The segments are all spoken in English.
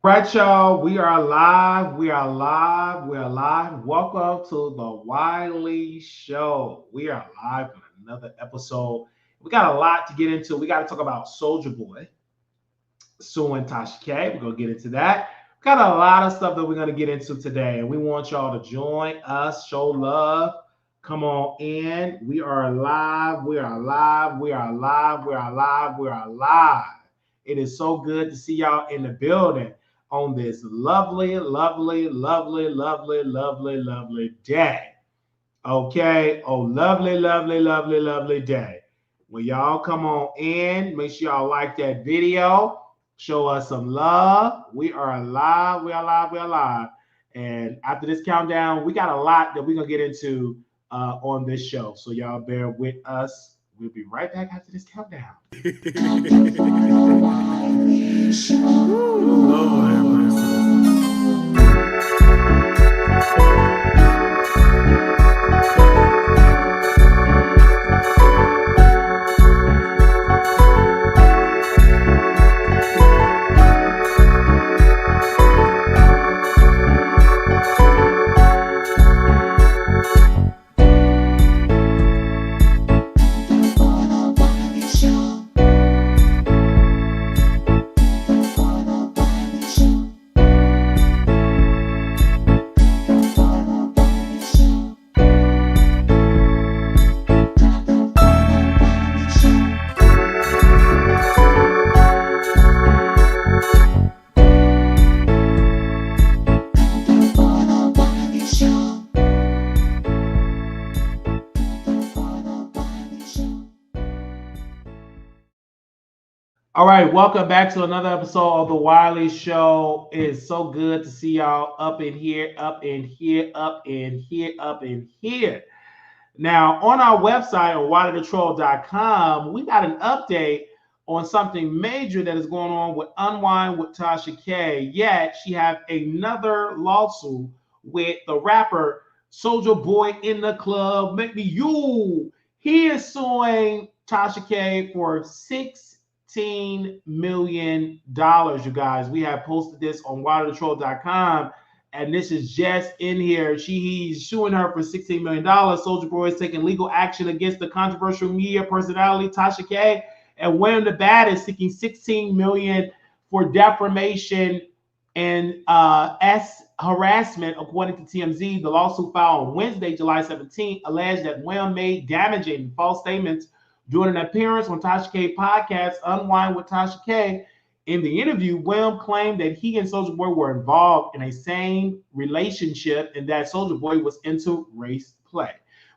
Right, y'all. We are live. We are live. We are live. Welcome to the Wiley Show. We are live on another episode. We got a lot to get into. We got to talk about Soulja Boy suing Tasha K. We're gonna get into that. We got a lot of stuff that we're gonna get into today, and we want y'all to join us, show love. Come on in. We are live. We are live. We are live. We are live. We are live. It is so good to see y'all in the building on this lovely, lovely, lovely, lovely, lovely, lovely day. Okay. Oh, lovely, lovely, lovely, lovely day. When y'all come on in, make sure y'all like that video. Show us some love. We are live. We are live. We are live. And after this countdown, we got a lot that we're going to get into on this show. So y'all bear with us. We'll be right back after this countdown. All right, welcome back to another episode of the Wiley Show. It is so good to see y'all up in here, up in here, up in here, up in here. Now, on our website on wileythetroll.com, we got an update on something major that is going on with Unwind with Tasha K. Yet she have another lawsuit with the rapper Soulja Boy in the Club. Make me you. He is suing Tasha K for $16 million, you guys. We have posted this on wileythetroll.com. And this is just in here. He's suing her for $16 million. Soulja Boy is taking legal action against the controversial media personality Tasha K. And William the Bad is seeking $16 million for defamation and harassment, according to TMZ. The lawsuit filed on Wednesday, July 17th, alleged that William made damaging false statements during an appearance on Tasha K podcast, Unwind with Tasha K. In the interview, William claimed that he and Soulja Boy were involved in a same relationship and that Soulja Boy was into race play.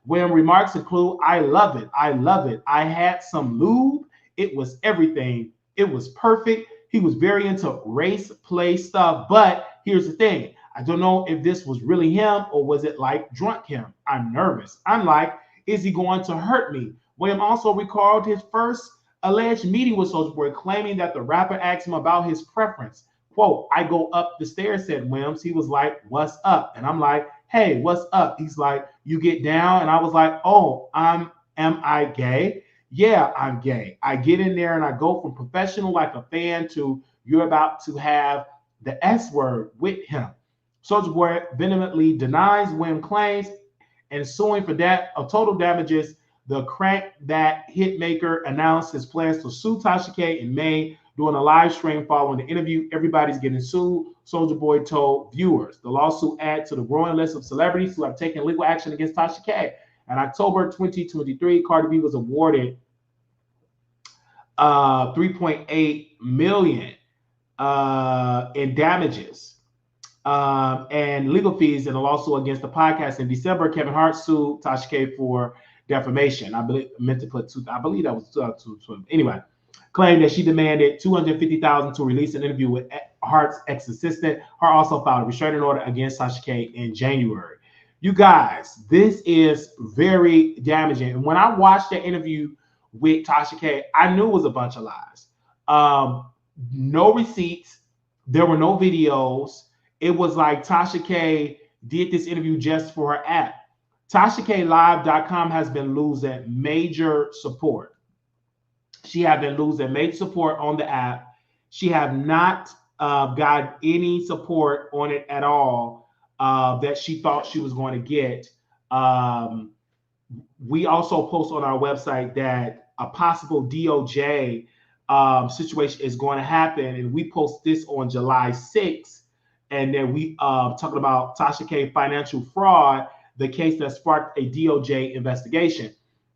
William remarks include, I love it. I love it. I had some lube. It was everything. It was perfect. He was very into race play stuff. But here's the thing. I don't know if this was really him or was it like drunk him. I'm nervous. I'm like, is he going to hurt me? William also recalled his first alleged meeting with Soulja Boy, claiming that the rapper asked him about his preference. Quote, I go up the stairs, said Williams. He was like, what's up? And I'm like, hey, what's up? He's like, you get down? And I was like, oh, am I gay? Yeah, I'm gay. I get in there and I go from professional like a fan to you're about to have the S word with him. Soulja Boy vehemently denies Williams' claims and suing for that of total damages. The Crank That hitmaker announced his plans to sue Tasha K in May during a live stream following the interview. Everybody's getting sued, Soulja Boy told viewers. The lawsuit adds to the growing list of celebrities who have taken legal action against Tasha K. In October 2023, Cardi B was awarded $3.8 million in damages and legal fees in a lawsuit against the podcast. In December, Kevin Hart sued Tasha K for defamation. I believe meant to put two. I believe that was two. Anyway, claimed that she demanded $250,000 to release an interview with Hart's ex-assistant. Hart also filed a restraining order against Tasha K in January. You guys, this is very damaging. And when I watched that interview with Tasha K, I knew it was a bunch of lies. No receipts. There were no videos. It was like Tasha K did this interview just for her app. TashaKLive.com has been losing major support. She has been losing major support on the app. She have not got any support on it at all that she thought she was going to get. We also post on our website that a possible DOJ situation is going to happen, and we post this on July 6th. And then we talking about Tasha K financial fraud, the case that sparked a DOJ investigation.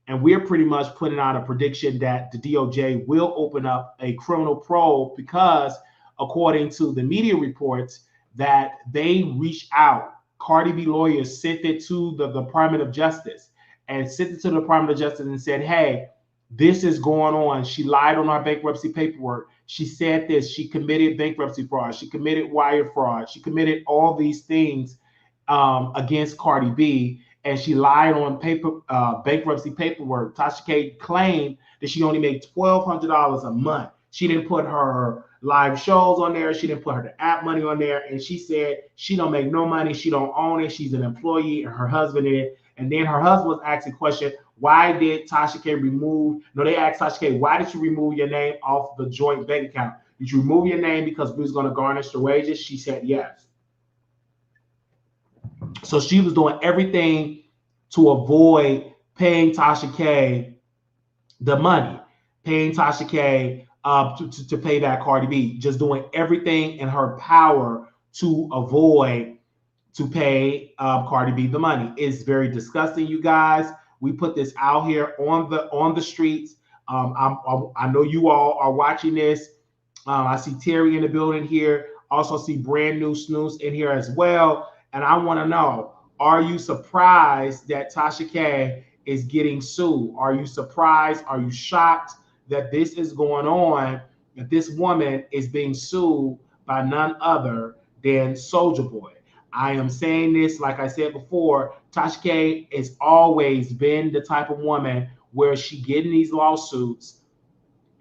And we're pretty much putting out a prediction that the DOJ will open up a criminal probe because, according to the media reports, that they reached out. Cardi B lawyers sent it to the Department of Justice and sent it to the Department of Justice and said, hey, this is going on. She lied on our bankruptcy paperwork. She said this. She committed bankruptcy fraud. She committed wire fraud. She committed all these things against Cardi B, and she lied on bankruptcy paperwork. Tasha K claimed that she only made $1,200 a month. She didn't put her live shows on there. She didn't put her app money on there. And she said she don't make no money. She don't own it. She's an employee, and her husband did it. And then her husband was asking a question, why did Tasha K they asked Tasha K, why did you remove your name off the joint bank account? Did you remove your name because we was going to garnish the wages? She said yes. So she was doing everything to avoid paying Tasha K the money, paying Tasha K to pay back Cardi B, just doing everything in her power to avoid to pay Cardi B the money. It's very disgusting, you guys. We put this out here on the streets. I know you all are watching this. I see Terry in the building here. Also see brand new Snooze in here as well. And I want to know, are you surprised that Tasha K is getting sued? Are you surprised? Are you shocked that this is going on, that this woman is being sued by none other than Soulja Boy? I am saying this, like I said before, Tasha K has always been the type of woman where she getting these lawsuits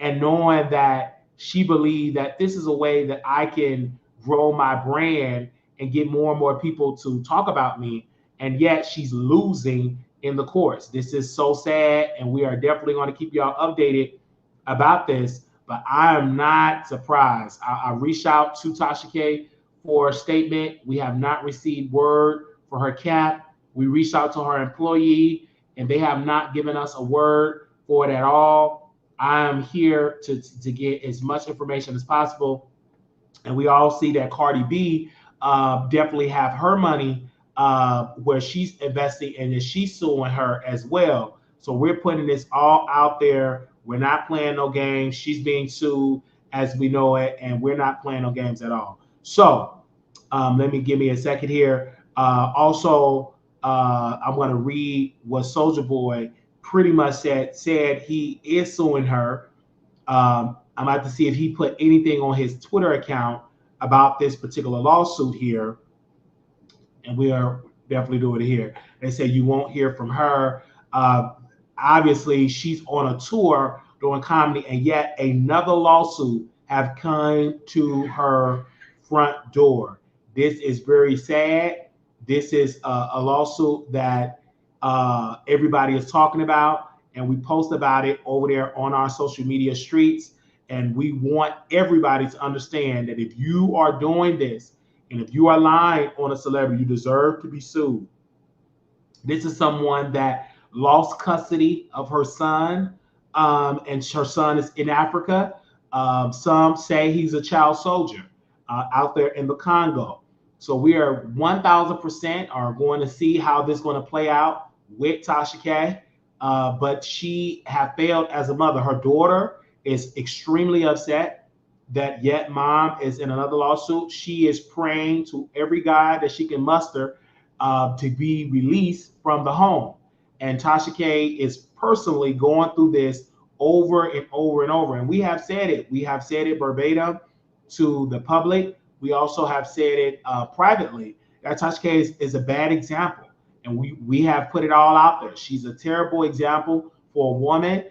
and knowing that she believes that this is a way that I can grow my brand and get more and more people to talk about me. And yet she's losing in the courts. This is so sad, and we are definitely going to keep y'all updated about this. But I am not surprised. I reached out to Tasha K for a statement. We have not received word for her cap. We reached out to her employee, and they have not given us a word for it at all. I am here to get as much information as possible. And we all see that Cardi B definitely have her money where she's investing, and that she's suing her as well. So we're putting this all out there. We're not playing no games. She's being sued as we know it, and we're not playing no games at all. So give me a second here. Also, I'm going to read what Soulja Boy pretty much said he is suing her. I'm about to see if he put anything on his Twitter account about this particular lawsuit here. And we are definitely doing it here. They say you won't hear from her. Obviously, she's on a tour doing comedy, and yet another lawsuit have come to her front door. This is very sad. This is a lawsuit that everybody is talking about, and we post about it over there on our social media streets. And we want everybody to understand that if you are doing this, and if you are lying on a celebrity, you deserve to be sued. This is someone that lost custody of her son, and her son is in Africa. Some say he's a child soldier out there in the Congo. So we are 1,000% are going to see how this is going to play out with Tasha K. But she have failed as a mother. Her daughter is extremely upset that yet mom is in another lawsuit. She is praying to every God that she can muster to be released from the home. And Tasha K is personally going through this over and over and over. And we have said it. We have said it verbatim to the public. We also have said it privately. That Tasha K is a bad example. And we have put it all out there. She's a terrible example for a woman.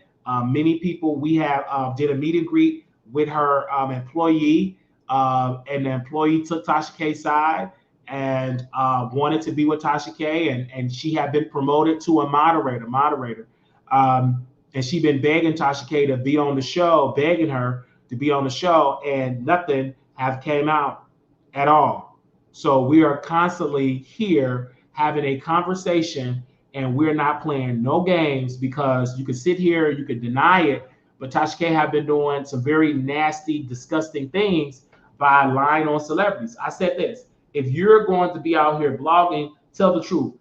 Many people, we have did a meet and greet with her employee, and the employee took Tasha K's side and wanted to be with Tasha K, and she had been promoted to a moderator. And she'd been begging Tasha K to be on the show, begging her to be on the show, and nothing have came out at all. So we are constantly here having a conversation, and we're not playing no games, because you can sit here, you can deny it, but Tasha K have been doing some very nasty, disgusting things by lying on celebrities. I said this: if you're going to be out here blogging, tell the truth.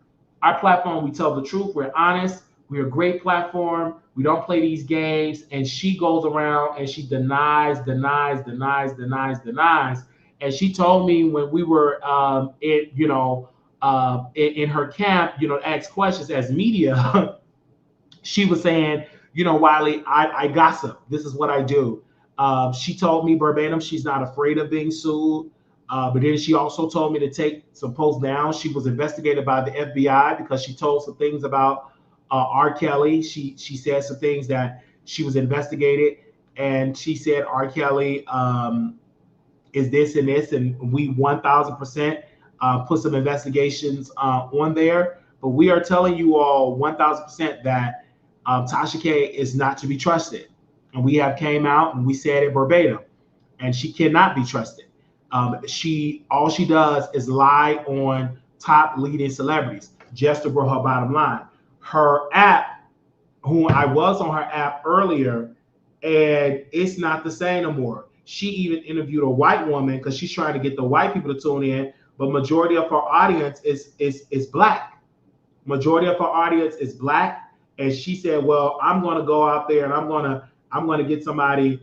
Our platform, we tell the truth. We're honest. We're a great platform. We don't play these games. And she goes around and she denies. And she told me when we were in her camp, ask questions as media. She was saying, Wiley, I gossip. This is what I do. She told me verbatim she's not afraid of being sued. But then she also told me to take some posts down. She was investigated by the FBI because she told some things about R. Kelly. She said some things that she was investigated, and she said R. Kelly is this and this, and we 1,000% put some investigations on there. But we are telling you all 1,000% that Tasha K is not to be trusted, and we have came out and we said it verbatim, and she cannot be trusted. All she does is lie on top leading celebrities just to grow her bottom line. Her app, who I was on her app earlier, and it's not the same no more. She even interviewed a white woman because she's trying to get the white people to tune in, but majority of her audience is black. Majority of her audience is black, and she said, "Well, I'm going to go out there and I'm going to get somebody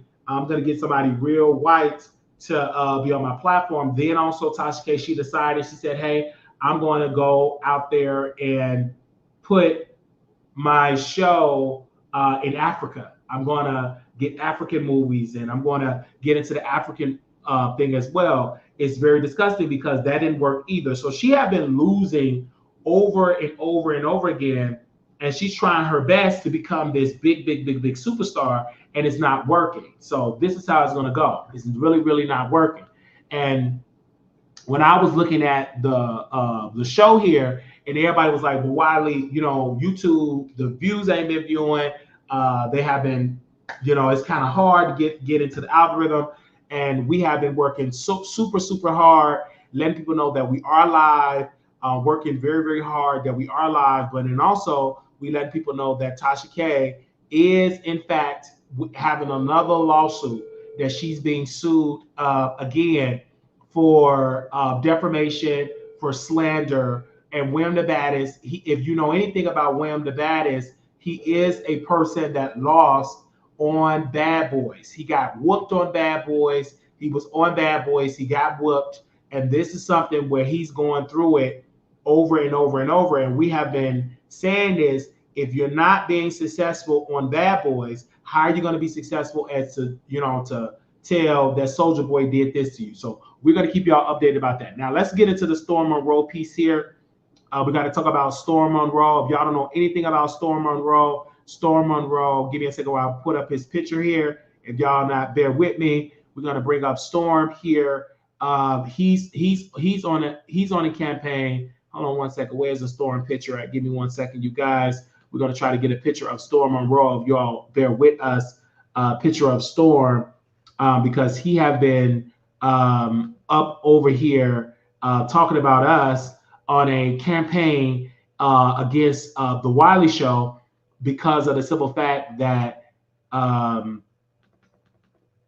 real white to be on my platform." Then also Tasha K, she decided, she said, "Hey, I'm going to go out there and put my show in Africa. I'm going to get African movies, and I'm going to get into the African thing as well." It's very disgusting because that didn't work either. So she had been losing over and over and over again, and she's trying her best to become this big superstar, and it's not working. So this is how it's going to go. It's really not working. And when I was looking at the show here, and everybody was like, "Well, Wiley, YouTube, the views ain't been viewing. They have been, it's kind of hard to get into the algorithm." And we have been working super hard, letting people know that we are live, working very hard that we are live. But then also we let people know that Tasha K is in fact having another lawsuit, that she's being sued again for defamation, for slander. And William the Baddest, if you know anything about William the Baddest, he is a person that lost on Bad Boys. He got whooped on Bad Boys. He was on Bad Boys. He got whooped. And this is something where he's going through it over and over and over. And we have been saying this: if you're not being successful on Bad Boys, how are you going to be successful as to tell that Soulja Boy did this to you? So we're going to keep y'all updated about that. Now let's get into the Storm Monroe piece here. We got to talk about Storm Monroe. If y'all don't know anything about Storm Monroe, give me a second while I put up his picture here. If y'all not bear with me, we're gonna bring up Storm here. He's on a campaign. Hold on one second. Where's the Storm picture at? Give me 1 second, you guys. We're gonna try to get a picture of Storm Monroe. If y'all bear with us, picture of Storm, because he have been up over here talking about us on a campaign against the Wiley Show, because of the simple fact that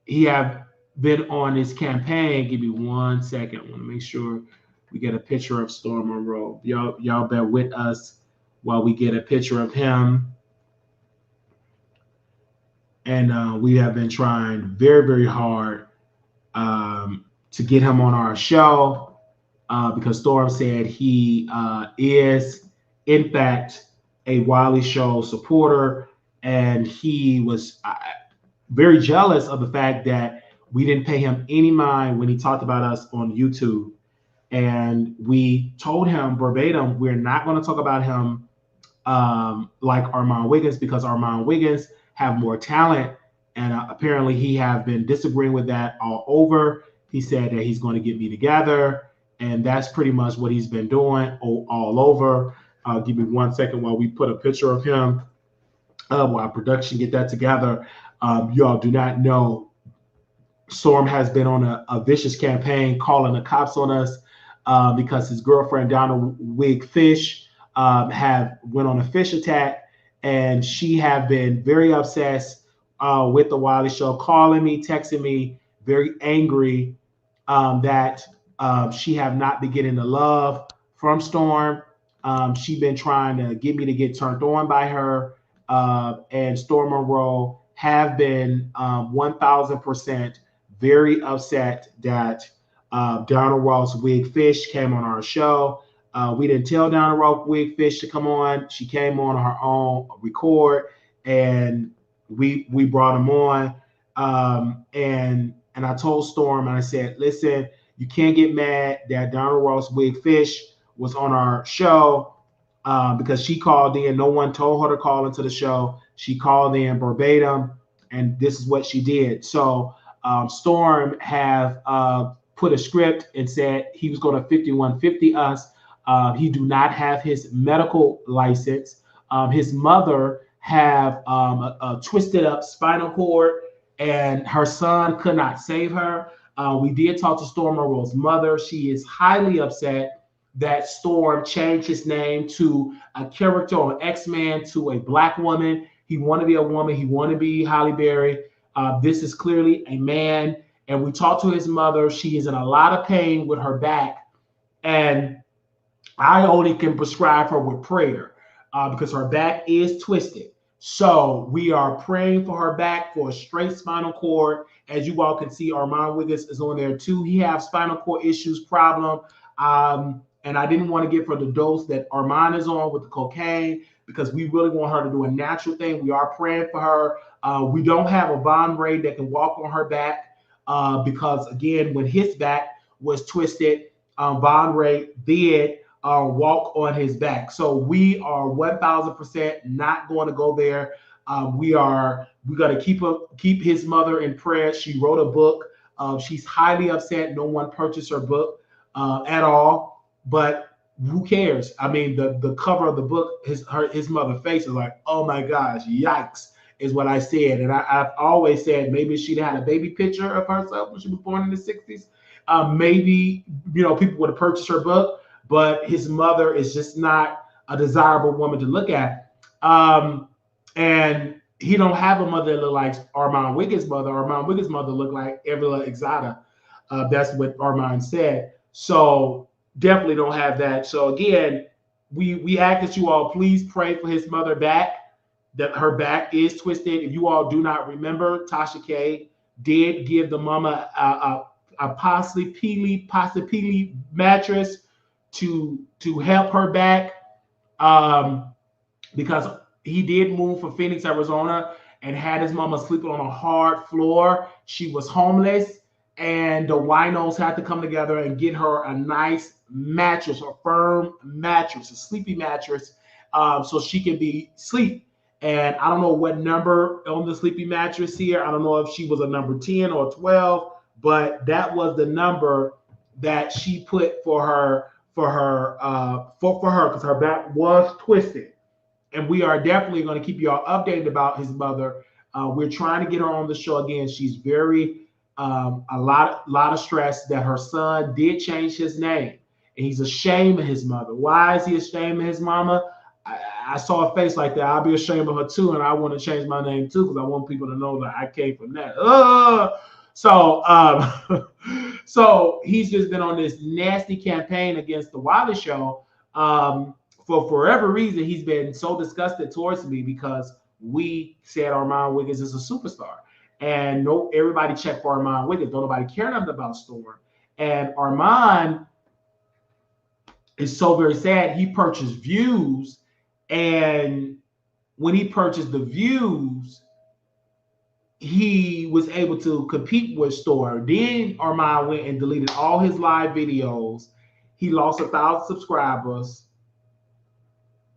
he have been on this campaign. Give me 1 second. I want to make sure we get a picture of Storm Monroe. Y'all bear with us while we get a picture of him. And we have been trying very hard to get him on our show because Storm said he is, in fact, a Wiley Show supporter, and he was very jealous of the fact that we didn't pay him any mind when he talked about us on YouTube. And we told him verbatim, we're not going to talk about him like Armon Wiggins, because Armon Wiggins have more talent, and apparently he have been disagreeing with that all over. He said that he's going to get me together, and that's pretty much what he's been doing all over. Give me 1 second while we put a picture of him, while production get that together. Y'all do not know Storm has been on a vicious campaign calling the cops on us because his girlfriend Donna Wig Fish have went on a fish attack, and she have been very obsessed with the Wiley Show, calling me, texting me, very angry that she have not been getting the love from Storm. She been trying to get me to get turned on by her, and Storm Monroe have been 1,000% very upset that Donald Ross Wig Fish came on our show. We didn't tell Donald Ross Wig Fish to come on. She came on her own record, and we brought him on. And I told Storm, and I said, listen, you can't get mad that Donald Ross Wig Fish was on our show because she called in. No one told her to call into the show. She called in verbatim, and this is what she did. So Storm have put a script and said he was going to 5150 us. He do not have his medical license. His mother have a twisted up spinal cord, and her son could not save her. We did talk to Storm Monroe's mother. She is highly upset that Storm changed his name to a character on X-Men to a black woman. He want to be a woman. He want to be Halle Berry. This is clearly a man. And we talked to his mother. She is in a lot of pain with her back. And I only can prescribe her with prayer because her back is twisted. So we are praying for her back for a straight spinal cord. As you all can see, Armon Wiggins is on there too. He has spinal cord issues problem. And I didn't want to give her the dose that Armon is on with the cocaine because we really want her to do a natural thing. We are praying for her. We don't have a bond raid that can walk on her back because, again, when his back was twisted, Von Ray did walk on his back. So we are 1,000% not going to go there. We're going to keep his mother in prayer. She wrote a book. She's highly upset. No one purchased her book at all. But who cares? I mean, the cover of the book, his mother's face is like, oh my gosh, yikes, is what I said. And I've always said maybe she'd had a baby picture of herself when she was born in the 60s. Maybe, people would have purchased her book, but his mother is just not a desirable woman to look at. And he don't have a mother that look like Armon Wiggins' mother. Armon Wiggins' mother looked like Evila Exata. That's what Armon said. So definitely don't have that. So again, we ask that you all please pray for his mother back, that her back is twisted. If you all do not remember, Tasha K did give the mama a Posipili mattress to help her back because he did move from Phoenix, Arizona, and had his mama sleeping on a hard floor. She was homeless, and the winos had to come together and get her a nice mattress, a firm mattress, a sleepy mattress, so she can be sleep. And I don't know what number on the sleepy mattress here. I don't know if she was a number 10 or 12, but that was the number that she put for her because her back was twisted. And we are definitely going to keep you all updated about his mother. We're trying to get her on the show again. She's very a lot of stress that her son did change his name, and he's ashamed of his mother. Why is he ashamed of his mama? I saw a face like that. I'll be ashamed of her too, and I want to change my name too because I want people to know that I came from that. So he's just been on this nasty campaign against the Wiley Show. For whatever reason, he's been so disgusted towards me because we said Armon Wiggins is a superstar. And everybody checked for Armon Wiggins. Don't nobody care nothing about Storm. And Armon is so very sad. He purchased views. And when he purchased the views, he was able to compete with Storm. Then Armon went and deleted all his live videos. He lost 1,000 subscribers.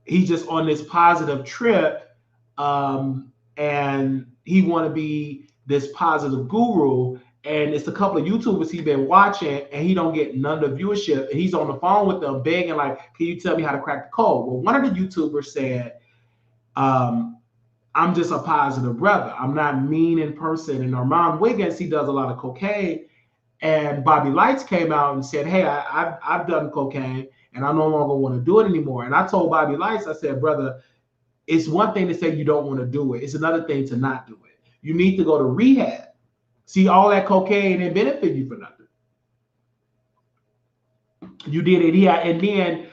He's just on this positive trip, and he want to be this positive guru. And it's a couple of YouTubers he's been watching, and he don't get none of the viewership. And he's on the phone with them begging, like, can you tell me how to crack the code? Well, one of the YouTubers said, I'm just a positive brother. I'm not mean in person. And Armon Wiggins, he does a lot of cocaine. And Bobby Lights came out and said, hey, I've done cocaine and I no longer want to do it anymore. And I told Bobby Lights, I said, brother, it's one thing to say you don't want to do it. It's another thing to not do it. You need to go to rehab. See, all that cocaine didn't benefit you for nothing. You did it. Yeah. And then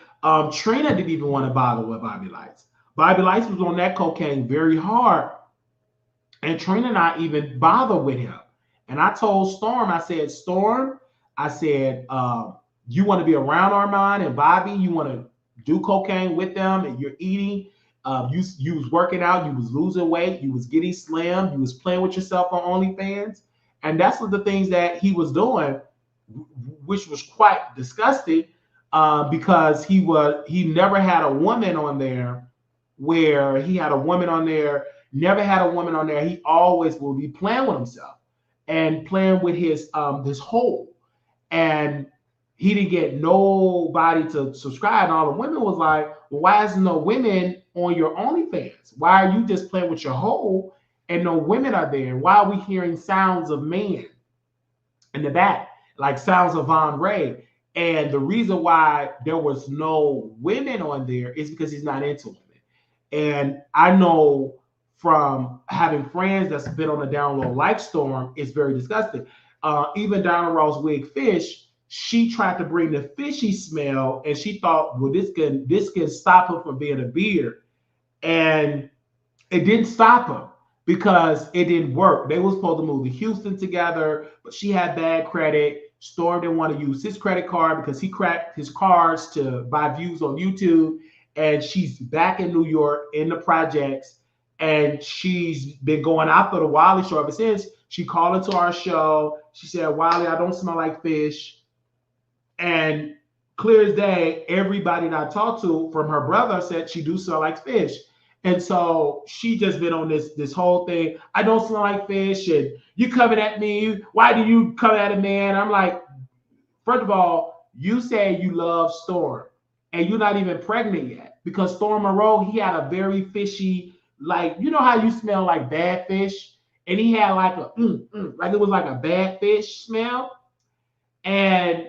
Trina didn't even want to bother with Bobby Lights. Bobby Lights was on that cocaine very hard. And Trina not even bother with him. And I told Storm, I said, Storm, I said, you want to be around Armon and Bobby, you want to do cocaine with them, and you're eating, you was working out, you was losing weight, you was getting slim, you was playing with yourself on OnlyFans. And that's what the things that he was doing, which was quite disgusting, because he never had a woman on there where he had a woman on there, never had a woman on there. He always will be playing with himself and playing with his this hole. And he didn't get nobody to subscribe. And all the women was like, well, why isn't no women on your OnlyFans? Why are you just playing with your hole and no women are there? Why are we hearing sounds of men in the back, like sounds of Von Ray? And the reason why there was no women on there is because he's not into women. And I know from having friends that's been on the down low like Storm, it's very disgusting. Even Donna Ross Wig Fish, she tried to bring the fishy smell, and she thought, well, this can stop her from being a beard. And it didn't stop her because it didn't work. They were supposed to move to Houston together, but she had bad credit. Storm didn't want to use his credit card because he cracked his cards to buy views on YouTube. And she's back in New York in the projects, and she's been going after the Wiley show ever since. She called into our show. She said, Wiley, I don't smell like fish. And clear as day, everybody that I talked to from her brother said she do smell like fish. And so she just been on this whole thing. I don't smell like fish, and you coming at me. Why do you come at a man? I'm like, first of all, you say you love Storm, and you're not even pregnant yet, because Storm Monroe, he had a very fishy, like, you know how you smell like bad fish, and he had like a like it was like a bad fish smell, and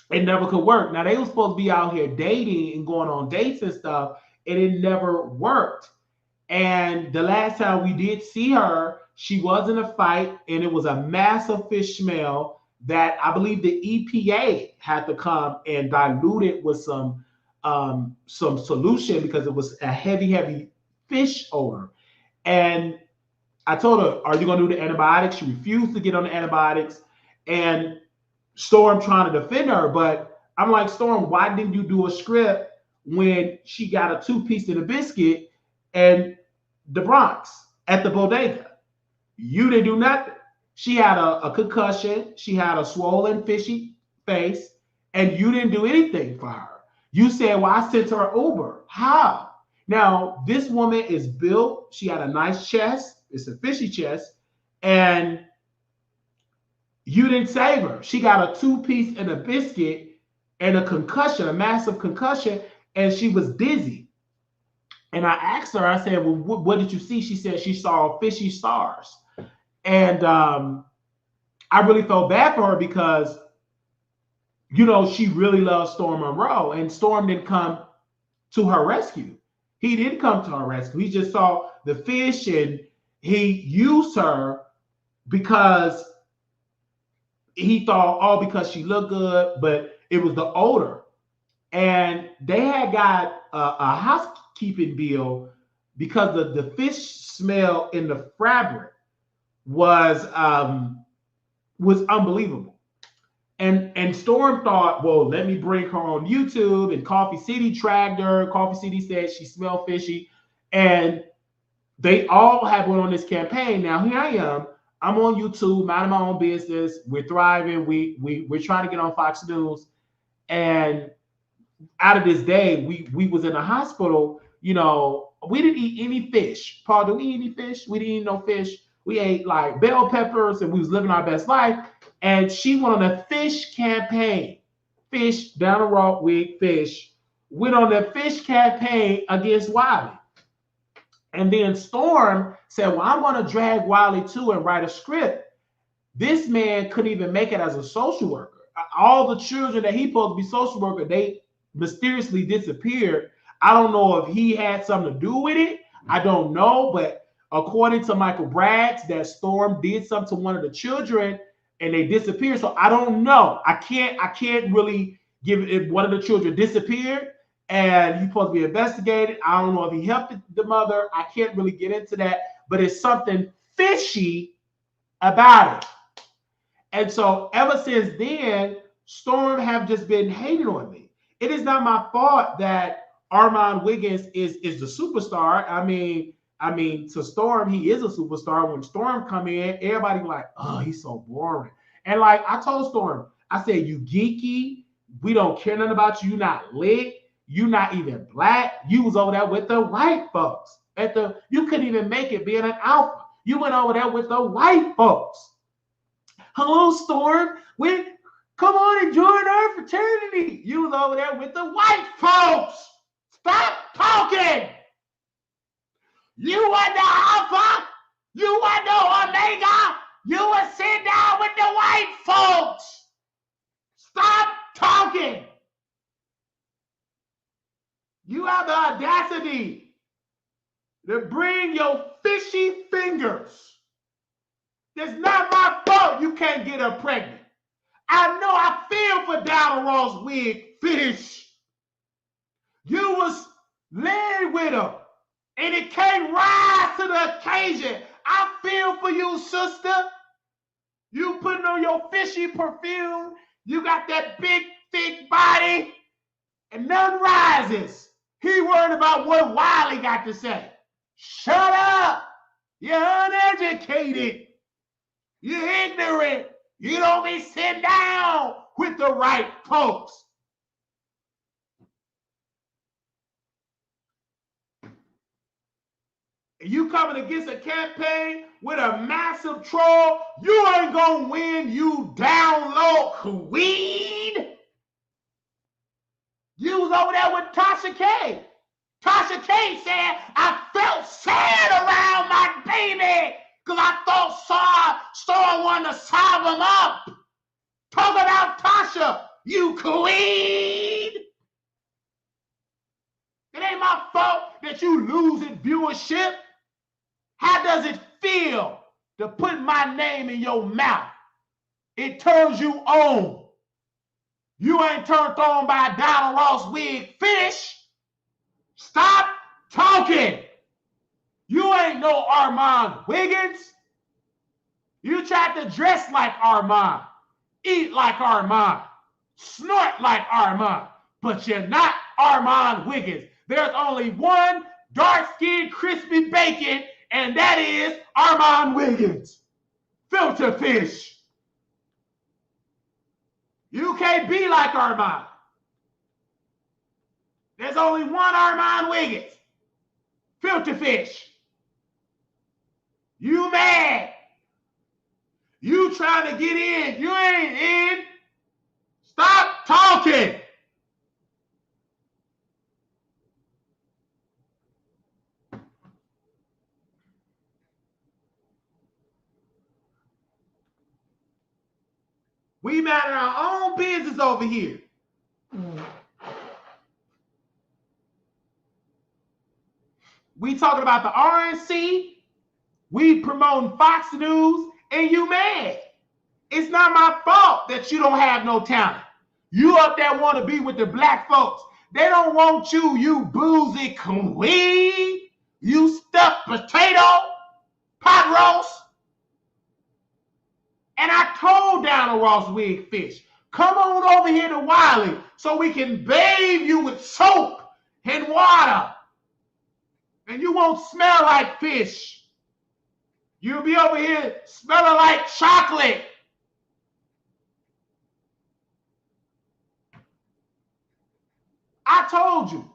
it never could work. Now they were supposed to be out here dating and going on dates and stuff, and it never worked. And the last time we did see her, she was in a fight, and it was a massive fish smell that I believe the EPA had to come and dilute it with some solution, because it was a heavy fish odor. And I told her, are you going to do the antibiotics? She refused to get on the antibiotics. And Storm trying to defend her, but I'm like, Storm, why didn't you do a script when she got a 2-piece in a biscuit and the Bronx at the bodega? You didn't do nothing. She had a concussion. She had a swollen, fishy face, and you didn't do anything for her. You said, well, I sent her Uber. How? Now, this woman is built. She had a nice chest. It's a fishy chest. And you didn't save her. She got a 2-piece and a biscuit and a concussion, a massive concussion, and she was dizzy. And I asked her, I said, well, what did you see? She said she saw fishy stars. And I really felt bad for her because, you know, she really loves Storm Monroe, and Storm didn't come to her rescue. He didn't come to her rescue. He just saw the fish, and he used her because he thought, oh, because she looked good, but it was the odor. And they had got a housekeeping bill because the fish smell in the fabric was unbelievable. And Storm thought, well, let me bring her on YouTube, and Coffee City tracked her. Coffee City said she smelled fishy, and they all have went on this campaign. Now here I am. I'm on YouTube, minding my own business. We're thriving. We're trying to get on Fox News, and out of this day, we was in the hospital. You know, we didn't eat any fish. Paul, did we eat any fish? We didn't eat no fish. We ate like bell peppers, and we was living our best life. And she went on a fish campaign. Fish, down the road with fish, went on the fish campaign against Wiley. And then Storm said, well, I'm going to drag Wiley too and write a script. This man couldn't even make it as a social worker. All the children that he supposed to be social worker, they mysteriously disappeared. I don't know if he had something to do with it. I don't know. But according to Michael Braggs, that Storm did something to one of the children and they disappeared. So I don't know. I can't really give it if one of the children disappeared and he's supposed to be investigated. I don't know if he helped the mother. I can't really get into that, but it's something fishy about it. And so ever since then, Storm have just been hating on me. It is not my fault that Armon Wiggins is the superstar. I mean, to Storm, he is a superstar. When Storm come in, everybody like, oh, he's so boring. And like I told Storm, I said, you geeky. We don't care nothing about you. You're not lit. You're not even black. You was over there with the white folks. You couldn't even make it being an alpha. You went over there with the white folks. Hello, Storm. Come on and join our fraternity. You was over there with the white folks. Stop talking. You were the alpha. You were the omega. You were sitting down with the white folks. Stop talking. You have the audacity to bring your fishy fingers. It's not my fault you can't get her pregnant. I know I feel for Donald Ross Wig Fish. You was laying with her and it can't rise to the occasion. I feel for you, sister. You putting on your fishy perfume. You got that big, thick body and none rises. He worried about what Wiley got to say. Shut up. You're uneducated. You're ignorant. You don't be sitting down with the right folks. You coming against a campaign with a massive troll, you ain't gonna win, you down low queen. You was over there with Tasha K. Tasha K said, I felt sad around my baby because I thought Storm wanted to sob him up. Talk about Tasha, you queen. It ain't my fault that you losing viewership. How does it feel to put my name in your mouth? It turns you on. You ain't turned on by Donald Ross Wig Fish. Stop talking. You ain't no Armon Wiggins. You tried to dress like Armon, eat like Armon, snort like Armon, but you're not Armon Wiggins. There's only one dark-skinned crispy bacon, and that is Armon Wiggins. Filter fish. You can't be like Armon. There's only one Armon Wiggins. Filter fish. You mad. You trying to get in. You ain't in. Stop talking. We mad at our own business over here. We talking about the RNC. We promoting Fox News, and you mad. It's not my fault that you don't have no talent. You up there want to be with the black folks. They don't want you, you boozy queen. You stuffed potato, pot roast. And I told Donald Ross Wig Fish, come on over here to Wiley so we can bathe you with soap and water. And you won't smell like fish. You'll be over here smelling like chocolate. I told you,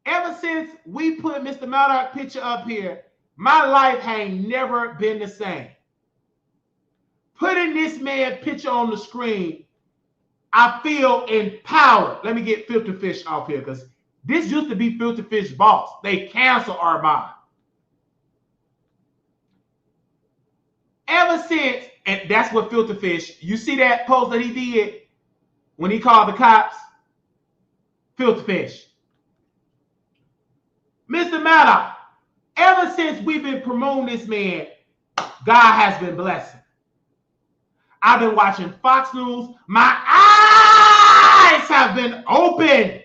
ever since we put Mr. Murdoch picture up here, my life ain't never been the same. Putting this man picture on the screen, I feel empowered. Let me get Filter Fish off here because this used to be Filter Fish boss. They canceled Armon. Ever since, and that's what Filter Fish, you see that post that he did when he called the cops? Filter Fish. Mr. Maddox, ever since we've been promoting this man, God has been blessing. I've been watching Fox News. My eyes have been open.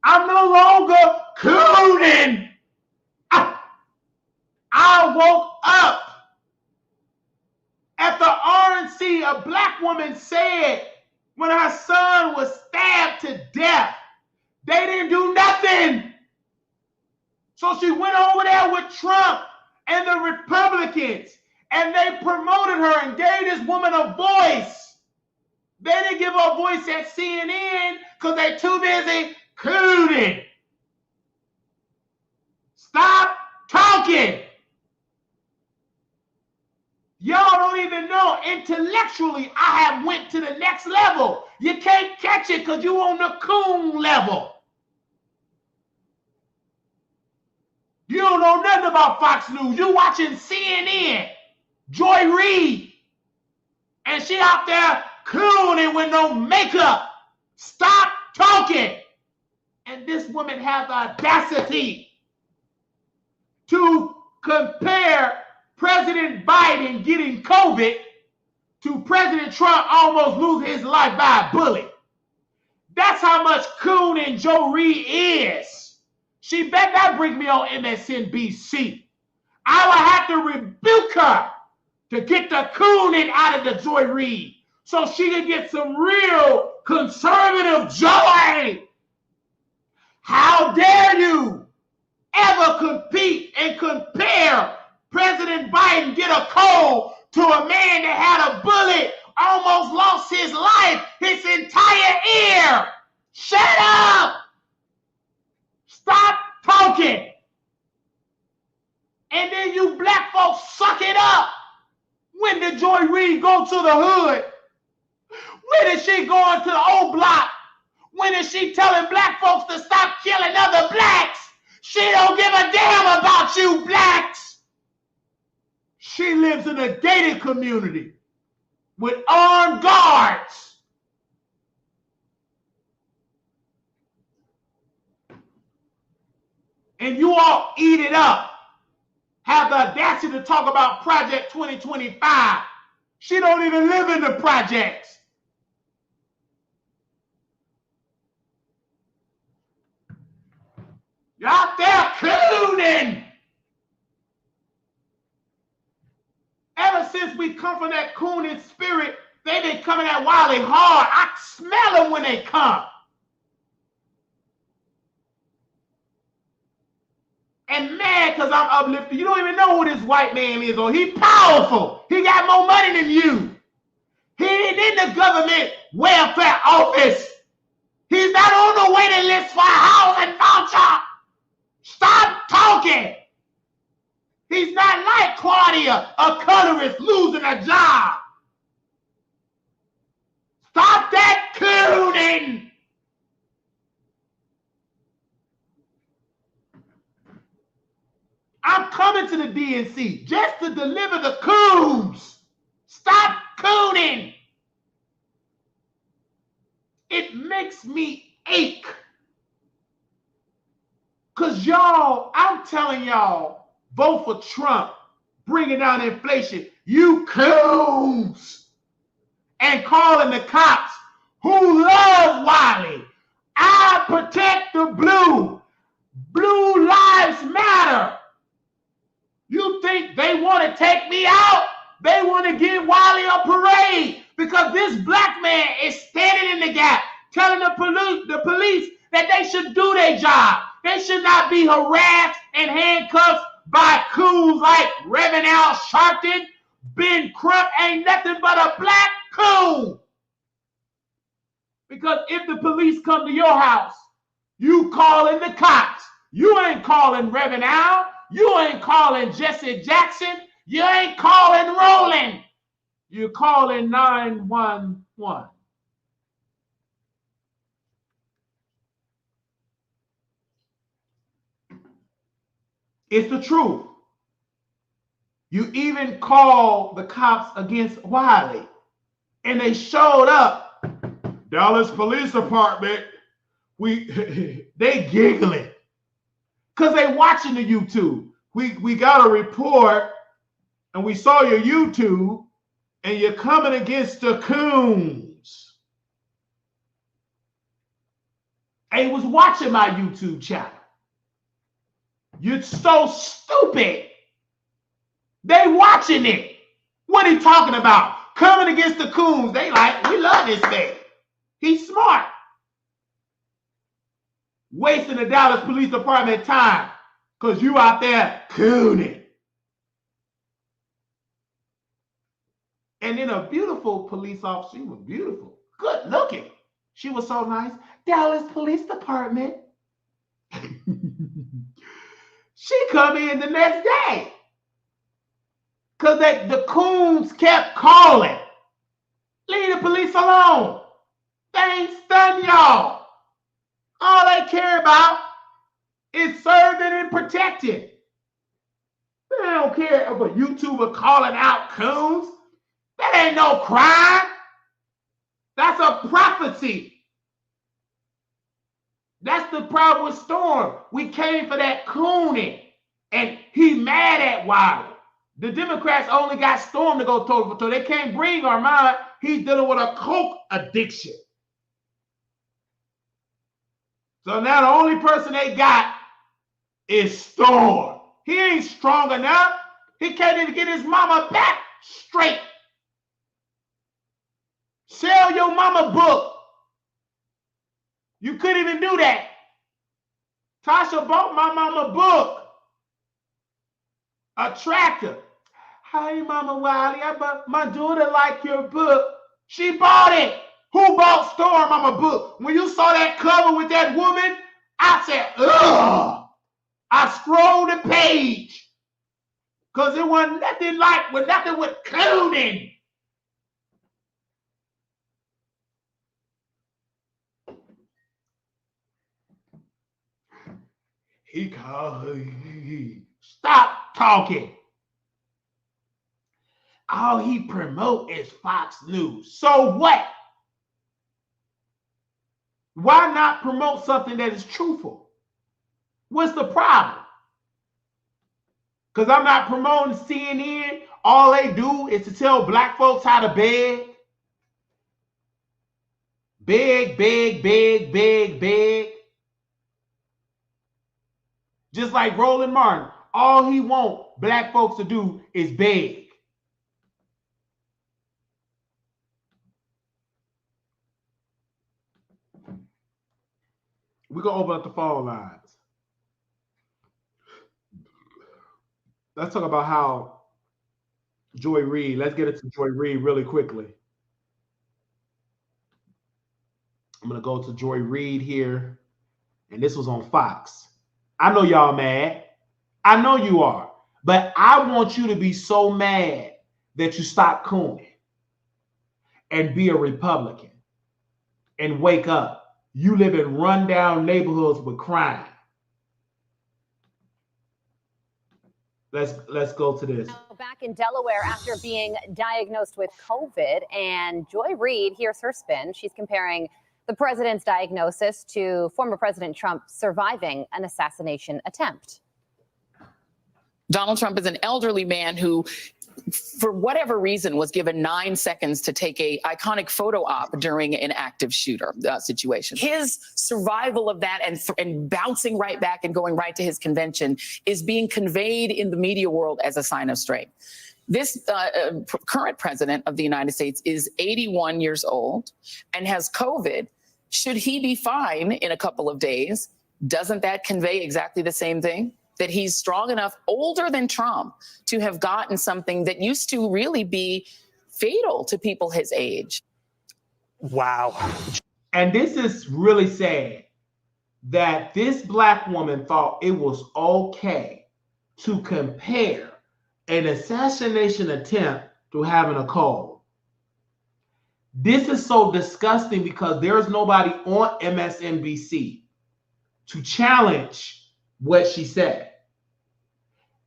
I'm no longer cooning. I woke up at the RNC. A black woman said when her son was stabbed to death, they didn't do nothing. So she went over there with Trump and the Republicans, and they promoted her and gave this woman a voice. They didn't give her a voice at CNN because they're too busy cooning. Stop talking. Y'all don't even know. Intellectually, I have went to the next level. You can't catch it because you on the coon level. You don't know nothing about Fox News. You watching CNN. Joy Reid. And she out there cooning with no makeup. Stop talking. And this woman has the audacity to compare President Biden getting COVID to President Trump almost losing his life by a bullet. That's how much coon and Joe Reid is. She bet that bring me on MSNBC. I will have to rebuke her to get the cooning out of the Joy Reid so she can get some real conservative joy. How dare you ever compete and compare President Biden get a cold to a man that had a bullet, almost lost his life, his entire ear. Shut up. Stop talking. And then you black folks suck it up. When did Joy Reid go to the hood? When is she going to the old block? When is she telling black folks to stop killing other blacks? She don't give a damn about you blacks. She lives in a gated community with armed guards. And you all eat it up. Have the audacity to talk about Project 2025. She don't even live in the projects. You're out there cooning. Ever since we come from that cooning spirit, they've been coming at Wiley hard. I smell them when they come. And mad because I'm uplifted. You don't even know who this white man is, or he powerful. He got more money than you. He ain't in the government welfare office. He's not on the waiting list for a housing voucher. Stop talking. He's not like Claudia, a colorist losing a job. Stop that cooning. I'm coming to the DNC just to deliver the coons. Stop cooning. It makes me ache. Because y'all, I'm telling y'all, vote for Trump, bringing down inflation. You coons. And calling the cops who love Wiley. I protect the blue. Blue lives matter. You think they want to take me out? They want to give Wiley a parade because this black man is standing in the gap, telling the police that they should do their job. They should not be harassed and handcuffed by coons like Reverend Al Sharpton. Ben Crump ain't nothing but a black coon. Because if the police come to your house, you calling the cops. You ain't calling Reverend Al. You ain't calling Jesse Jackson. You ain't calling Roland. You're calling 911. It's the truth. You even called the cops against Wiley, and they showed up. Dallas Police Department, they giggling because they watching the YouTube. We got a report, and we saw your YouTube, and you're coming against the coons. They was watching my YouTube channel. You're so stupid. They watching it. What are you talking about? Coming against the coons. They like, we love this man. He's smart. Wasting the Dallas Police Department time because you out there cooning. And then a beautiful police officer, she was beautiful, good looking. She was so nice. Dallas Police Department. She come in the next day. Because the coons kept calling. Leave the police alone. They ain't studying y'all. All they care about is serving and protecting. They don't care if a YouTuber calling out coons. That ain't no crime. That's a prophecy. That's the problem with Storm. We came for that cooning. And he mad at Wiley. The Democrats only got Storm to go toe for toe. They can't bring Armon. He's dealing with a coke addiction. So now the only person they got is Storm. He ain't strong enough. He can't even get his mama back straight. Sell your mama book. You couldn't even do that. Tasha bought my mama book. A tractor. Hi, Mama Wiley. My daughter like your book. She bought it. Who bought Storm Mama book? When you saw that cover with that woman, I said, ugh. I scrolled the page. Because it wasn't nothing like, with nothing with cloning. He called her. Stop talking. All he promote is Fox News. So what? Why not promote something that is truthful? What's the problem? Because I'm not promoting CNN. All they do is to tell black folks how to beg. Beg, beg, beg, beg, beg. Just like Roland Martin. All he want black folks to do is beg. We're going to open up the phone lines. Let's talk about how Joy Reid, let's get into Joy Reid really quickly. I'm going to go to Joy Reid here. And this was on Fox. I know y'all mad. I know you are. But I want you to be so mad that you stop cooning and be a Republican and wake up. You live in rundown neighborhoods with crime. Let's go to this. Back in Delaware after being diagnosed with COVID, and Joy Reid, here's her spin. She's comparing the president's diagnosis to former President Trump surviving an assassination attempt. Donald Trump is an elderly man who, for whatever reason, was given 9 seconds to take a iconic photo op during an active shooter situation. His survival of that and bouncing right back and going right to his convention is being conveyed in the media world as a sign of strength. This current president of the United States is 81 years old and has COVID. Should he be fine in a couple of days? Doesn't that convey exactly the same thing? That he's strong enough, older than Trump, to have gotten something that used to really be fatal to people his age. Wow. And this is really sad that this black woman thought it was okay to compare an assassination attempt to having a cold. This is so disgusting because there's nobody on MSNBC to challenge what she said.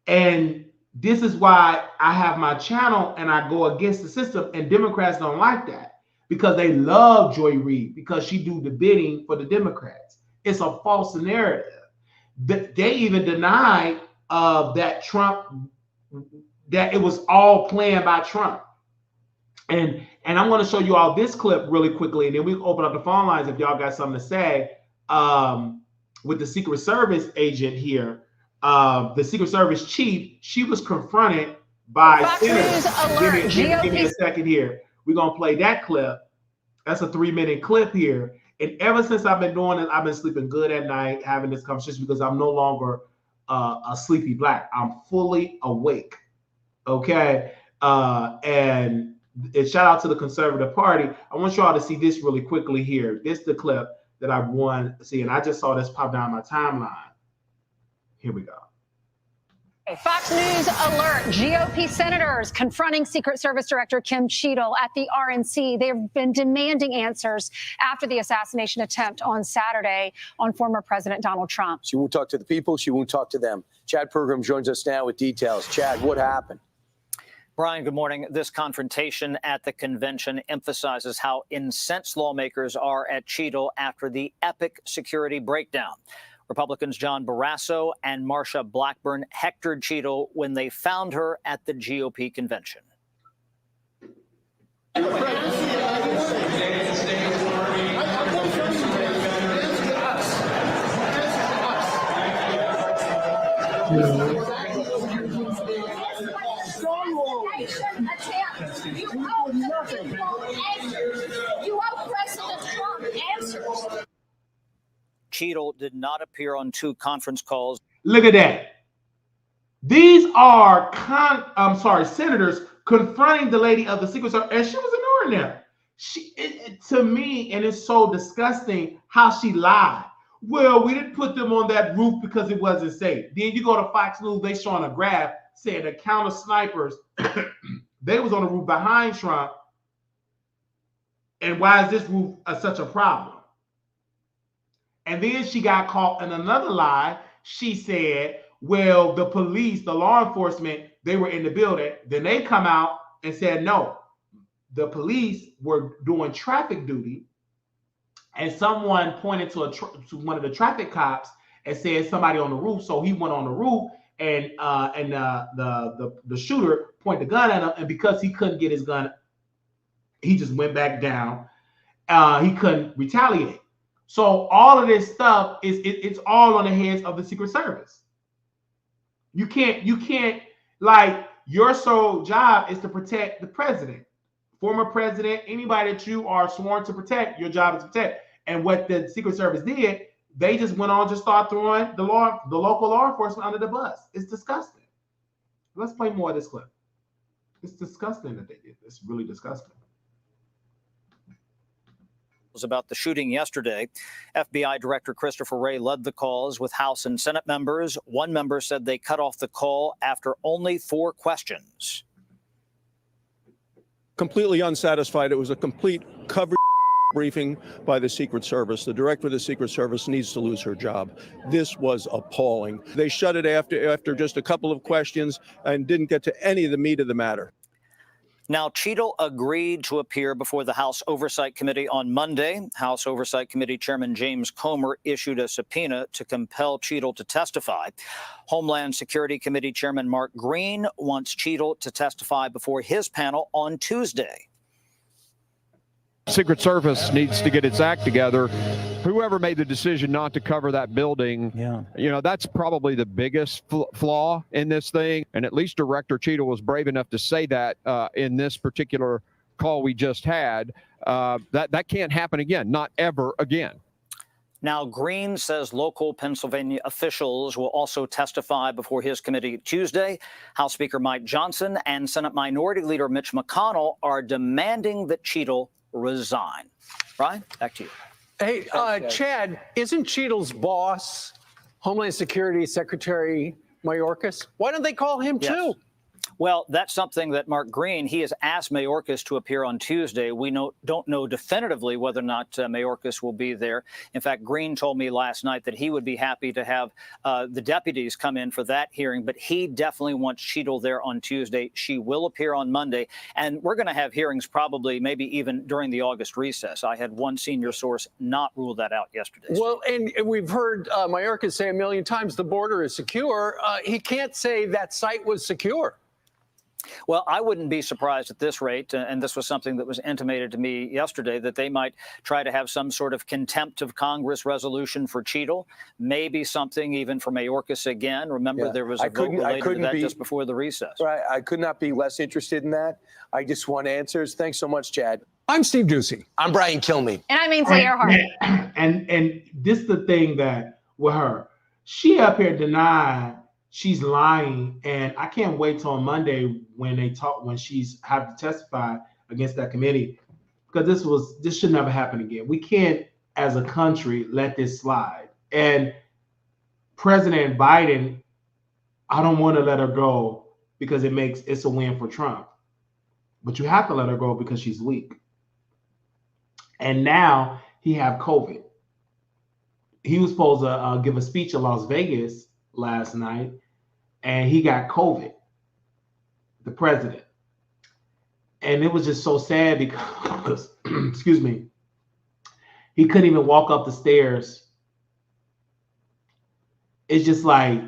And this is why I have my channel and I go against the system, and Democrats don't like that because they love Joy Reid because she do the bidding for the Democrats. It's a false narrative. They even denied that it was all planned by Trump. And I want to show you all this clip really quickly, and then we can open up the phone lines if y'all got something to say. With the Secret Service agent here, the Secret Service chief, she was confronted by senators. Give me a second here. We're gonna play that clip. That's a 3-minute clip here. And ever since I've been doing it, I've been sleeping good at night, having this conversation because I'm no longer a sleepy black. I'm fully awake. Okay, and shout out to the Conservative Party. I want you all to see this really quickly here. This is the clip that I want to see, and I just saw this pop down my timeline. Here we go. Fox News alert. GOP senators confronting Secret Service Director Kim Cheadle at the RNC. They've been demanding answers after the assassination attempt on Saturday on former President Donald Trump. She won't talk to the people. She won't talk to them. Chad Pergram joins us now with details. Chad, what happened? Brian, good morning. This confrontation at the convention emphasizes how incensed lawmakers are at Cheadle after the epic security breakdown. Republicans John Barrasso and Marsha Blackburn hectored Cheadle when they found her at the GOP convention. Cheadle did not appear on 2 conference calls. Look at that. These are senators confronting the lady of the Secret Service, and she was ignoring them. To me, and it's so disgusting how she lied. Well, we didn't put them on that roof because it wasn't safe. Then you go to Fox News, they showing a graph saying the counter snipers, they was on the roof behind Trump. And why is this roof such a problem? And then she got caught in another lie. She said, well, the police, the law enforcement, they were in the building. Then they come out and said, no, the police were doing traffic duty. And someone pointed to one of the traffic cops and said somebody on the roof. So he went on the roof, and the shooter pointed the gun at him. And because he couldn't get his gun, he just went back down. He couldn't retaliate. So all of this stuff it's all on the heads of the Secret Service. You can't like, your sole job is to protect the president, former president, anybody that you are sworn to protect. Your job is to protect. And what the Secret Service did, they just went on to start throwing the local law enforcement under the bus. It's disgusting. Let's play more of this clip. It's disgusting that they did this. Really disgusting. About the shooting yesterday. FBI Director Christopher Wray led the calls with House and Senate members. One member said they cut off the call after only 4 questions. Completely unsatisfied. It was a complete cover briefing by the Secret Service. The director of the Secret Service needs to lose her job. This was appalling. They shut it after just a couple of questions and didn't get to any of the meat of the matter. Now, Cheadle agreed to appear before the House Oversight Committee on Monday. House Oversight Committee Chairman James Comer issued a subpoena to compel Cheadle to testify. Homeland Security Committee Chairman Mark Green wants Cheadle to testify before his panel on Tuesday. Secret Service needs to get its act together. Whoever made the decision not to cover that building, that's probably the biggest flaw in this thing. And at least Director Cheadle was brave enough to say that in this particular call we just had. That can't happen again, not ever again. Now, Green says local Pennsylvania officials will also testify before his committee Tuesday. House Speaker Mike Johnson and Senate Minority Leader Mitch McConnell are demanding that Cheadle resign. Brian, back to you. Hey, Chad, isn't Cheadle's boss Homeland Security Secretary Mayorkas? Why don't they call him too? Well, that's something that Mark Green, he has asked Mayorkas to appear on Tuesday. We don't know definitively whether or not Mayorkas will be there. In fact, Green told me last night that he would be happy to have the deputies come in for that hearing, but he definitely wants Cheadle there on Tuesday. She will appear on Monday, and we're going to have hearings probably maybe even during the August recess. I had one senior source not rule that out yesterday. Well, and we've heard Mayorkas say a million times the border is secure. He can't say that site was secure. Well, I wouldn't be surprised at this rate, and this was something that was intimated to me yesterday, that they might try to have some sort of contempt of Congress resolution for Cheadle, maybe something even for Mayorkas again. Remember, there was a vote related to that just before the recess. Right. I could not be less interested in that. I just want answers. Thanks so much, Chad. I'm Steve Doocy. I'm Brian Kilmeade. And I'm Ainsley Earhart. And this is the thing that with her, she up here denied she's lying, and I can't wait till Monday when she's have to testify against that committee, because this should never happen again. We can't, as a country, let this slide. And President Biden, I don't want to let her go because it's a win for Trump, but you have to let her go because she's weak. And now he have COVID. He was supposed to give a speech in Las Vegas last night, and he got COVID, the president. And it was just so sad because, excuse me, he couldn't even walk up the stairs. It's just like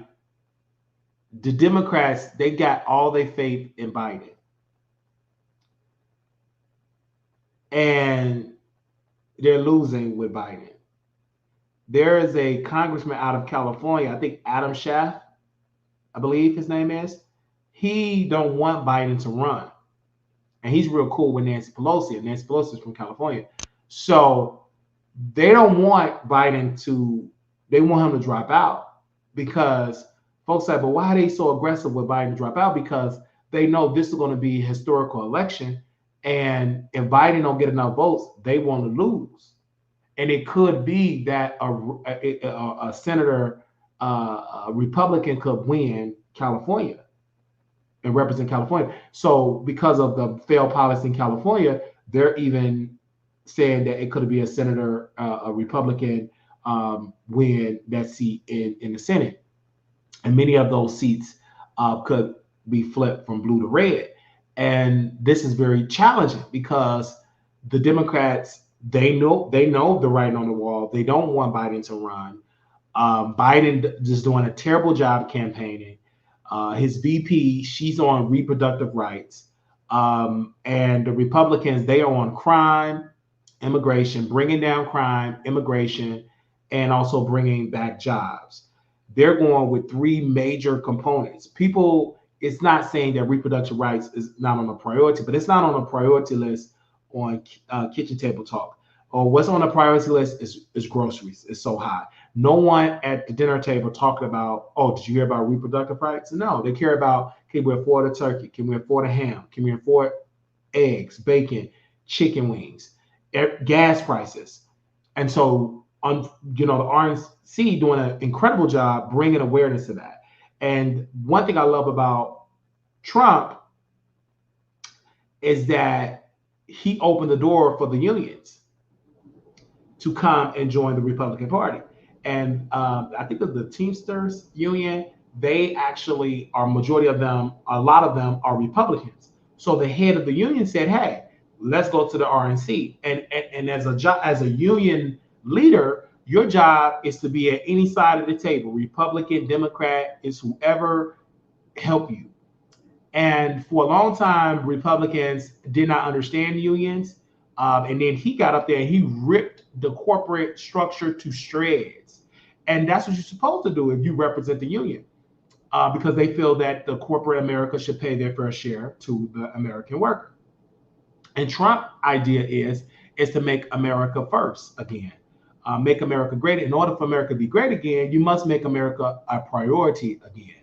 the Democrats, they got all their faith in Biden. And they're losing with Biden. There is a congressman out of California, I think Adam Schiff, I believe his name is. He don't want Biden to run. And he's real cool with Nancy Pelosi. And Nancy Pelosi is from California. So they don't want Biden they want him to drop out, because folks say, but why are they so aggressive with Biden to drop out? Because they know this is going to be a historical election. And if Biden don't get enough votes, they want to lose. And it could be that a senator, a Republican, could win California and represent California. So because of the failed policy in California, they're even saying that it could be a senator, a Republican, win that seat in the Senate. And many of those seats could be flipped from blue to red. And this is very challenging because the Democrats, they know the writing on the wall. They don't want Biden to run. Biden just doing a terrible job campaigning. His VP, she's on reproductive rights. And the Republicans, they are on crime, immigration, bringing down crime, immigration, and also bringing back jobs. They're going with three major components. People, it's not saying that reproductive rights is not on a priority, but it's not on a priority list on kitchen table talk. Or what's on the priority list is groceries. It's so high. No one at the dinner table talking about, oh, did you hear about reproductive rights? No, they care about, can we afford a turkey? Can we afford a ham? Can we afford eggs, bacon, chicken wings, gas prices? And so, the RNC doing an incredible job bringing awareness to that. And one thing I love about Trump is that he opened the door for the unions to come and join the Republican Party. And I think of the Teamsters union, they actually are, majority of them, a lot of them are Republicans. So the head of the union said, hey, let's go to the RNC. And as a union leader, your job is to be at any side of the table, Republican, Democrat, is whoever help you. And for a long time, Republicans did not understand unions. And then he got up there and he ripped the corporate structure to shreds. And that's what you're supposed to do if you represent the union, because they feel that the corporate America should pay their fair share to the American worker. And Trump's idea is to make America first again, make America great. In order for America to be great again, you must make America a priority again.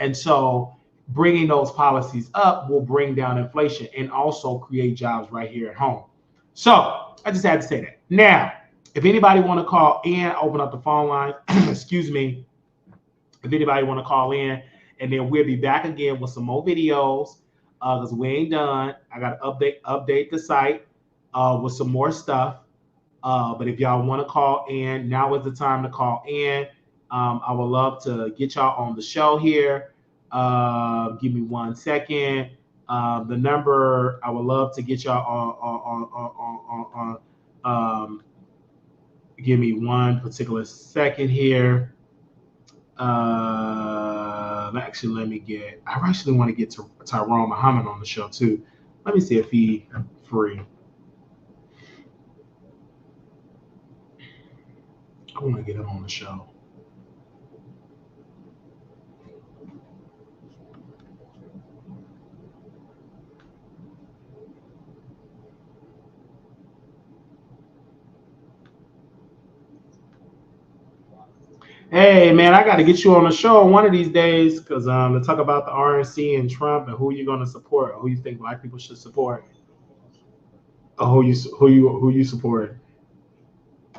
And so bringing those policies up will bring down inflation and also create jobs right here at home. So I just had to say that. Now, if anybody want to call in, open up the phone line. Excuse me. If anybody want to call in and then we'll be back again with some more videos because we ain't done. I got to update the site with some more stuff. But if y'all want to call in, now is the time to call in. I would love to get y'all on the show here. Give me 1 second. The number I would love to get y'all on. Give me 1 particular second here. Actually, let me get. I actually want to get to Tyrone Muhammad on the show too. Let me see if he's free. I want to get him on the show. Hey man, I got to get you on the show one of these days because to talk about the RNC and Trump and who you're going to support, or who you think Black people should support, or who you support.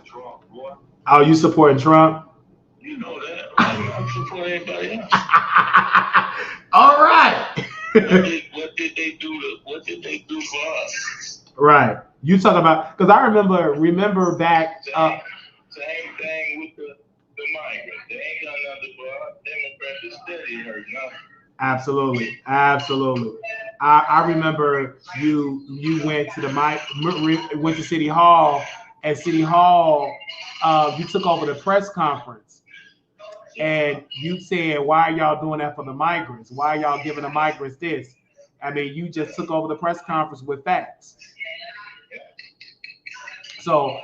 Trump, what? Oh, you supporting Trump? You know that. I'm supporting everybody else. All right. What did they do for us? Right. You talk about because I remember back. Same thing with the migrants. They ain't got nothing for us. Democrats are steady hurt nothing. Absolutely. I remember you went to went to City Hall. At City Hall, you took over the press conference, and you said, "Why are y'all doing that for the migrants? Why are y'all giving the migrants this?" I mean, you just took over the press conference with facts. So,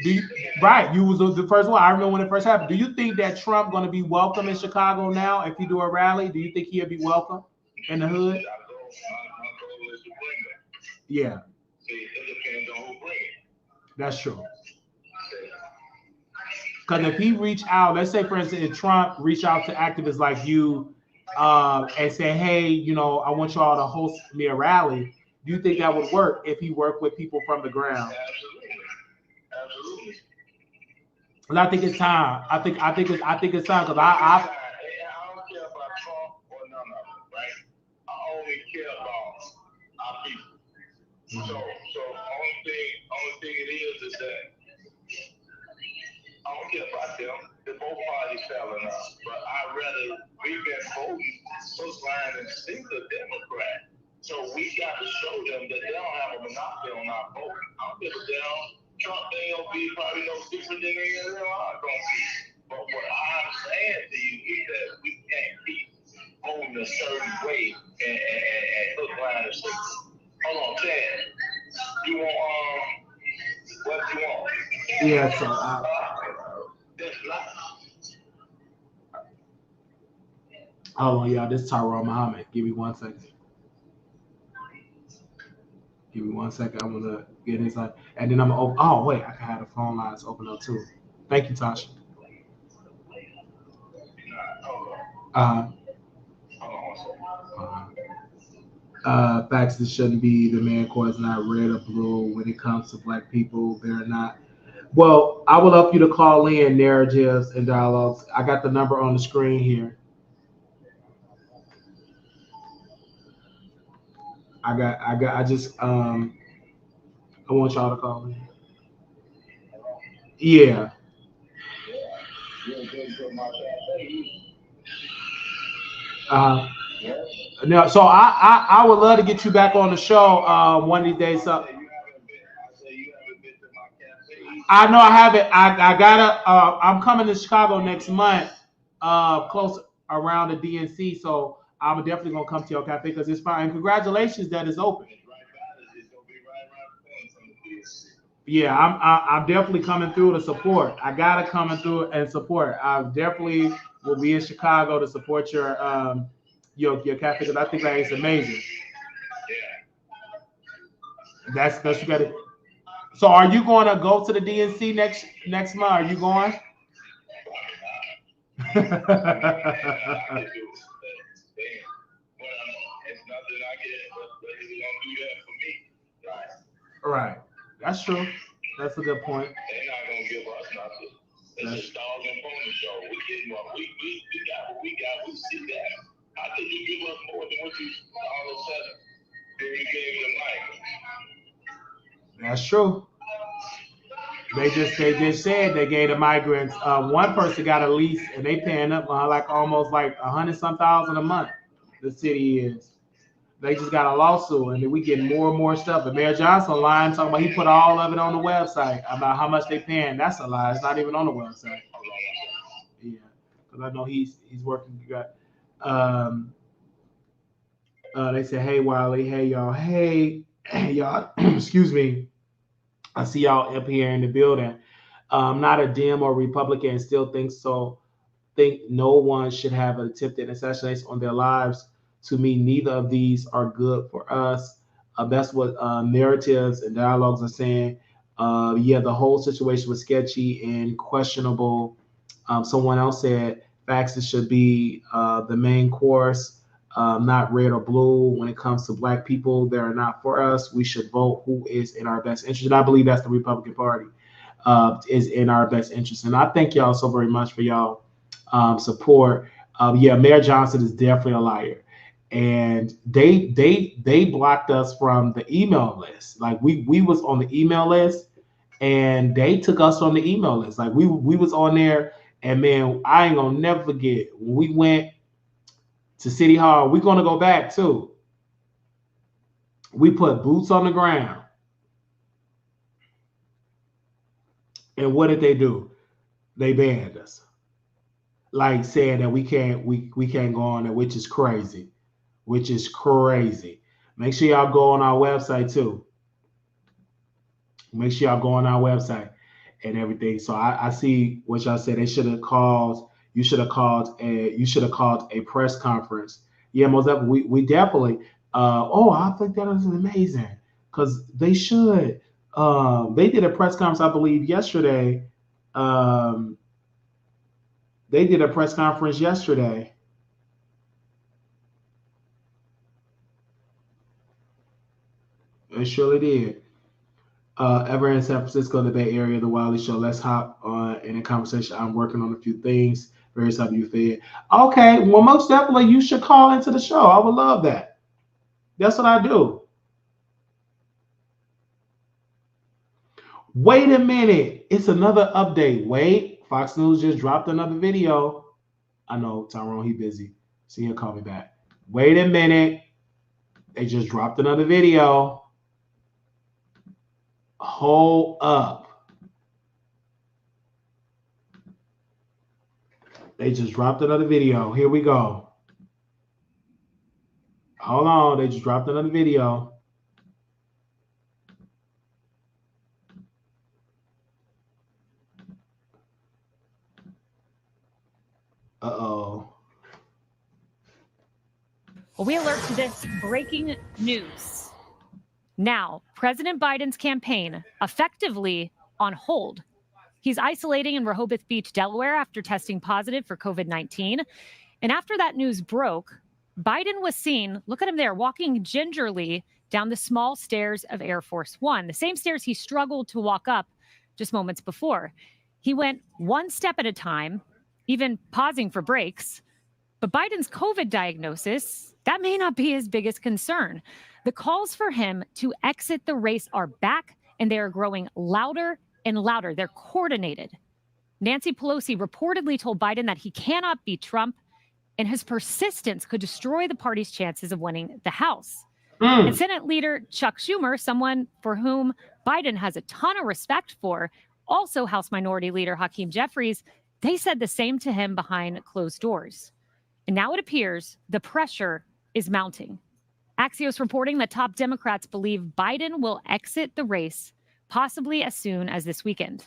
you was the first one. I remember when it first happened. Do you think that Trump going to be welcome in Chicago now if you do a rally? Do you think he'll be welcome in the hood? Yeah. That's true. Because if he reach out, let's say, for instance, if Trump reach out to activists like you and say, hey, you know, I want y'all to host me a rally, do you think that would work if he worked with people from the ground? Absolutely. And I think it's time. I think it's time because I don't care about Trump or none of them, right? I only care about our people. So only thing it is that I don't care about them. The both parties telling us, but I'd rather we've been voting so line and single Democrat. So we got to show them that they don't have a monopoly on our vote. I don't give a damn. Trump ain't gonna be probably no different than they are gonna be. But what I'm saying to you is that we can't keep voting a certain way and hook, line, and sinker. Hold on, Chad. You want what you want? Yeah, so hold on, y'all. This is Tyrone Muhammad. Give me 1 second. Give me 1 second. I'm gonna get inside, and then I'm gonna open. Oh wait, I can have the phone lines open up too. Thank you, Tasha. Facts. This shouldn't be the man core is not red or blue when it comes to Black people. They're not. Well, I would love you to call in narratives and dialogues. I got the number on the screen here. I want y'all to call in. Yeah. No, so I would love to get you back on the show one of these days. So I know I haven't. I gotta. I'm coming to Chicago next month, close around the DNC. So I'm definitely gonna come to your cafe because it's fine. And congratulations that it's open. Yeah, I'm definitely coming through to support. I gotta come through and support. I definitely will be in Chicago to support your cafe because I think that is amazing. That's you got it. So are you going to go to the DNC next month? Are you going? Right. That's true. That's a good point. They're not gonna give us nothing. It's a dog and pony show. We getting more. We got what we got. We see that. How can you give us more than what you all of a sudden then you gave the mic? That's true. They just said they gave the migrants. One person got a lease and they paying up like almost like $100-some thousand a month. The city is. They just got a lawsuit and then we get more and more stuff. And Mayor Johnson lying talking about he put all of it on the website about how much they paying. That's a lie. It's not even on the website. Yeah, because I know he's working. You got they said, hey Wiley, hey y'all, hey y'all. Excuse me. I see y'all up here in the building. I'm not a Dem or Republican and still think no one should have an attempted assassination on their lives. To me, neither of these are good for us. That's what narratives and dialogues are saying. Yeah, the whole situation was sketchy and questionable. Someone else said faxes should be the main course, not red or blue. When it comes to Black people, they are not for us. We should vote who is in our best interest. And I believe that's the Republican Party is in our best interest. And I thank y'all so very much for y'all support. Yeah, Mayor Johnson is definitely a liar. And they blocked us from the email list. Like we was on the email list and they took us from the email list. Like we was on there, and man, I ain't gonna never forget when we went to City Hall. We're gonna go back too. We put boots on the ground. And what did they do? They banned us. Like saying that we can't go on there, which is crazy. Make sure y'all go on our website too. Make sure y'all go on our website and everything. So I see what y'all said. You should have called a press conference. Yeah, most definitely. We definitely. I think that is amazing because they should. They did a press conference, I believe, yesterday. They did a press conference yesterday. It surely did. Ever in San Francisco, the Bay Area, the Wiley Show. Let's hop in a conversation. I'm working on a few things. Very happy you fed. Okay, well, most definitely you should call into the show. I would love that. That's what I do. Wait a minute. It's another update. Wait. Fox News just dropped another video. I know, Tyrone, he busy. See, he'll call me back. Wait a minute. They just dropped another video. Hold up. They just dropped another video. Here we go. Hold on. They just dropped another video. Uh-oh. Well, we alert to this breaking news. Now, President Biden's campaign effectively on hold. He's isolating in Rehoboth Beach, Delaware, after testing positive for COVID-19. And after that news broke, Biden was seen, look at him there, walking gingerly down the small stairs of Air Force One, the same stairs he struggled to walk up just moments before. He went one step at a time, even pausing for breaks. But Biden's COVID diagnosis, that may not be his biggest concern. The calls for him to exit the race are back, and they are growing louder and louder. They're coordinated. Nancy Pelosi reportedly told Biden that he cannot beat Trump, and his persistence could destroy the party's chances of winning the House. And Senate Leader Chuck Schumer, someone for whom Biden has a ton of respect for, also House Minority Leader Hakeem Jeffries, they said the same to him behind closed doors. And now it appears the pressure is mounting. Axios reporting that top Democrats believe Biden will exit the race possibly as soon as this weekend.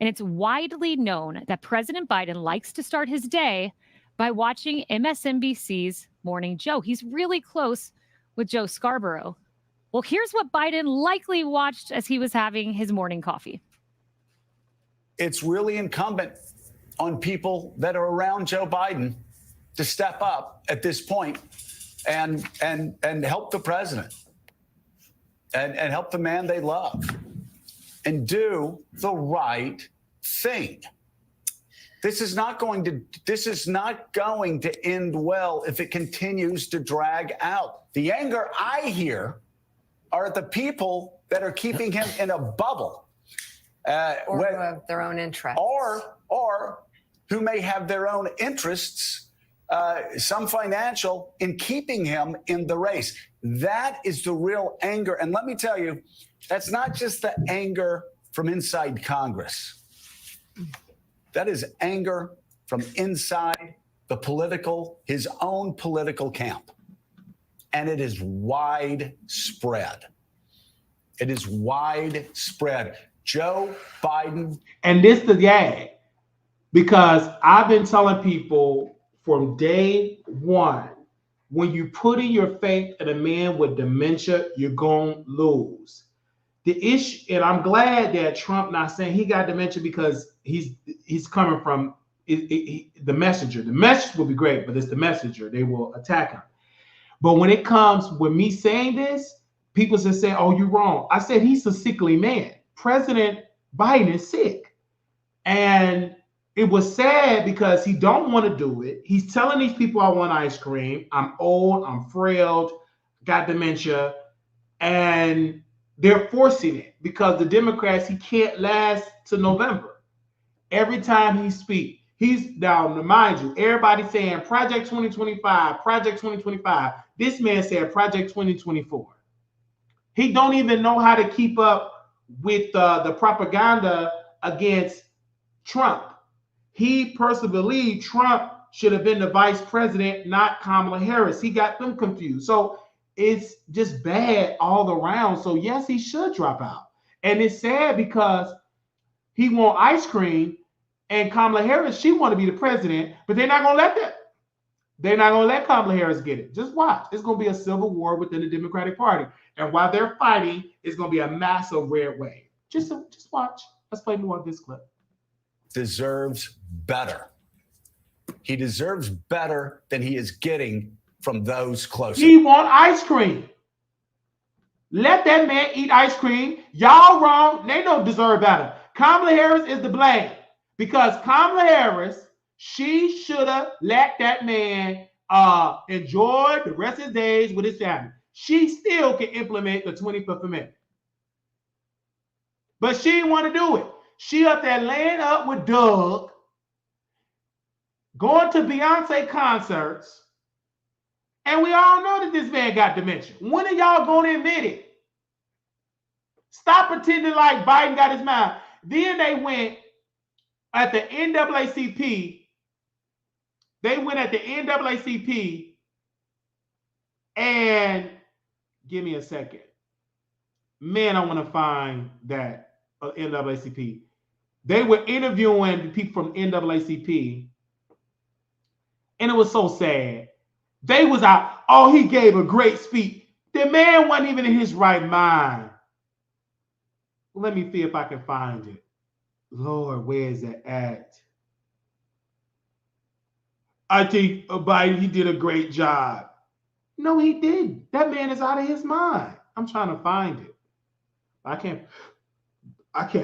And it's widely known that President Biden likes to start his day by watching MSNBC's Morning Joe. He's really close with Joe Scarborough. Well, here's what Biden likely watched as he was having his morning coffee. It's really incumbent on people that are around Joe Biden to step up at this point and help the president and help the man they love and do the right thing. This is not going to end well if it continues to drag out. The anger I hear are the people that are keeping him in a bubble. Or who have their own interests. Or who may have their own interests, some financial, in keeping him in the race. That is the real anger. And let me tell you, that's not just the anger from inside Congress. That is anger from inside his own political camp. And it is widespread. It is widespread. Joe Biden. And this the gag, because I've been telling people from day one, when you put in your faith in a man with dementia, you're going to lose. The issue, and I'm glad that Trump not saying he got dementia, because he's coming from the messenger. The message will be great, but it's the messenger. They will attack him. But when it comes with me saying this, people just say, oh, you're wrong. I said he's a sickly man. President Biden is sick. And it was sad because he don't want to do it. He's telling these people, I want ice cream. I'm old, I'm frail, got dementia. And they're forcing it because the Democrats, he can't last to November. Every time he speaks, he's down, mind you, everybody saying Project 2025, Project 2025. This man said Project 2024. He don't even know how to keep up with the propaganda against Trump. He personally believed Trump should have been the vice president, not Kamala Harris. He got them confused. So it's just bad all around. So yes, he should drop out. And it's sad because he want ice cream, and Kamala Harris, she want to be the president, but they're not going to let that. They're not going to let Kamala Harris get it. Just watch. It's going to be a civil war within the Democratic Party. And while they're fighting, it's going to be a massive red wave. Just watch. Let's play more of this clip. Deserves better. He deserves better than he is getting from those closest. He want ice cream. Let that man eat ice cream. Y'all wrong. They don't deserve better. Kamala Harris is to blame because Kamala Harris, she should have let that man enjoy the rest of his days with his family. She still can implement the 25th Amendment. But she didn't want to do it. She up there laying up with Doug, going to Beyonce concerts, and we all know that this man got dementia. When are y'all going to admit it? Stop pretending like Biden got his mind. Then they went at the NAACP. They went at the NAACP and give me a second. Man, I want to find that NAACP. They were interviewing the people from NAACP, and it was so sad. They was out, oh, he gave a great speech. The man wasn't even in his right mind. Let me see if I can find it. Lord, where is it at? I think Biden, he did a great job. No, he didn't. That man is out of his mind. I'm trying to find it. I can't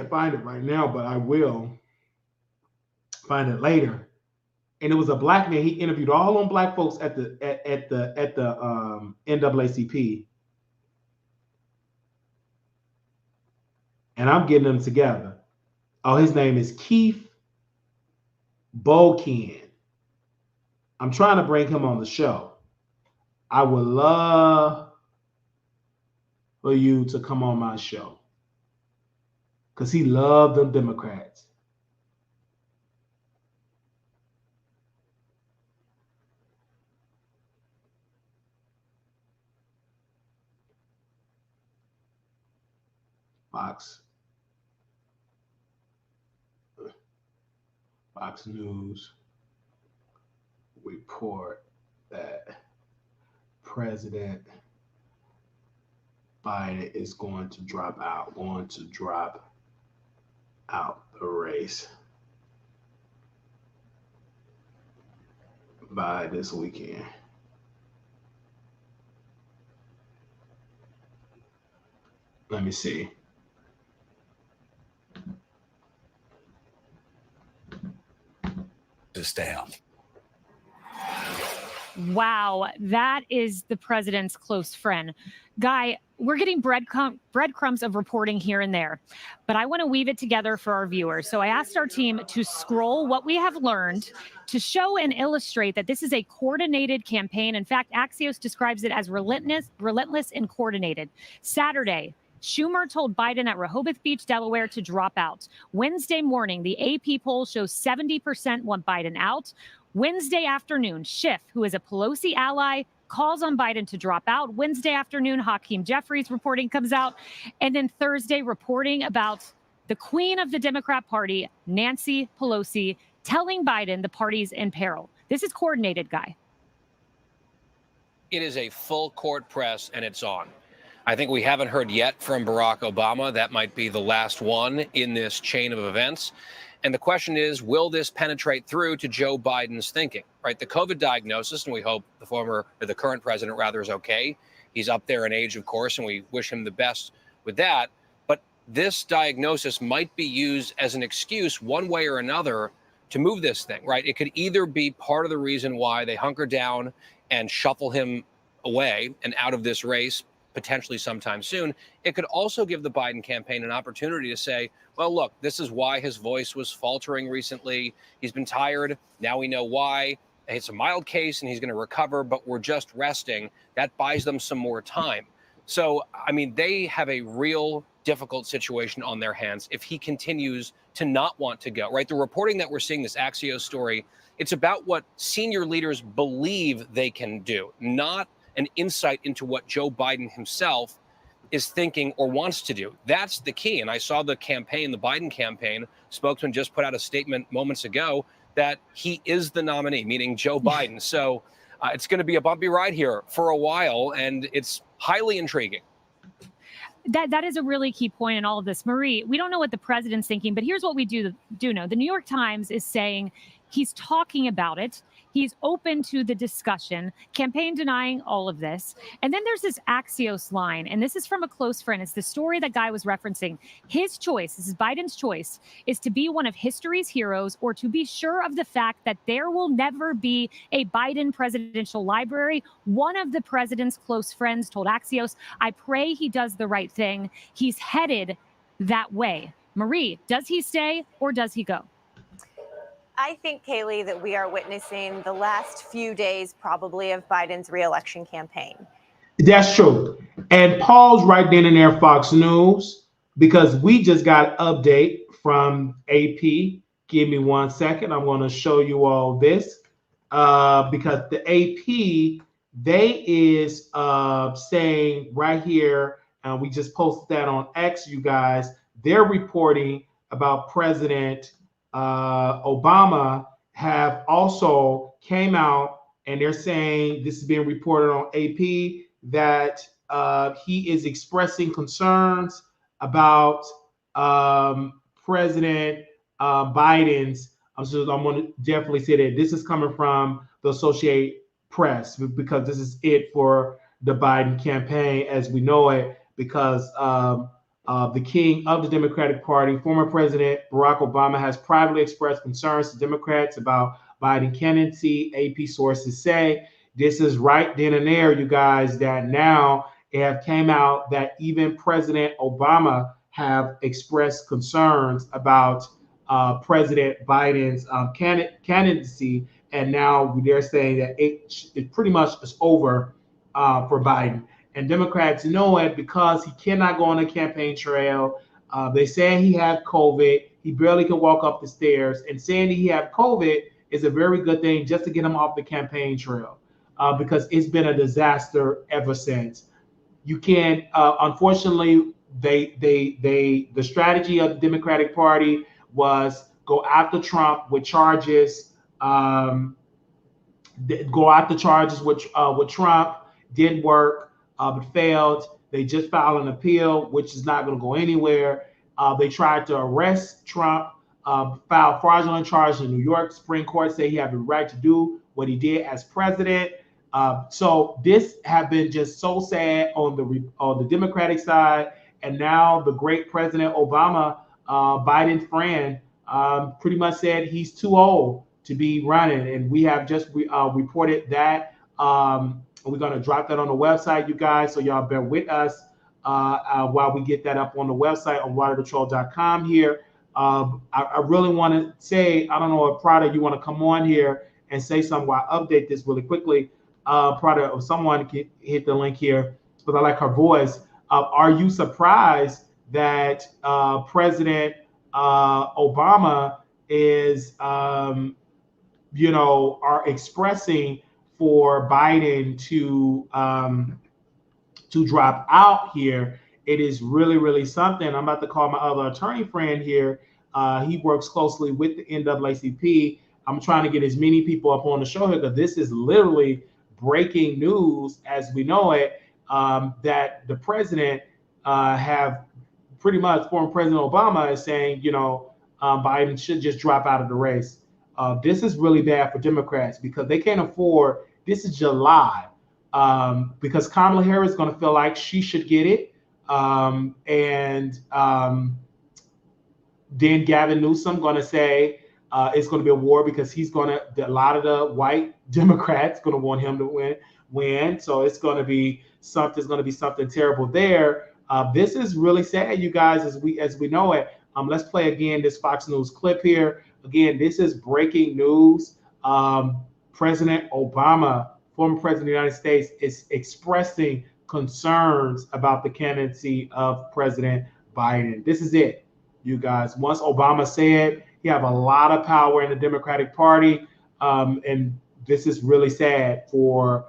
find it right now, but I will find it later. And it was a black man. He interviewed all them black folks at the NAACP. And I'm getting them together. Oh, his name is Keith Bokin. I'm trying to bring him on the show. I would love for you to come on my show, because he loved them Democrats. Fox News report that President Biden is going to drop out the race by this weekend. Let me see. to stay home. Wow, that is the president's close friend. Guy, we're getting breadcrumbs of reporting here and there, but I want to weave it together for our viewers. So I asked our team to scroll what we have learned to show and illustrate that this is a coordinated campaign. In fact, Axios describes it as relentless and coordinated. Saturday, Schumer told Biden at Rehoboth Beach, Delaware, to drop out. Wednesday morning, the AP poll shows 70% want Biden out. Wednesday afternoon, Schiff, who is a Pelosi ally, calls on Biden to drop out. Wednesday afternoon, Hakeem Jeffries reporting comes out. And then Thursday, reporting about the queen of the Democrat Party, Nancy Pelosi, telling Biden the party's in peril. This is coordinated, Guy. It is a full court press, and it's on. I think we haven't heard yet from Barack Obama. That might be the last one in this chain of events. And the question is, will this penetrate through to Joe Biden's thinking, right? The COVID diagnosis, and we hope the current president rather is okay. He's up there in age, of course, and we wish him the best with that. But this diagnosis might be used as an excuse one way or another to move this thing, right? It could either be part of the reason why they hunker down and shuffle him away and out of this race potentially sometime soon. It could also give the Biden campaign an opportunity to say, well, look, this is why his voice was faltering recently. He's been tired. Now we know why. It's a mild case and he's going to recover, but we're just resting. That buys them some more time. So, I mean, they have a real difficult situation on their hands if he continues to not want to go, right? The reporting that we're seeing, this Axios story, it's about what senior leaders believe they can do, not an insight into what Joe Biden himself is thinking or wants to do. That's the key. And I saw the campaign, the Biden campaign spokesman just put out a statement moments ago that he is the nominee, meaning Joe Biden. So it's going to be a bumpy ride here for a while, and it's highly intriguing. That is a really key point in all of this. Marie, we don't know what the president's thinking, but here's what we do know. The New York Times is saying he's talking about it. He's open to the discussion, campaign denying all of this. And then there's this Axios line, and this is from a close friend. It's the story that Guy was referencing. His choice, this is Biden's choice, is to be one of history's heroes or to be sure of the fact that there will never be a Biden presidential library. One of the president's close friends told Axios, I pray he does the right thing. He's headed that way. Marie, does he stay or does he go? I think, Kaylee, that we are witnessing the last few days probably of Biden's reelection campaign. That's true. And pause right then and there, Fox News, because we just got an update from AP. Give me 1 second. I'm going to show you all this because the AP, they is saying right here, and we just posted that on X, you guys, they're reporting about President Obama have also came out and they're saying, this is being reported on AP, that he is expressing concerns about President Biden's. I'm going to definitely say that this is coming from the Associated Press because this is it for the Biden campaign as we know it, because the king of the Democratic Party, former President Barack Obama, has privately expressed concerns to Democrats about Biden candidacy. AP sources say this is right then and there, you guys, that now it have came out that even President Obama have expressed concerns about President Biden's candidacy, and now they're saying that it pretty much is over for Biden. And Democrats know it because he cannot go on the campaign trail. They say he had COVID. He barely can walk up the stairs. And saying that he had COVID is a very good thing just to get him off the campaign trail because it's been a disaster ever since. You can't, unfortunately, the strategy of the Democratic Party was go after Trump with charges, go after charges with Trump. Didn't work. But failed. They just filed an appeal, which is not going to go anywhere. They tried to arrest Trump, filed fraudulent charges in New York. Supreme Court said he had the right to do what he did as president. So this have been just so sad on the Democratic side, and now the great President Obama, Biden's friend, pretty much said he's too old to be running. And we have just reported that. We're going to drop that on the website, you guys, so y'all bear with us while we get that up on the website on waterthetroll.com here. I really want to say, I don't know if Prada, you want to come on here and say something while I update this really quickly. Prada, if someone can hit the link here, because I like her voice. Are you surprised that President Obama is, are expressing for Biden to drop out here? It is really, really something. I'm about to call my other attorney friend here. He works closely with the NAACP. I'm trying to get as many people up on the show here because this is literally breaking news as we know it, that the president have pretty much, former President Obama is saying, Biden should just drop out of the race. This is really bad for Democrats because they can't afford, this is July, because Kamala Harris is going to feel like she should get it. Then Gavin Newsom going to say it's going to be a war because he's going to, a lot of the white Democrats going to want him to win. So it's going to be something terrible there. This is really sad, you guys, as we know it. Let's play again this Fox News clip here. Again, this is breaking news. President Obama, former president of the United States, is expressing concerns about the candidacy of President Biden. This is it, you guys. Once Obama said, he have a lot of power in the Democratic Party, and this is really sad for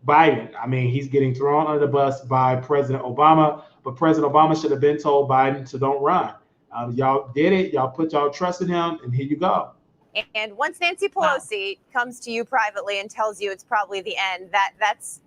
Biden. I mean, he's getting thrown under the bus by President Obama, but President Obama should have been told Biden to don't run. Y'all did it. Y'all put y'all trust in him, and here you go. And once Nancy Pelosi comes to you privately and tells you it's probably the end, that's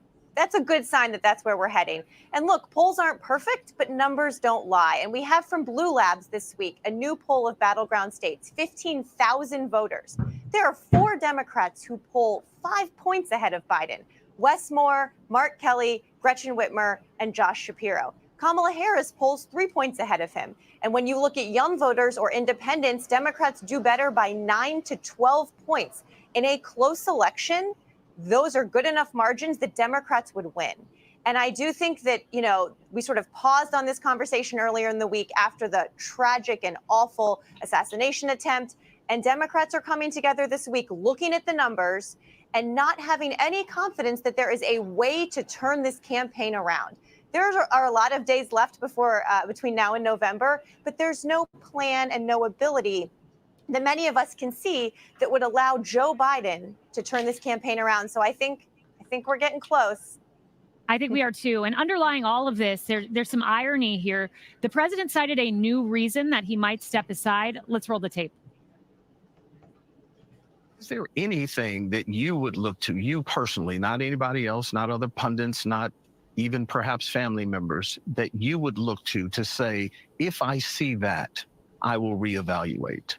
a good sign that that's where we're heading. And look, polls aren't perfect, but numbers don't lie. And we have from Blue Labs this week a new poll of battleground states, 15,000 voters. There are 4 Democrats who poll 5 points ahead of Biden: Wes Moore, Mark Kelly, Gretchen Whitmer, and Josh Shapiro. Kamala Harris polls 3 points ahead of him. And when you look at young voters or independents, Democrats do better by 9 to 12 points. In a close election, those are good enough margins that Democrats would win. And I do think that, we sort of paused on this conversation earlier in the week after the tragic and awful assassination attempt. And Democrats are coming together this week looking at the numbers and not having any confidence that there is a way to turn this campaign around. There are a lot of days left between now and November, but there's no plan and no ability that many of us can see that would allow Joe Biden to turn this campaign around. So I think we're getting close. I think we are too. And underlying all of this, there's some irony here. The president cited a new reason that he might step aside. Let's roll the tape. Is there anything that you would look to, you personally, not anybody else, not other pundits, not even perhaps family members, that you would look to say, if I see that, I will reevaluate?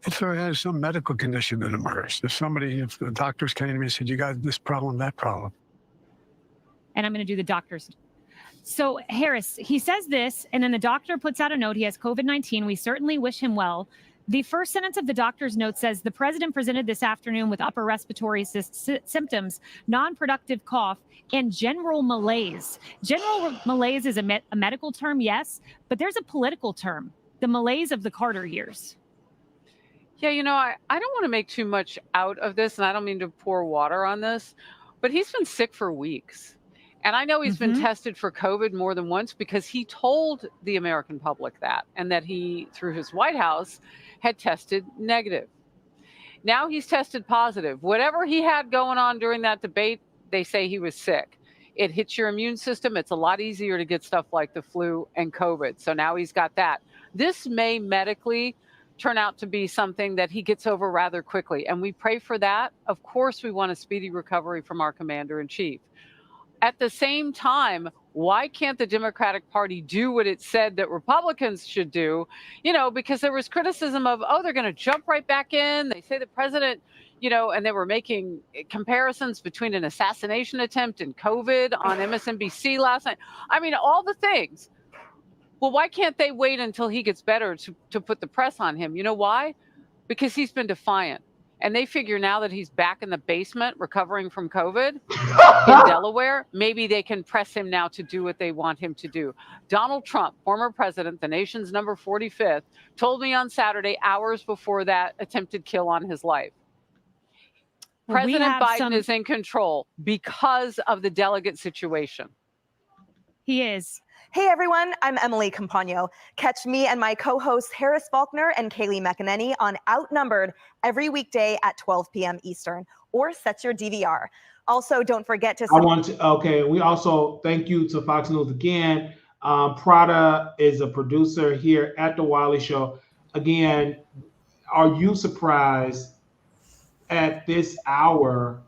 If there has some medical condition that emerged, if the doctors came to me and said, you got this problem, that problem. And I'm going to do the doctors. So Harris, he says this, and then the doctor puts out a note. He has COVID-19. We certainly wish him well. The first sentence of the doctor's note says, the president presented this afternoon with upper respiratory symptoms, non-productive cough, and general malaise. General malaise is a medical term, yes, but there's a political term, the malaise of the Carter years. Yeah, I don't want to make too much out of this, and I don't mean to pour water on this, but he's been sick for weeks. And I know he's been tested for COVID more than once because he told the American public that, and that he, through his White House, had tested negative. Now he's tested positive. Whatever he had going on during that debate, they say he was sick. It hits your immune system. It's a lot easier to get stuff like the flu and COVID. So now he's got that. This may medically turn out to be something that he gets over rather quickly. And we pray for that. Of course, we want a speedy recovery from our commander in chief. At the same time, why can't the Democratic Party do what it said that Republicans should do? Because there was criticism of, they're going to jump right back in. They say the president, and they were making comparisons between an assassination attempt and COVID on MSNBC last night. I mean, all the things. Well, why can't they wait until he gets better to put the press on him? You know why? because he's been defiant. And they figure now that he's back in the basement recovering from COVID in Delaware, maybe they can press him now to do what they want him to do. Donald Trump, former president, the nation's number 45th, told me on Saturday, hours before that attempted kill on his life. President Biden is in control because of the delegate situation. He is. Hey everyone, I'm Emily Campagno. Catch me and my co-hosts Harris Faulkner and Kaylee McEnany on Outnumbered every weekday at 12 p.m. Eastern, or set your DVR. Also, don't forget to... we also thank you to Fox News again. Prada is a producer here at The Wiley Show. Again, are you surprised at this hour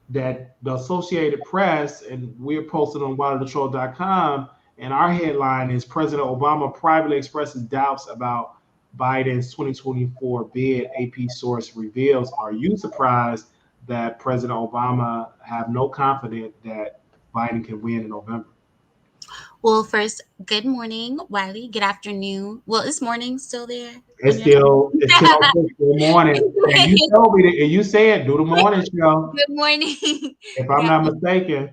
that the Associated Press, and we're posted on WileyTheTroll.com, and our headline is President Obama privately expresses doubts about Biden's 2024 bid, AP source reveals. Are you surprised that President Obama have no confidence that Biden can win in November? Well, first, good morning, Wiley. Good afternoon. Well, is morning still there? It's still good morning. And you told me that, and you said do the morning show. Good morning. If I'm not mistaken.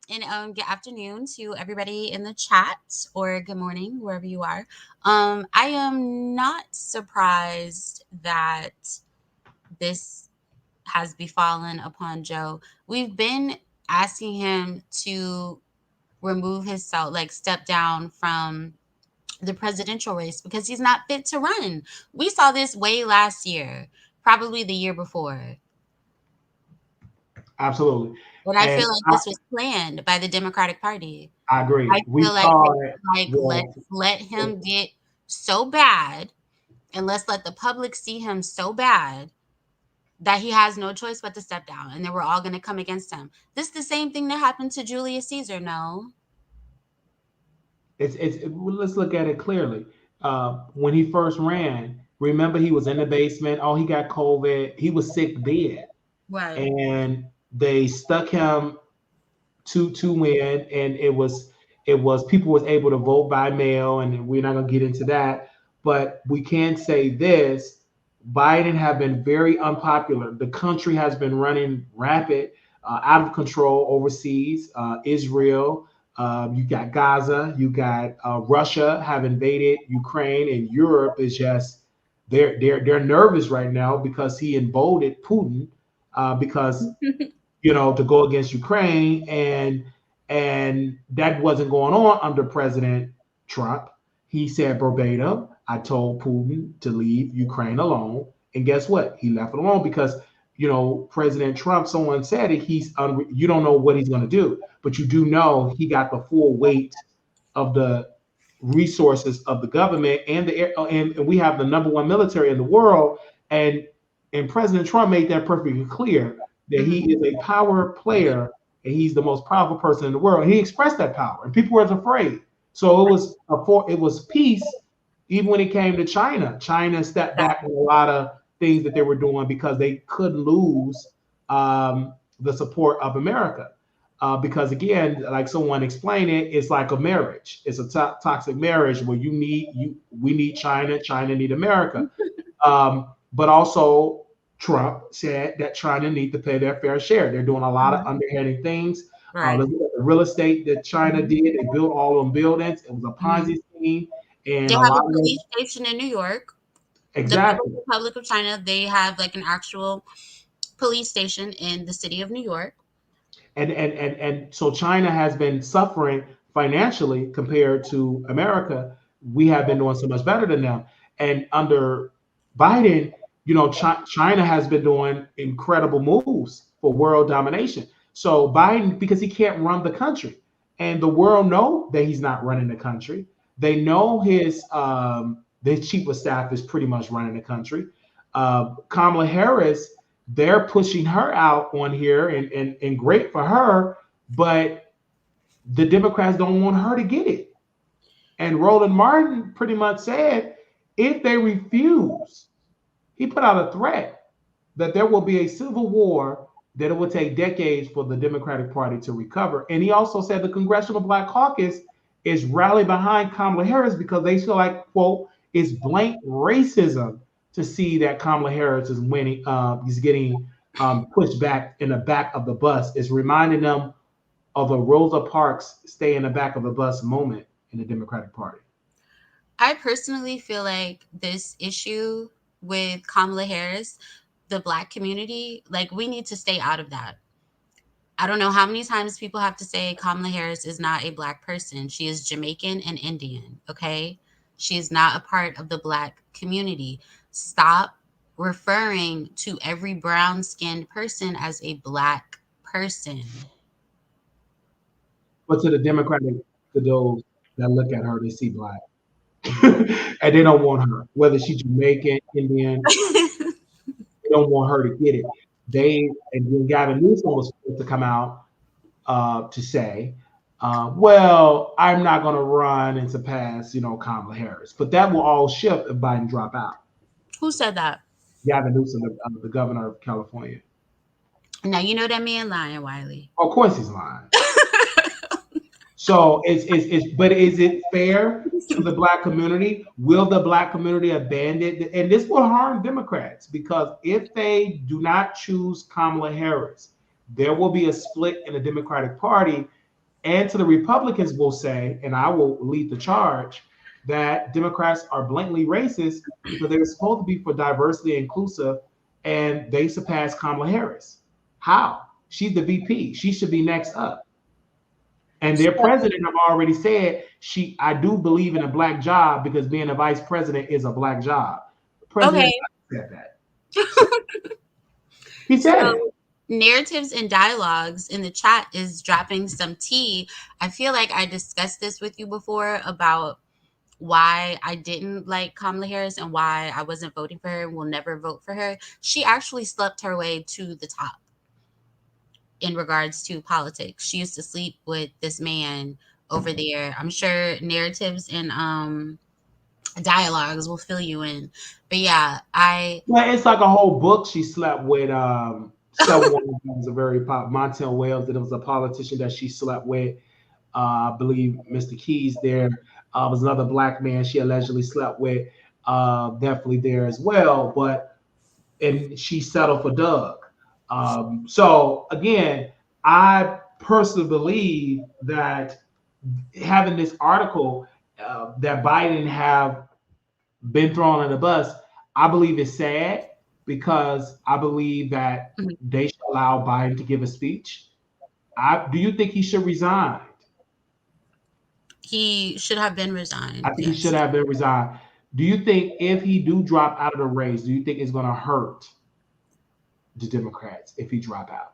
And good afternoon to everybody in the chat, or good morning, wherever you are. I am not surprised that this has befallen upon Joe. We've been asking him to remove himself, like step down from the presidential race because he's not fit to run. We saw this way last year, probably the year before. Absolutely. But I feel like this was planned by the Democratic Party. I agree. I feel let him get so bad, and let's let the public see him so bad that he has no choice but to step down, and then we're all going to come against him. This is the same thing that happened to Julius Caesar, no? Let's look at it clearly. When he first ran, remember he was in the basement. Oh, he got COVID. He was sick bed. Right. And they stuck him to win, and it was people was able to vote by mail, and we're not gonna get into that. But we can say this: Biden have been very unpopular. The country has been running rapid, out of control overseas. Israel, you got Gaza, you got Russia have invaded Ukraine, and Europe is just they're nervous right now because he emboldened Putin because to go against Ukraine, and that wasn't going on under President Trump. He said verbatim, I told Putin to leave Ukraine alone. And guess what? He left it alone because, President Trump, someone said it, you don't know what he's going to do, but you do know he got the full weight of the resources of the government and we have the #1 military in the world. And President Trump made that perfectly clear that he is a power player and he's the most powerful person in the world. And he expressed that power, and people were afraid. So it was peace, even when it came to China. China stepped back on a lot of things that they were doing because they couldn't lose the support of America. Because again, like someone explained it, it's like a marriage. It's a toxic marriage where we need China, China need America. But also, Trump said that China need to pay their fair share. They're doing a lot of underhanded things. Right. Look at the real estate that China did. They built all them buildings. It was a Ponzi scheme. And they have a police station in New York. Exactly. The Republic of China, they have like an actual police station in the city of New York. And so China has been suffering financially compared to America. We have been doing so much better than them. And under Biden, China has been doing incredible moves for world domination. So Biden, because he can't run the country, and the world know that he's not running the country. They know his chief of staff is pretty much running the country. Kamala Harris, they're pushing her out on here, and great for her, but the Democrats don't want her to get it. And Roland Martin pretty much said, if they refuse, he put out a threat that there will be a civil war, that it will take decades for the Democratic Party to recover. And he also said the Congressional Black Caucus is rallying behind Kamala Harris because they feel like, quote, it's blatant racism to see that Kamala Harris is winning, is getting pushed back in the back of the bus. It's reminding them of a Rosa Parks stay in the back of the bus moment in the Democratic Party. I personally feel like this issue with Kamala Harris, the Black community, like we need to stay out of that. I don't know how many times people have to say Kamala Harris is not a Black person. She is Jamaican and Indian, okay? She is not a part of the Black community. Stop referring to every brown-skinned person as a Black person. But to the Democratic, to those that look at her, they see Black. And they don't want her, whether she's Jamaican, Indian, they don't want her to get it. And then Gavin Newsom was supposed to come out to say, well, I'm not going to run and surpass, Kamala Harris. But that will all shift if Biden drop out. Who said that? Gavin Newsom, the governor of California. Now, you know that man lying, Wiley. Of course he's lying. So but is it fair to the Black community? Will the Black community abandon it? And this will harm Democrats, because if they do not choose Kamala Harris, there will be a split in the Democratic Party. And to the Republicans will say, and I will lead the charge, that Democrats are blatantly racist because they're supposed to be for diversity and inclusive, and they surpass Kamala Harris. How? She's the VP. She should be next up. And their president have already said, I do believe in a Black job because being a vice president is a Black job. The president said that. He said it. Narratives and Dialogues in the chat is dropping some tea. I feel like I discussed this with you before about why I didn't like Kamala Harris and why I wasn't voting for her and will never vote for her. She actually slept her way to the top in regards to politics. She used to sleep with this man over there. I'm sure Narratives and Dialogues will fill you in. But yeah, it's like a whole book. She slept with someone who was a very Montel Wells, that it was a politician that she slept with. I believe Mr. Keys there was another Black man she allegedly slept with, definitely there as well. And she settled for Doug. So again, I personally believe that having this article that Biden have been thrown on the bus, I believe is sad, because I believe that they should allow Biden to give a speech. Do you think he should resign? He should have been resigned. I think he should have been resigned. Do you think if he do drop out of the race, do you think it's going to hurt the Democrats if he drop out?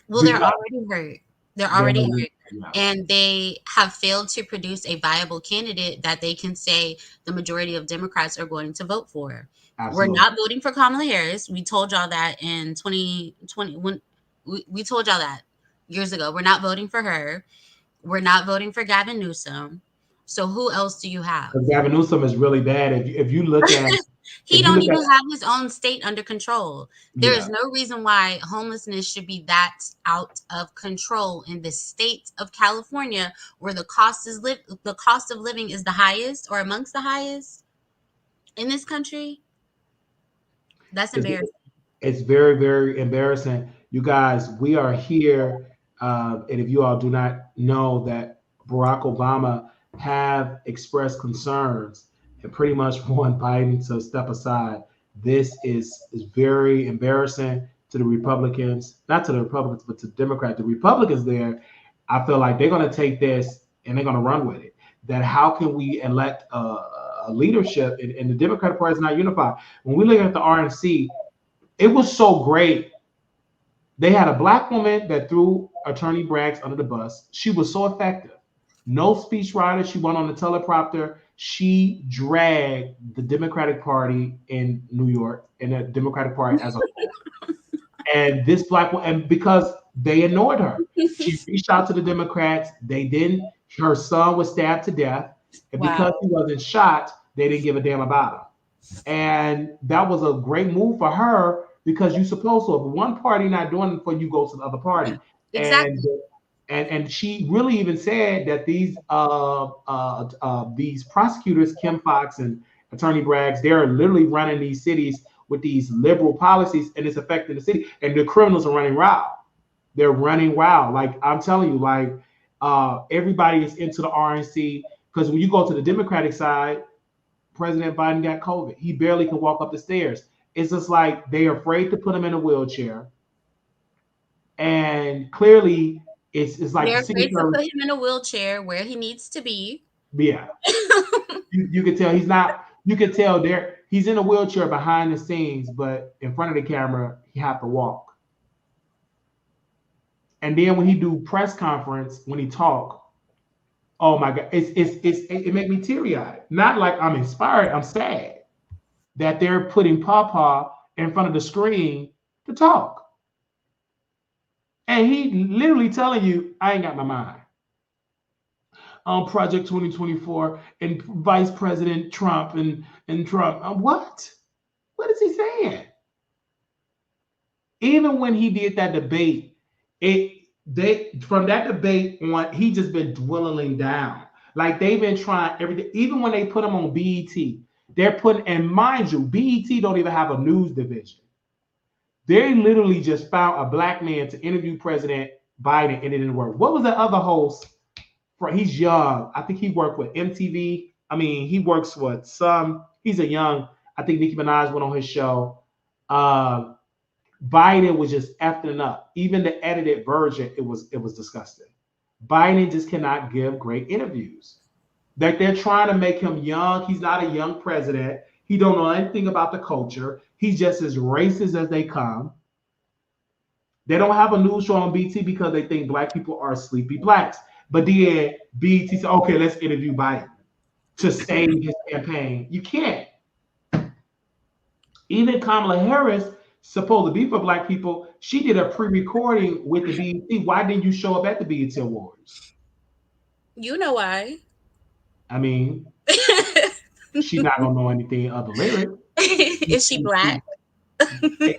Well, they're already hurt. They're already hurt. Yeah. And they have failed to produce a viable candidate that they can say the majority of Democrats are going to vote for. Absolutely. We're not voting for Kamala Harris. We told y'all that in 2020. When we told y'all that years ago. We're not voting for her. We're not voting for Gavin Newsom. So who else do you have? Gavin Newsom is really bad. If you look at he don't even have his own state under control. There is no reason why homelessness should be that out of control in the state of California, where the cost of living is the highest or amongst the highest in this country. That's embarrassing. It's very, very embarrassing. You guys, we are here. And if you all do not know, that Barack Obama have expressed concerns and pretty much want Biden to step aside. This is very embarrassing to the Republicans, not to the Republicans, but to the Democrats. The Republicans there, I feel like they're going to take this and they're going to run with it. That how can we elect a leadership, and the Democratic Party is not unified. When we look at the RNC, it was so great. They had a Black woman that threw Attorney Braggs under the bus. She was so effective. No speechwriter. She went on the teleprompter. She dragged the Democratic Party in New York and the Democratic Party as a whole. And this Black woman, and because they ignored her, she reached out to the Democrats. They didn't. Her son was stabbed to death. And because he wasn't shot, they didn't give a damn about him. And that was a great move for her, because you're supposed to, if one party not doing it for you, go to the other party. Exactly. And she really even said that these prosecutors, Kim Foxx and Attorney Braggs. They're literally running these cities with these liberal policies, and it's affecting the city. And the criminals are running wild. They're running wild. Like I'm telling you, like everybody is into the RNC because when you go to the Democratic side, President Biden got COVID. He barely can walk up the stairs. It's just like they're afraid to put him in a wheelchair. And clearly, it's like they're afraid to put him in a wheelchair where he needs to be. Yeah, you can tell he's not. You can tell he's in a wheelchair behind the scenes, but in front of the camera, he have to walk. And then when he do press conference, when he talk, oh my God, it made me teary eyed. Not like I'm inspired. I'm sad that they're putting Pawpaw in front of the screen to talk. And he literally telling you, I ain't got my mind. Project 2024 and Vice President Trump and Trump. What? What is he saying? Even when he did that debate, from that debate on, he just been dwindling down. Like they've been trying everything. Even when they put him on BET, they're putting, and mind you, BET don't even have a news division. They literally just found a black man to interview President Biden, and it didn't work. What was the other host? He's young. I think he worked with MTV. I mean, he works with some. He's a young. I think Nicki Minaj went on his show. Biden was just effing up. Even the edited version, it was disgusting. Biden just cannot give great interviews. Like they're trying to make him young. He's not a young president. He don't know anything about the culture. He's just as racist as they come. They don't have a news show on BT because they think black people are sleepy blacks. But then BT said, okay, let's interview Biden to save his campaign. You can't. Even Kamala Harris, supposed to be for black people, she did a pre-recording with the BET. Why didn't you show up at the BET Awards? You know why. I mean, she's not gonna know anything of the lyrics. Is she black?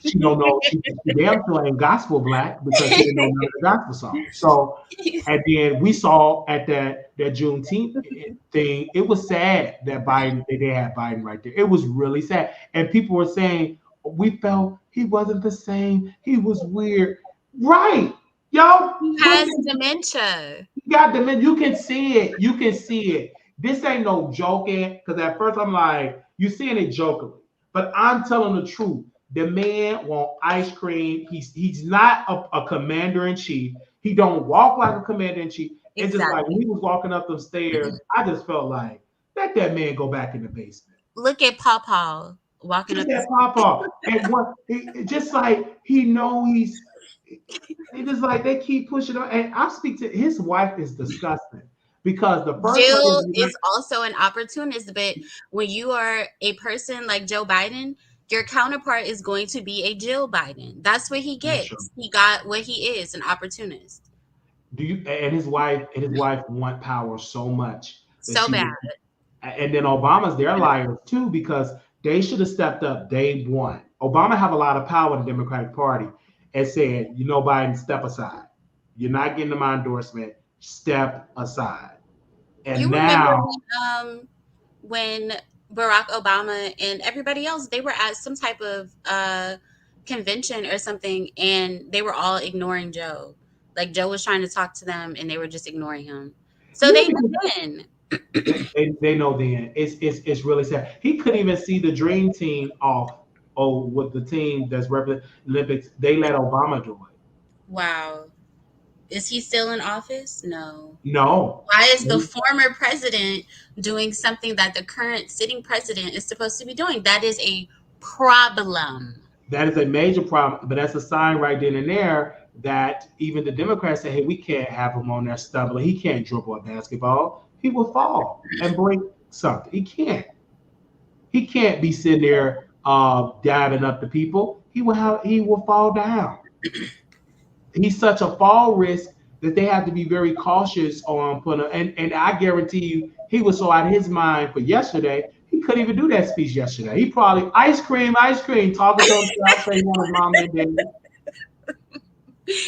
She don't know. She damn sure ain't gospel black because she didn't know none of the gospel songs. So, and then we saw at that Juneteenth thing, it was sad that they had Biden right there. It was really sad, and people were saying we felt he wasn't the same. He was weird, right? Yo, he has dementia. He got dementia. You can see it. You can see it. This ain't no joking. Because at first I'm like, you seeing it jokingly, but I'm telling the truth. The man want ice cream. He's not a commander in chief. He don't walk like a commander in chief. Exactly. It's just like when he was walking up the stairs, I just felt like let that man go back in the basement. Look at Pawpaw walking up. That Pawpaw, and just like he know he's. It's just like they keep pushing on. And I speak to his wife is disgusting because the first Jill is also an opportunist. But when you are a person like Joe Biden, your counterpart is going to be a Jill Biden. That's what he gets. Sure. He got what he is, an opportunist. And his wife want power so much. So bad. And then Obama's their liars too, because they should have stepped up day one. Obama have a lot of power in the Democratic Party and said, Biden, step aside. You're not getting my endorsement. Step aside. And you now remember when Barack Obama and everybody else, they were at some type of convention or something, and they were all ignoring Joe. Like Joe was trying to talk to them, and they were just ignoring him. So they knew then. They know then. It's really sad. He couldn't even see the dream team off. Oh, with the team that's representing Olympics, they let Obama do it. Wow. Is he still in office? No. No. Why is the former president doing something that the current sitting president is supposed to be doing? That is a problem. That is a major problem, but that's a sign right then and there that even the Democrats say, hey, we can't have him on there stumbling. He can't dribble a basketball. He will fall and break something. He can't. He can't be sitting there dabbing up the people. He will fall down. He's such a fall risk that they have to be very cautious on putting. And I guarantee you, he was so out of his mind for yesterday. He couldn't even do that speech yesterday. He probably ice cream, talking to himself, saying on his mom and dad.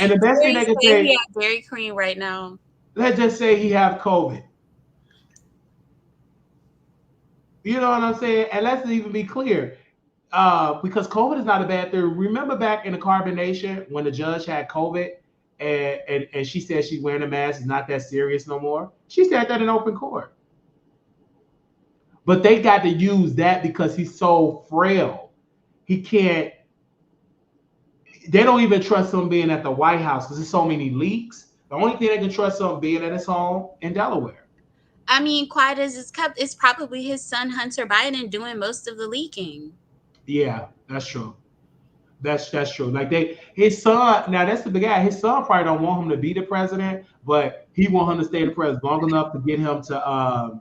And the best thing they can say, he has Dairy Queen right now. Let's just say he have COVID. You know what I'm saying? And let's even be clear, because COVID is not a bad thing. Remember back in the Carbon Nation when the judge had COVID and she said she's wearing a mask, it's not that serious no more. She said that in open court. But they got to use that because he's so frail. He can't. They don't even trust him being at the White House because there's so many leaks. The only thing they can trust him being at his home in Delaware. I mean, quiet as it's kept, it's probably his son Hunter Biden doing most of the leaking. Yeah, that's true. That's true. Like his son. Now that's the big guy. His son probably don't want him to be the president, but he want him to stay the president long enough to get him to,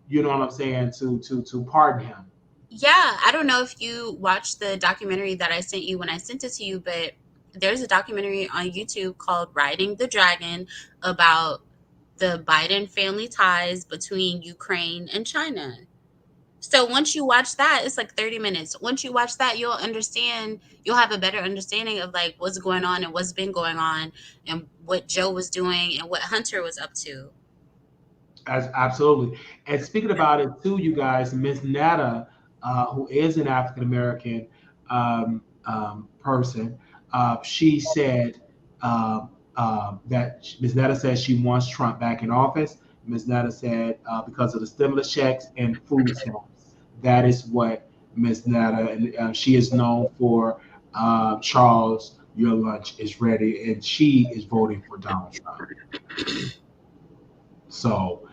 you know what I'm saying, to pardon him. Yeah, I don't know if you watched the documentary that I sent you when I sent it to you, but there's a documentary on YouTube called Riding the Dragon about the Biden family ties between Ukraine and China. So once you watch that, it's like 30 minutes. Once you watch that, you'll have a better understanding of like what's going on and what's been going on and what Joe was doing and what Hunter was up to. Absolutely. And speaking about it too, you guys, Miss Netta, who is an African-American person, she said that Ms. Netta said she wants Trump back in office. Ms. Netta said because of the stimulus checks and food stamps. That is what Ms. Netta, and she is known for Charles, your lunch is ready, and she is voting for Donald Trump. So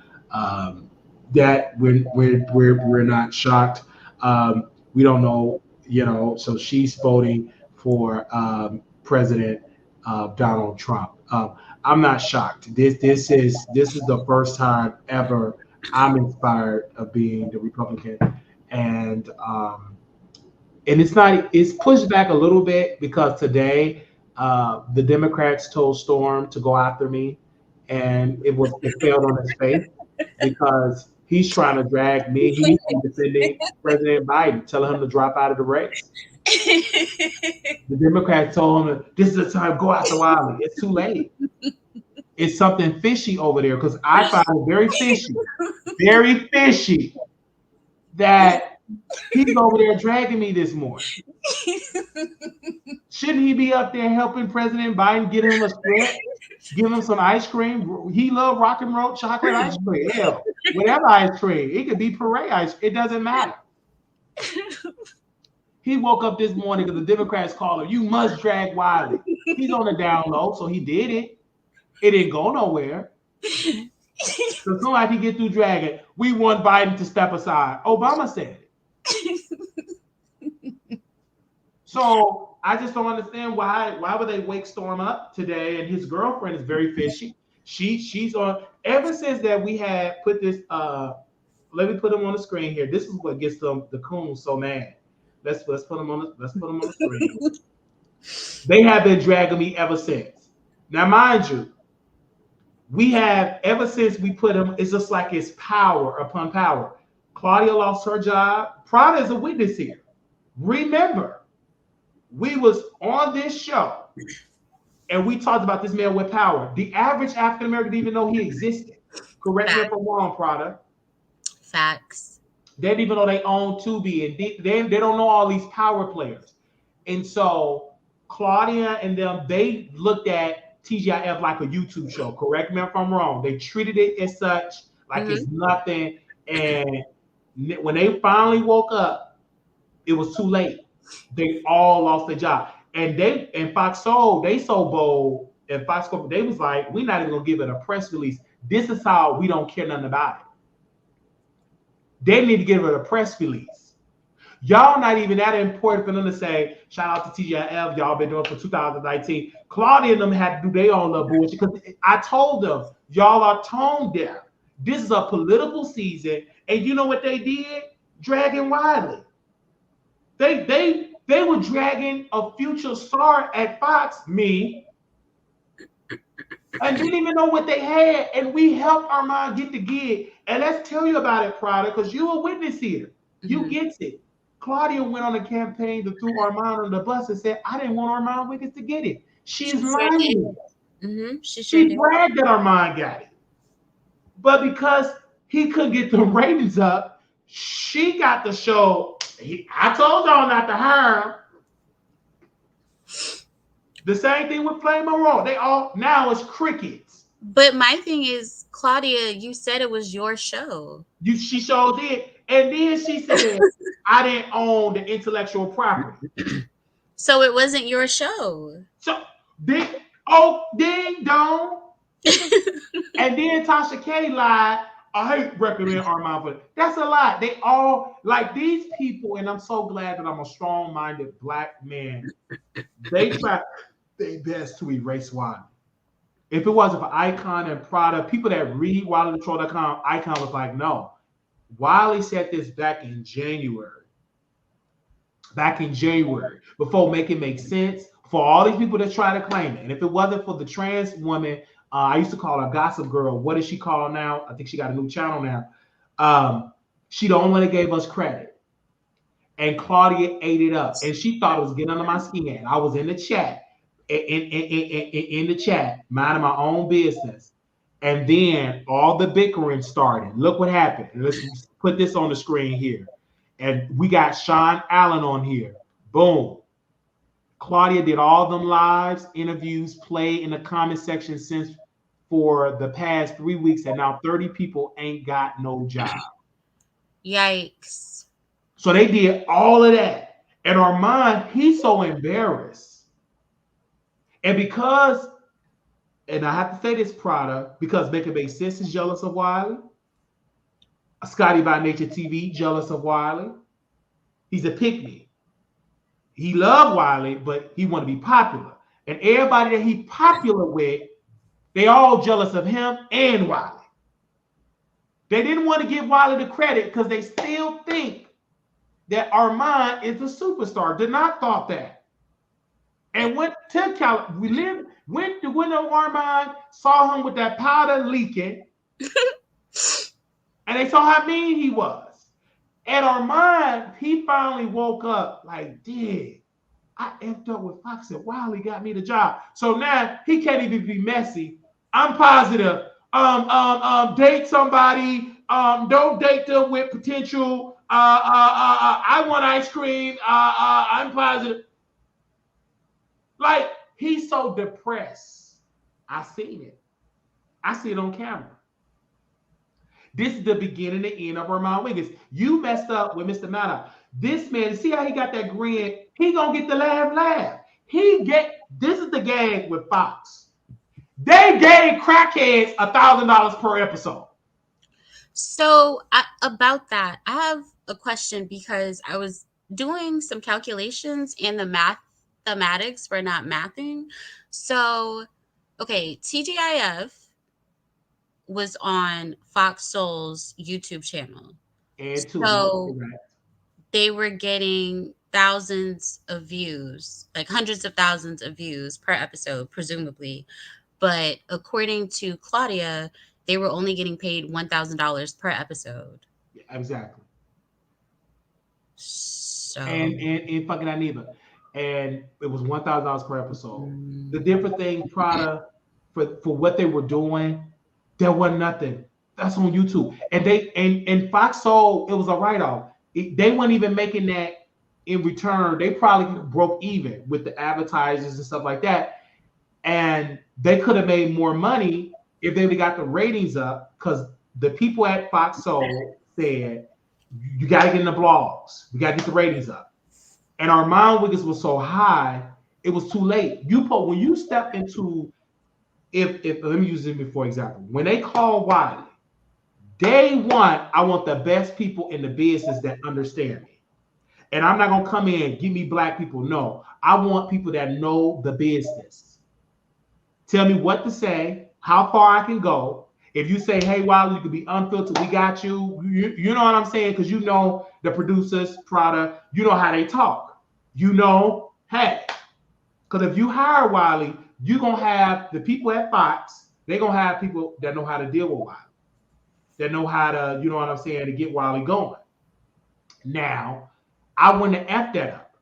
that we're not shocked. We don't know, so she's voting for President Donald Trump. I'm not shocked. This is the first time ever I'm inspired of being the Republican, and it's pushed back a little bit because today the Democrats told Storm to go after me, and it failed on his face because he's trying to drag me. He's defending President Biden, telling him to drop out of the race. The Democrats told him, this is the time, go after Wiley. It's too late. It's something fishy over there because I find it very fishy that he's over there dragging me this morning. Shouldn't he be up there helping President Biden get him a script, give him some ice cream? He loves rock and roll chocolate ice cream. Hell, whatever ice cream. It could be Puree ice cream. It doesn't matter. He woke up this morning because the Democrats called him, you must drag Wiley. He's on the down low, so he did it. It didn't go nowhere. So soon as he get through dragging, we want Biden to step aside. Obama said it. So I just don't understand why would they wake Storm up today? And his girlfriend is very fishy. She's on ever since that we had put this. Let me put him on the screen here. This is what gets the coons so mad. Let's put them on the screen. They have been dragging me ever since. Now, mind you, we have ever since we put him. It's just like it's power upon power. Claudia lost her job. Prada is a witness here. Remember, we was on this show and we talked about this man with power. The average African American didn't even know he existed. Correct me if I'm wrong, Prada. Facts. They didn't even know they own Tubi, and they don't know all these power players. And so Claudia and them, they looked at TGIF like a YouTube show. Correct me if I'm wrong. They treated it as such, like it's nothing. And when they finally woke up, it was too late. They all lost their job. And Fox Soul, they so bold, and Fox Corp, they was like, we're not even gonna give it a press release. This is how we don't care nothing about it. They need to give it a press release. Y'all not even that important for them to say, shout out to TGIF, y'all been doing for 2019. Claudia and them had to do their own little bullshit because I told them, y'all are tone deaf. This is a political season, and you know what they did? Dragging Wiley. They were dragging a future star at Fox, me, and didn't even know what they had, and we helped Armon get the gig. And let's tell you about it, Prada, because you're a witness here. You get it. Claudia went on a campaign to throw Armon on the bus and said, I didn't want Armon Wiggins to get it. She's lying. She bragged that Armon got it. But because he couldn't get the ratings up, She got the show. I told y'all not to hire him. The same thing with Flame Monroe. They all now it's crickets. But my thing is, Claudia, you said it was your show. She showed it, and then she said, "I didn't own the intellectual property." So it wasn't your show. So ding dong. And then Tasha K lied. I hate recommend Armon, but that's a lie. They all like these people, and I'm so glad that I'm a strong-minded black man. They try their best to erase Wiley. If it wasn't for Icon and Prada, people that read WileyTheTroll.com, Icon was like, no. Wiley said this back in January. Before Make It Make Sense, for all these people that try to claim it. And if it wasn't for the trans woman, I used to call her Gossip Girl. What is she called now? I think she got a new channel now. She the only one that gave us credit. And Claudia ate it up. And she thought it was getting under my skin. I was in the chat. In the chat, minding my own business. And then all the bickering started. Look what happened. Let's put this on the screen here. And we got Sean Allen on here. Boom. Claudia did all them lives, interviews, play in the comment section since for the past 3 weeks, and now 30 people ain't got no job. Yikes. So they did all of that. And Armon, he's so embarrassed. And because, and I have to say this, Prada, because Make It Make Sense is jealous of Wiley. Scotty by Nature TV, jealous of Wiley. He's a pick-me. He loved Wiley, but he wanted to be popular. And everybody that he popular with, they all jealous of him and Wiley. They didn't want to give Wiley the credit because they still think that Armon is a superstar. Did not thought that. And went to California. Went to Armon, saw him with that powder leaking. And they saw how mean he was. And Armon, he finally woke up like, dang, I effed up with Fox and Wiley got me the job. So now he can't even be messy. I'm positive. Date somebody. Don't date them with potential. I want ice cream. I'm positive. Like, he's so depressed. I seen it. I see it on camera. This is the beginning and end of Armon Wiggins. You messed up with Mr. Maddox. This man, see how he got that grin? He gonna get the laugh. This is the game with Fox. They gave crackheads $1,000 per episode. So about that, I have a question because I was doing some calculations and the mathematics were not mathing. So, okay, TGIF was on Fox Soul's YouTube channel. So they were getting thousands of views, like hundreds of thousands of views per episode, presumably. But according to Claudia, they were only getting paid $1,000 per episode. Yeah, exactly. So and fucking Aniva. And it was $1,000 per episode. The different thing, Prada, for what they were doing, there wasn't nothing. That's on YouTube. And and Fox Soul, it was a write-off. They weren't even making that in return. They probably broke even with the advertisers and stuff like that. And they could have made more money if they would have got the ratings up, because the people at Fox Soul said, you got to get in the blogs. We got to get the ratings up. And Armon Wiggins was so high, it was too late. When you step into, if let me use it for example, when they call Wiley, day one, I want the best people in the business that understand me. And I'm not going to come in and give me black people. No, I want people that know the business. Tell me what to say, how far I can go. If you say, hey, Wiley, you can be unfiltered, we got you. You know what I'm saying? Because you know the producers, Prada, you know how they talk. You know, hey, because if you hire Wiley, you're going to have the people at Fox, they're going to have people that know how to deal with Wiley, that know how to, you know what I'm saying, to get Wiley going. Now, I wouldn't have F that up.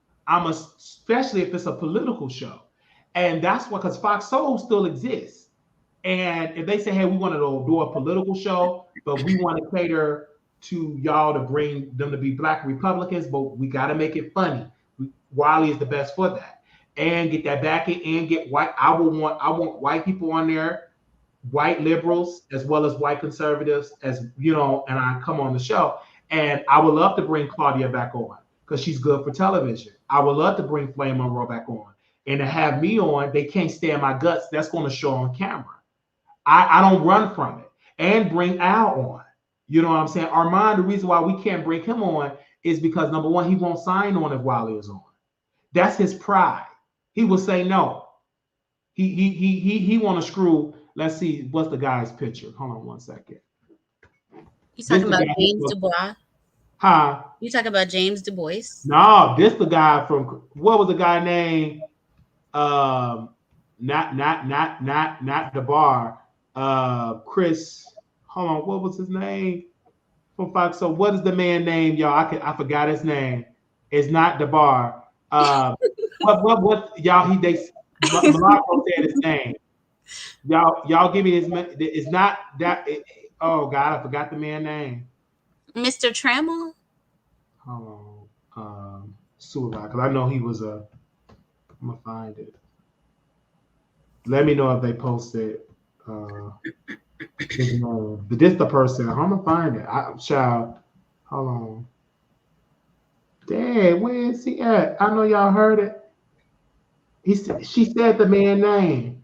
Especially if it's a political show. And that's what, because Fox Soul still exists. And if they say, hey, we want to do a political show, but we want to cater to y'all to bring them to be Black Republicans, but we got to make it funny. Wiley is the best for that, and get that backing and get white. I want white people on there, white liberals as well as white conservatives, as you know. And I come on the show, and I would love to bring Claudia back on because she's good for television. I would love to bring Flame Monroe back on, and to have me on, they can't stand my guts. That's going to show on camera. I don't run from it, and bring Al on. You know what I'm saying? Armon, the reason why we can't bring him on is because number one, he won't sign on if Wiley is on. That's his pride. He will say no. He want to screw. Let's see, what's the guy's picture? Hold on one second. You talking about James Dubois? Huh? You talking about James Du Bois? No, this the guy from what was the guy named? Not the bar. Chris. Hold on, what was his name from Fox? So what is the man name, y'all? I forgot his name. It's not the bar. What y'all? Morocco said his name. Y'all give me his. It's not that. Oh God, I forgot the man's name. Mr. Trammell. Hold on, Soulja, because I know he was a. I'm gonna find it. Let me know if they posted. But this the person. I'm gonna find it. Child, hold on. Dad, where is he at? I know y'all heard it. She said the man's name.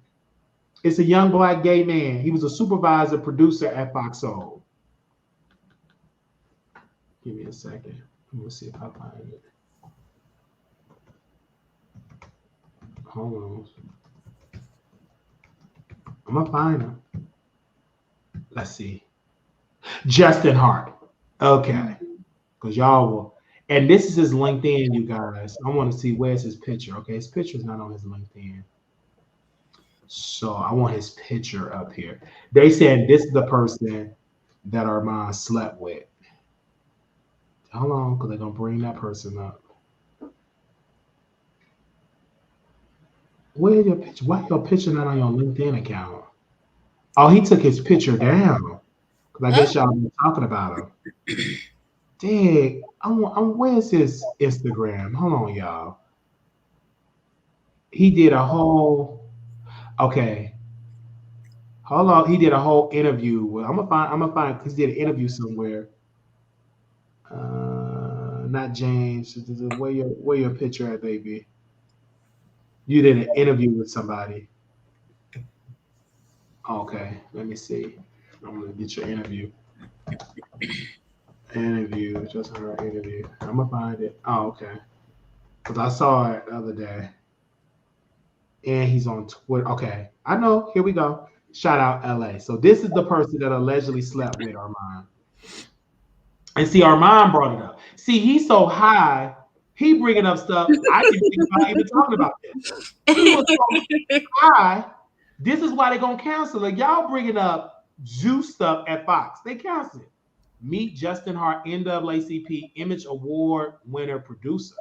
It's a young Black gay man. He was a supervisor producer at Fox Soul. Give me a second. Let me see if I find it. Hold on. I'm gonna find him. Let's see. Justin Hart. Okay. Because y'all will. And this is his LinkedIn, you guys. I want to see where's his picture. Okay, his picture's not on his LinkedIn. So I want his picture up here. They said this is the person that Armon slept with. Hold on, because they're going to bring that person up. Where's your picture? Why your picture not on your LinkedIn account? Oh, he took his picture down. Because I guess y'all been talking about him. Dang, where's his Instagram? Hold on, y'all. He did a whole, okay. Hold on, he did a whole interview. I'm gonna find because he did an interview somewhere. Not James. Where your picture at, baby? You did an interview with somebody. Okay, let me see. I'm gonna get your interview. Interview, just her interview. I'm gonna find it. Oh, okay. Because I saw it the other day. And he's on Twitter. Okay, I know. Here we go. Shout out LA. So this is the person that allegedly slept with Armon. And see, Armon brought it up. See, he's so high, he bringing up stuff I didn't think about even talking about this. He was so high. This is why they're gonna cancel it. Y'all bringing up Zeus stuff at Fox. They cancel it. Meet Justin Hart, NAACP Image Award winner producer.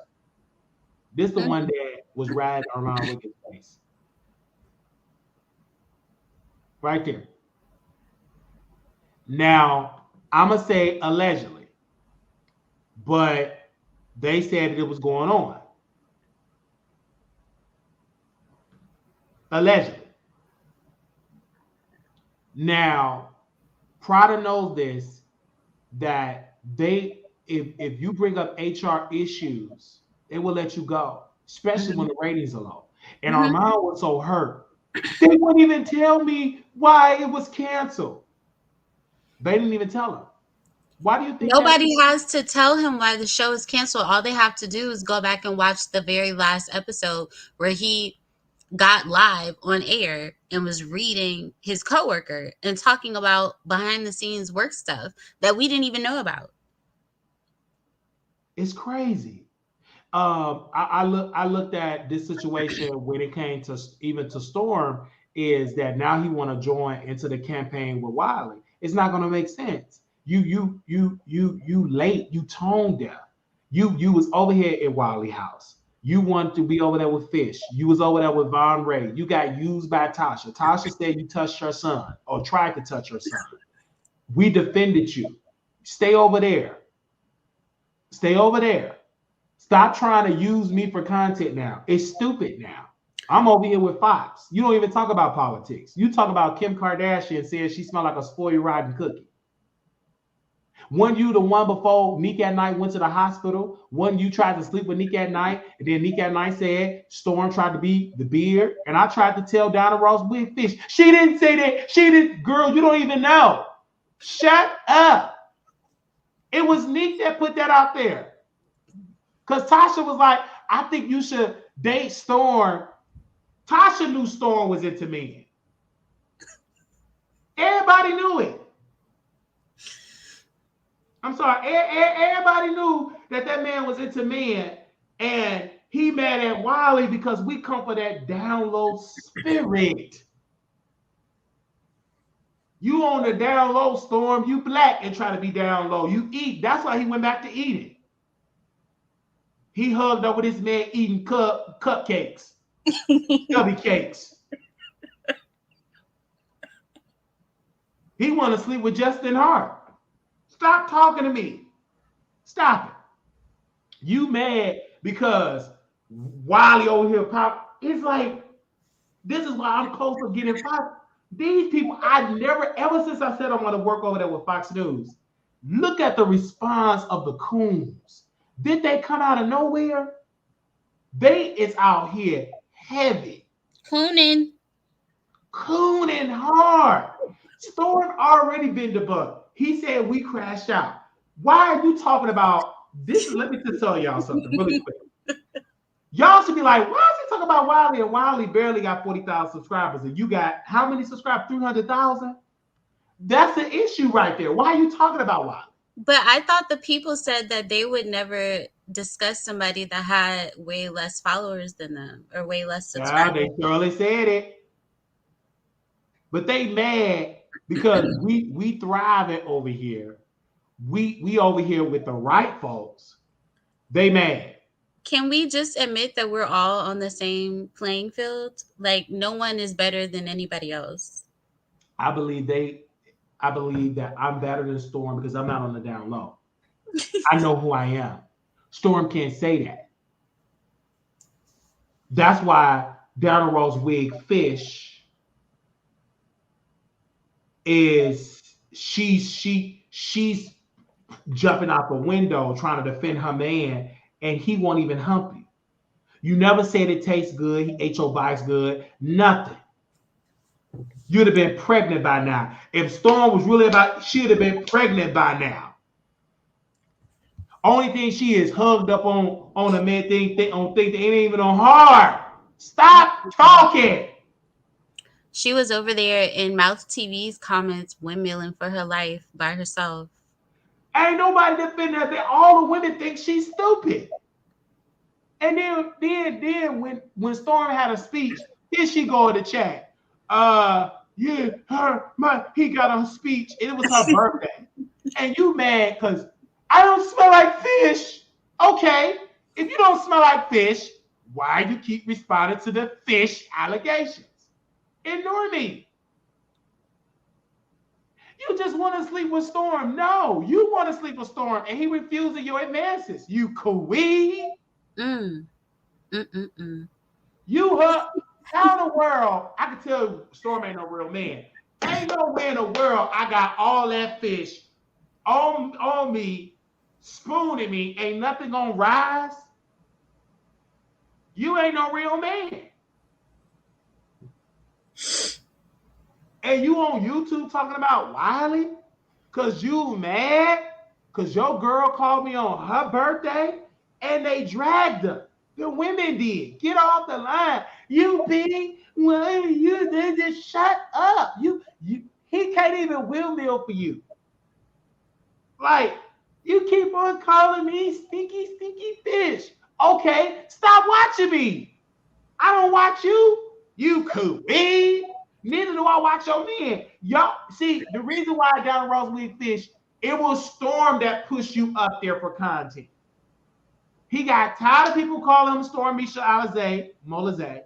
This is the one that was riding Armon Wiggins' face. Right there. Now, I'm going to say allegedly, but they said that it was going on. Allegedly. Now, Prada knows this, that if you bring up HR issues, they will let you go, especially when the ratings are low. And Armon was so hurt, they wouldn't even tell me why it was canceled. They didn't even tell him. Why do you think nobody has to tell him why the show is canceled? All they have to do is go back and watch the very last episode where he got live on air and was reading his coworker and talking about behind the scenes work stuff that we didn't even know about. It's crazy. I looked at this situation when it came to even to Storm, is that now he want to join into the campaign with Wiley. It's not going to make sense. You late, you tone deaf. You was over here at Wiley house. You wanted to be over there with Fish. You was over there with Von Ray. You got used by Tasha. Tasha said you touched her son or tried to touch her son. We defended you. stay over there. Stay over there. Stop trying to use me for content now. It's stupid now. I'm over here with Fox. You don't even talk about politics. You talk about Kim Kardashian saying she smelled like a spoiled rotten cookie. When you the one before Nick at Night went to the hospital, when you tried to sleep with Nick at Night, and then Nick at Night said Storm tried to be the beard, and I tried to tell Donna Ross Wig Fish. She didn't say that. She didn't. Girl, you don't even know. Shut up. It was Nick that put that out there. Because Tasha was like, I think you should date Storm. Tasha knew Storm was into men. Everybody knew it. I'm sorry. Everybody knew that man was into men, and he mad at Wiley because we come for that down low spirit. You on the down low, Storm. You black and try to be down low. You eat. That's why he went back to eating. He hugged up with this man eating cupcakes, chubby cakes. He want to sleep with Justin Hart. Stop talking to me. Stop it. You mad because Wiley over here pop. It's like, this is why I'm close to getting Fox. These people, I never, ever since I said I want to work over there with Fox News, look at the response of the coons. Did they come out of nowhere? They is out here heavy. Cooning hard. Storm already been debunked. He said we crashed out. Why are you talking about this? Let me just tell y'all something really quick. Y'all should be like, why is he talking about Wiley? And Wiley barely got 40,000 subscribers. And you got how many subscribers? 300,000? That's the issue right there. Why are you talking about Wiley? But I thought the people said that they would never discuss somebody that had way less followers than them or way less subscribers. Yeah, they surely said it. But they mad because we thriving over here. We over here with the right folks. They mad. Can we just admit that we're all on the same playing field? Like, no one is better than anybody else. I believe that I'm better than Storm because I'm not on the down low. I know who I am. Storm can't say that. That's why Donna Rose Wig Fish is she's jumping out the window trying to defend her man, and he won't even hump you. You never said it tastes good. He ate your bites good. Nothing. You'd have been pregnant by now. If Storm was really about, she'd have been pregnant by now. Only thing she is hugged up on a man thing that ain't even on hard. Stop talking. She was over there in Mouth TV's comments windmilling for her life by herself. Ain't nobody defending her. All the women think she's stupid. And then when Storm had a speech, here she go in the chat. He got a speech, and it was her birthday. And you mad because I don't smell like fish. Okay, if you don't smell like fish, why you keep responding to the fish allegations? Ignore me. You just want to sleep with Storm. No, you want to sleep with Storm, and he refusing your advances. You queen. You her. How in the world, I can tell you Storm ain't no real man. Ain't no way in the world I got all that fish on me, spooning me, ain't nothing gonna rise. You ain't no real man. And you on YouTube talking about Wiley? Cause you mad? Cause your girl called me on her birthday and they dragged her. The women did. Get off the line. You be, well, you just shut up. He can't even windmill for you. Like, you keep on calling me stinky fish. Okay, stop watching me. I don't watch you. You queen. Neither do I watch your men. Y'all, see, the reason why I down Rose Wig Fish, it was Storm that pushed you up there for content. He got tired of people calling him Storm Misha Molize.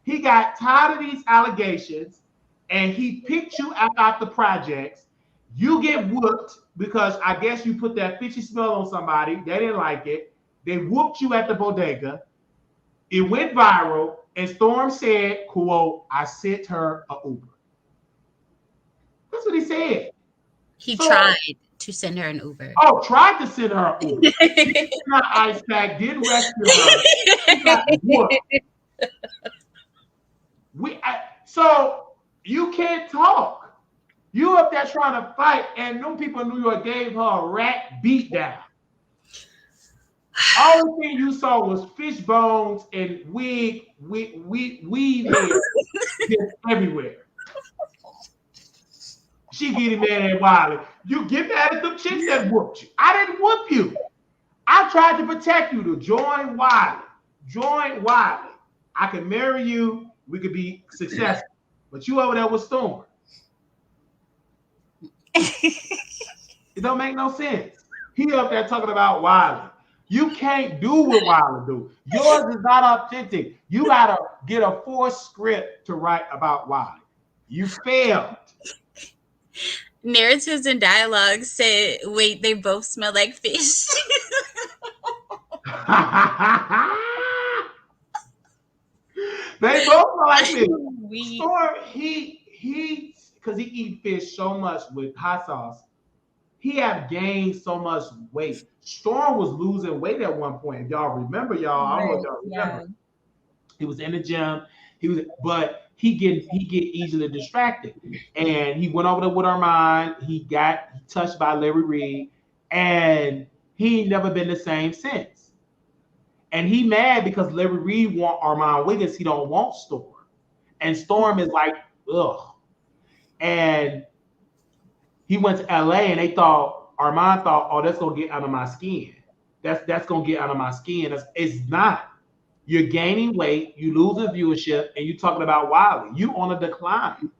He got tired of these allegations, and he picked you out the projects, You get whooped because I guess you put that fishy smell on somebody. They didn't like it. They whooped you at the bodega. It went viral. And Storm said, quote, I sent her an Uber. That's what he said. He tried to send her an Uber. Oh, tried to send her an Uber. He did not ice pack, didn't rescue her. She got whooped. So you can't talk. You up there trying to fight, and them people in New York gave her a rat beat down. All thing you saw was fish bones and weave heads just everywhere. She getting mad at Wiley. You get mad at them chicks that whooped you. I didn't whoop you. I tried to protect you to join Wiley. Join Wiley. I can marry you. We could be successful. But you over there with Storm. It don't make no sense. He up there talking about Wiley. You can't do what Wiley do. Yours is not authentic. You gotta get a forced script to write about Wiley. You failed. Narratives and dialogues said, wait, they both smell like fish. They both smell like fish. Storm, he because he eat fish so much with hot sauce, he had gained so much weight. Storm was losing weight at one point. If y'all remember, I don't know if y'all remember. Yeah. He was in the gym. But he get easily distracted. And he went over there with Armon. He got touched by Larry Reed. And he ain't never been the same since. And he mad because Larry Reed want Armon Wiggins. He don't want Storm. And Storm is like, ugh. And he went to LA and Armon thought, oh, that's gonna get under my skin. That's gonna get under my skin. It's not. You're gaining weight, you losing viewership, and you talking about Wiley. You on a decline.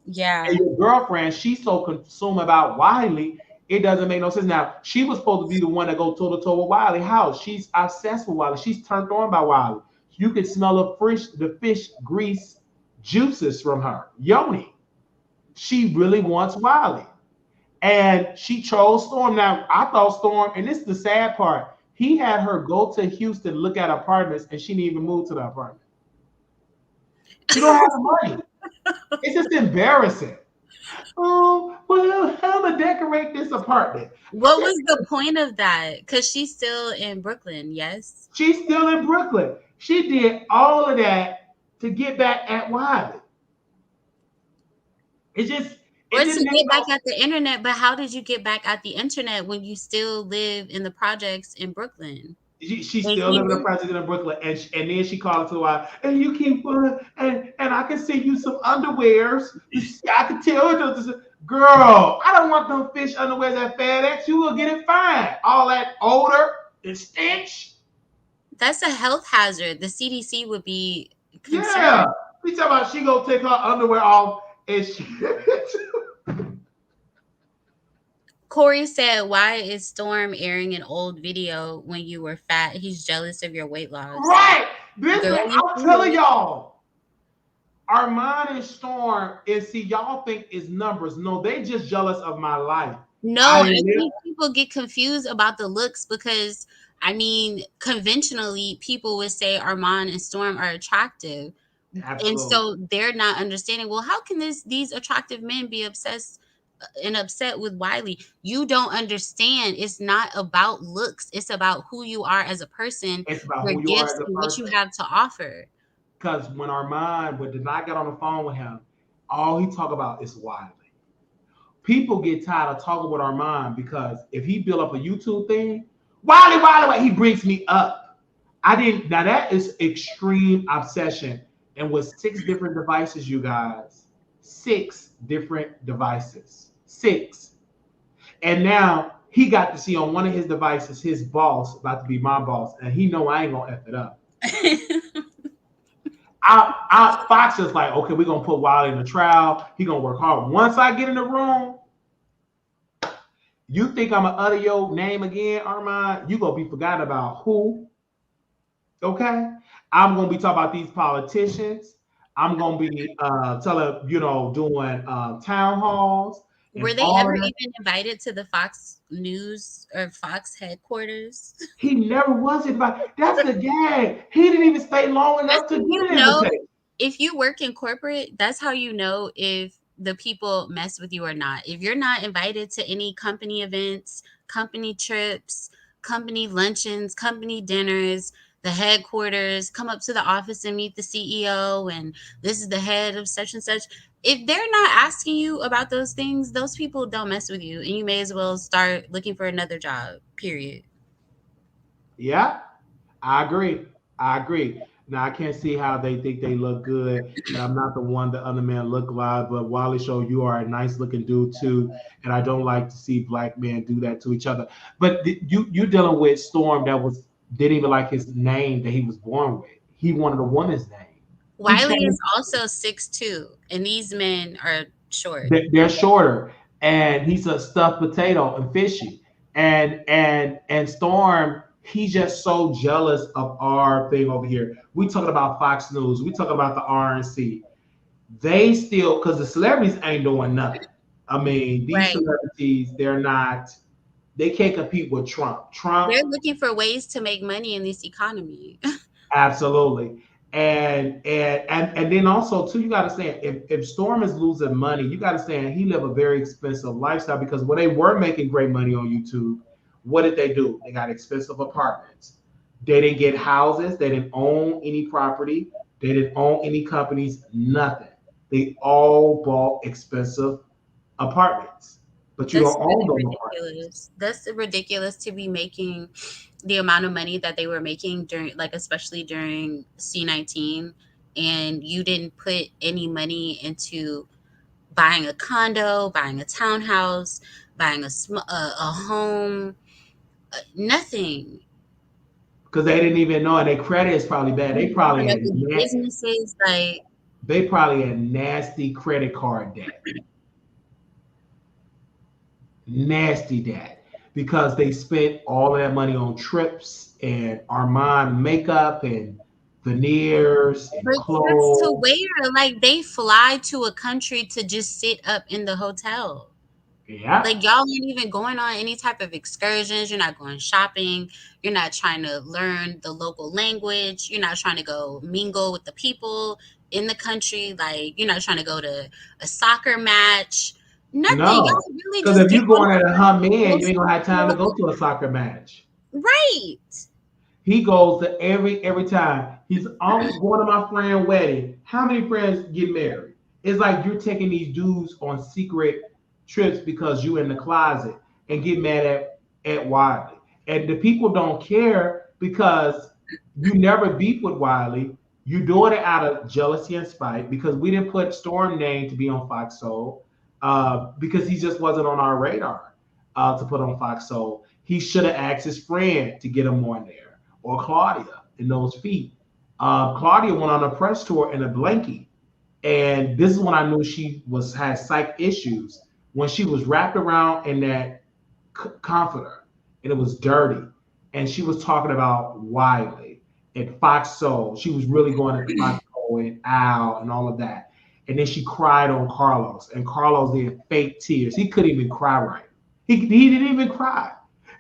Yeah. And your girlfriend, she's so consumed about Wiley, it doesn't make no sense. Now, she was supposed to be the one that go toe-to-toe with Wiley. How? She's obsessed with Wiley. She's turned on by Wiley. You can smell the fish grease juices from her. Yoni. She really wants Wiley. And she chose Storm. Now, I thought Storm, and this is the sad part, he had her go to Houston, look at apartments, and she didn't even move to the apartment. She don't have the money. It's just embarrassing. Oh, well, how to decorate this apartment? What was the point of that? Because she's still in Brooklyn, yes? She's still in Brooklyn. She did all of that to get back at Wiley. It just... Or to get back at the internet, but how did you get back at the internet when you still live in the projects in Brooklyn? She still live in the projects in Brooklyn, and then she called to the wife, and you keep and I can send you some underwears. I can tell her, girl, I don't want them fish underwears at FedEx. You will get it fine. All that odor and stench. That's a health hazard. The CDC would be concerned. Yeah, we talking about she gonna take her underwear off and she. Corey said, why is Storm airing an old video when you were fat? He's jealous of your weight loss. Right. I'm telling y'all. Armon and Storm, y'all think it's numbers. No, they just jealous of my life. No, I think people get confused about the looks because, I mean, conventionally, people would say Armon and Storm are attractive. Absolutely. And so they're not understanding, well, how can these attractive men be obsessed and upset with Wiley? You don't understand. It's not about looks. It's about who you are as a person. It's about your gifts and what you have to offer. Because when Armon, did not get on the phone with him, all he talk about is Wiley. People get tired of talking with Armon because if he build up a YouTube thing, Wiley, he brings me up. Now that is extreme obsession. And with 6 different devices, you guys, 6 different devices, 6. And now he got to see on one of his devices, his boss about to be my boss. And he know I ain't gonna F it up. Fox is like, okay, we're gonna put Wiley in the trial. He gonna work hard. Once I get in the room, you think I'm gonna utter your name again, Armon? You gonna be forgotten about who? Okay, I'm gonna be talking about these politicians. I'm gonna be doing town halls. Were they ever even invited to the Fox News or Fox headquarters? He never was invited. That's the gag. He didn't even stay long enough to get an invitation. If you work in corporate, that's how you know if the people mess with you or not. If you're not invited to any company events, company trips, company luncheons, company dinners, the headquarters, come up to the office and meet the CEO, and this is the head of such and such. If they're not asking you about those things, those people don't mess with you, and you may as well start looking for another job, period. Yeah, I agree. Now, I can't see how they think they look good. And I'm not the one the other man look like, but Wiley Show, you are a nice looking dude too. And I don't like to see black men do that to each other. But you're dealing with Storm that didn't even like his name that he was born with. He wanted a woman's name. Wiley is also 6'2", and these men are short. They're shorter, and he's a stuffed potato and fishy. And Storm, he's just so jealous of our thing over here. We talking about Fox News. We talking about the RNC. They still, because the celebrities ain't doing nothing. I mean, these celebrities, they can't compete with Trump. They're looking for ways to make money in this economy. Absolutely. And then also too, you got to say if Storm is losing money, you got to say he live a very expensive lifestyle, because when they were making great money on YouTube, what did they do? They got expensive apartments. They didn't get houses. They didn't own any property. They didn't own any companies. Nothing. They all bought expensive apartments. But you don't own them apartments. That's ridiculous to be making the amount of money that they were making during, like, especially during C-19, and you didn't put any money into buying a condo, buying a townhouse, buying a home, nothing. Because they didn't even know, and their credit is probably bad. They probably had businesses they probably had nasty credit card debt. Nasty debt. Because they spent all of that money on trips and Armon makeup and veneers and clothes. To wear, like, they fly to a country to just sit up in the hotel. Yeah. Like, y'all ain't even going on any type of excursions. You're not going shopping. You're not trying to learn the local language. You're not trying to go mingle with the people in the country. Like, you're not trying to go to a soccer match. Nothing. No, because if you're going at a hum in, you ain't gonna have time to go to a soccer match. Right. He goes to every time. He's always going to my friend's wedding. How many friends get married? It's like you're taking these dudes on secret trips because you in the closet and get mad at Wiley. And the people don't care because you never beef with Wiley. You're doing it out of jealousy and spite because we didn't put Storm name to be on Fox Soul. Because he just wasn't on our radar to put on Fox Soul. He should have asked his friend to get him on there, or Claudia in those feet. Claudia went on a press tour in a blankie, and this is when I knew she had psych issues, when she was wrapped around in that comforter, and it was dirty, and she was talking about Wiley and Fox Soul. She was really going at Fox Soul and Al and all of that. And then she cried on Carlos, and Carlos did fake tears. He couldn't even cry right. He didn't even cry.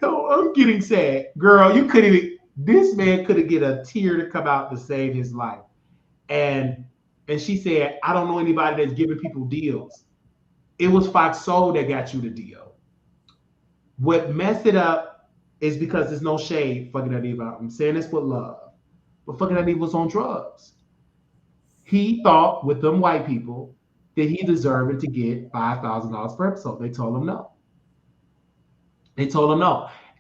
Oh, I'm getting sad. Girl, you couldn't even, this man couldn't get a tear to come out to save his life. And she said, I don't know anybody that's giving people deals. It was Fox Soul that got you the deal. What messed it up is because there's no shade fucking that about. I'm saying this with love. But fucking that was on drugs. He thought with them white people that he deserved to get $5,000 per episode. They told him no.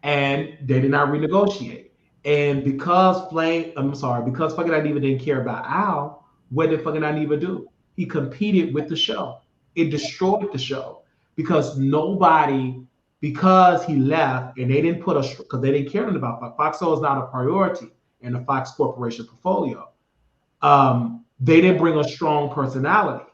And they did not renegotiate. And because fucking Aniva didn't care about Al, what did fucking Aniva do? He competed with the show. It destroyed the show because he left and they didn't because they didn't care about Fox Soul is not a priority in the Fox Corporation portfolio. They didn't bring a strong personality.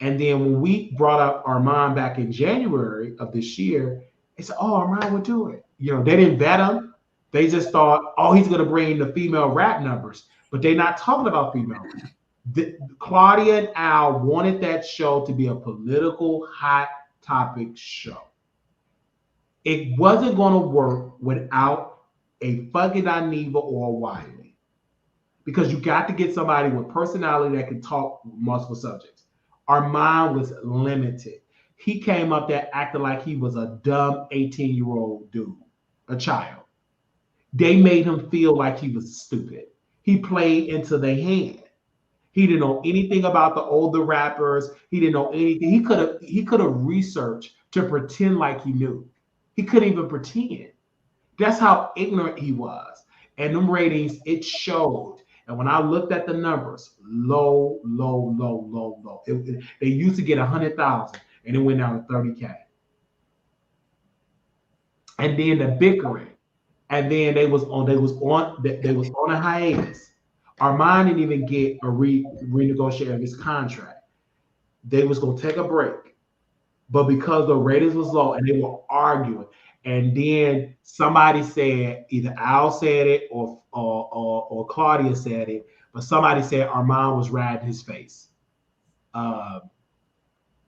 And then when we brought up Armon back in January of this year, they said, oh, Armon would do it. You know, they didn't vet him. They just thought, oh, he's going to bring the female rap numbers. But they're not talking about female rap. Claudia and Al wanted that show to be a political hot topic show. It wasn't going to work without a fucking Dineva or a Wiley, because you got to get somebody with personality that can talk multiple subjects. Armon was limited. He came up there acting like he was a dumb 18-year-old dude, a child. They made him feel like he was stupid. He played into their hand. He didn't know anything about the older rappers. He didn't know anything. He could have researched to pretend like he knew. He couldn't even pretend. That's how ignorant he was. And them ratings, it showed. And when I looked at the numbers, low. They used to get 100,000, and it went down to 30K. And then the bickering, and then they was on a hiatus. Armon didn't even get a renegotiate of his contract. They was gonna take a break, but because the ratings was low and they were arguing, and then somebody said, either Al said it or Claudia said it, but somebody said Armon was riding his face.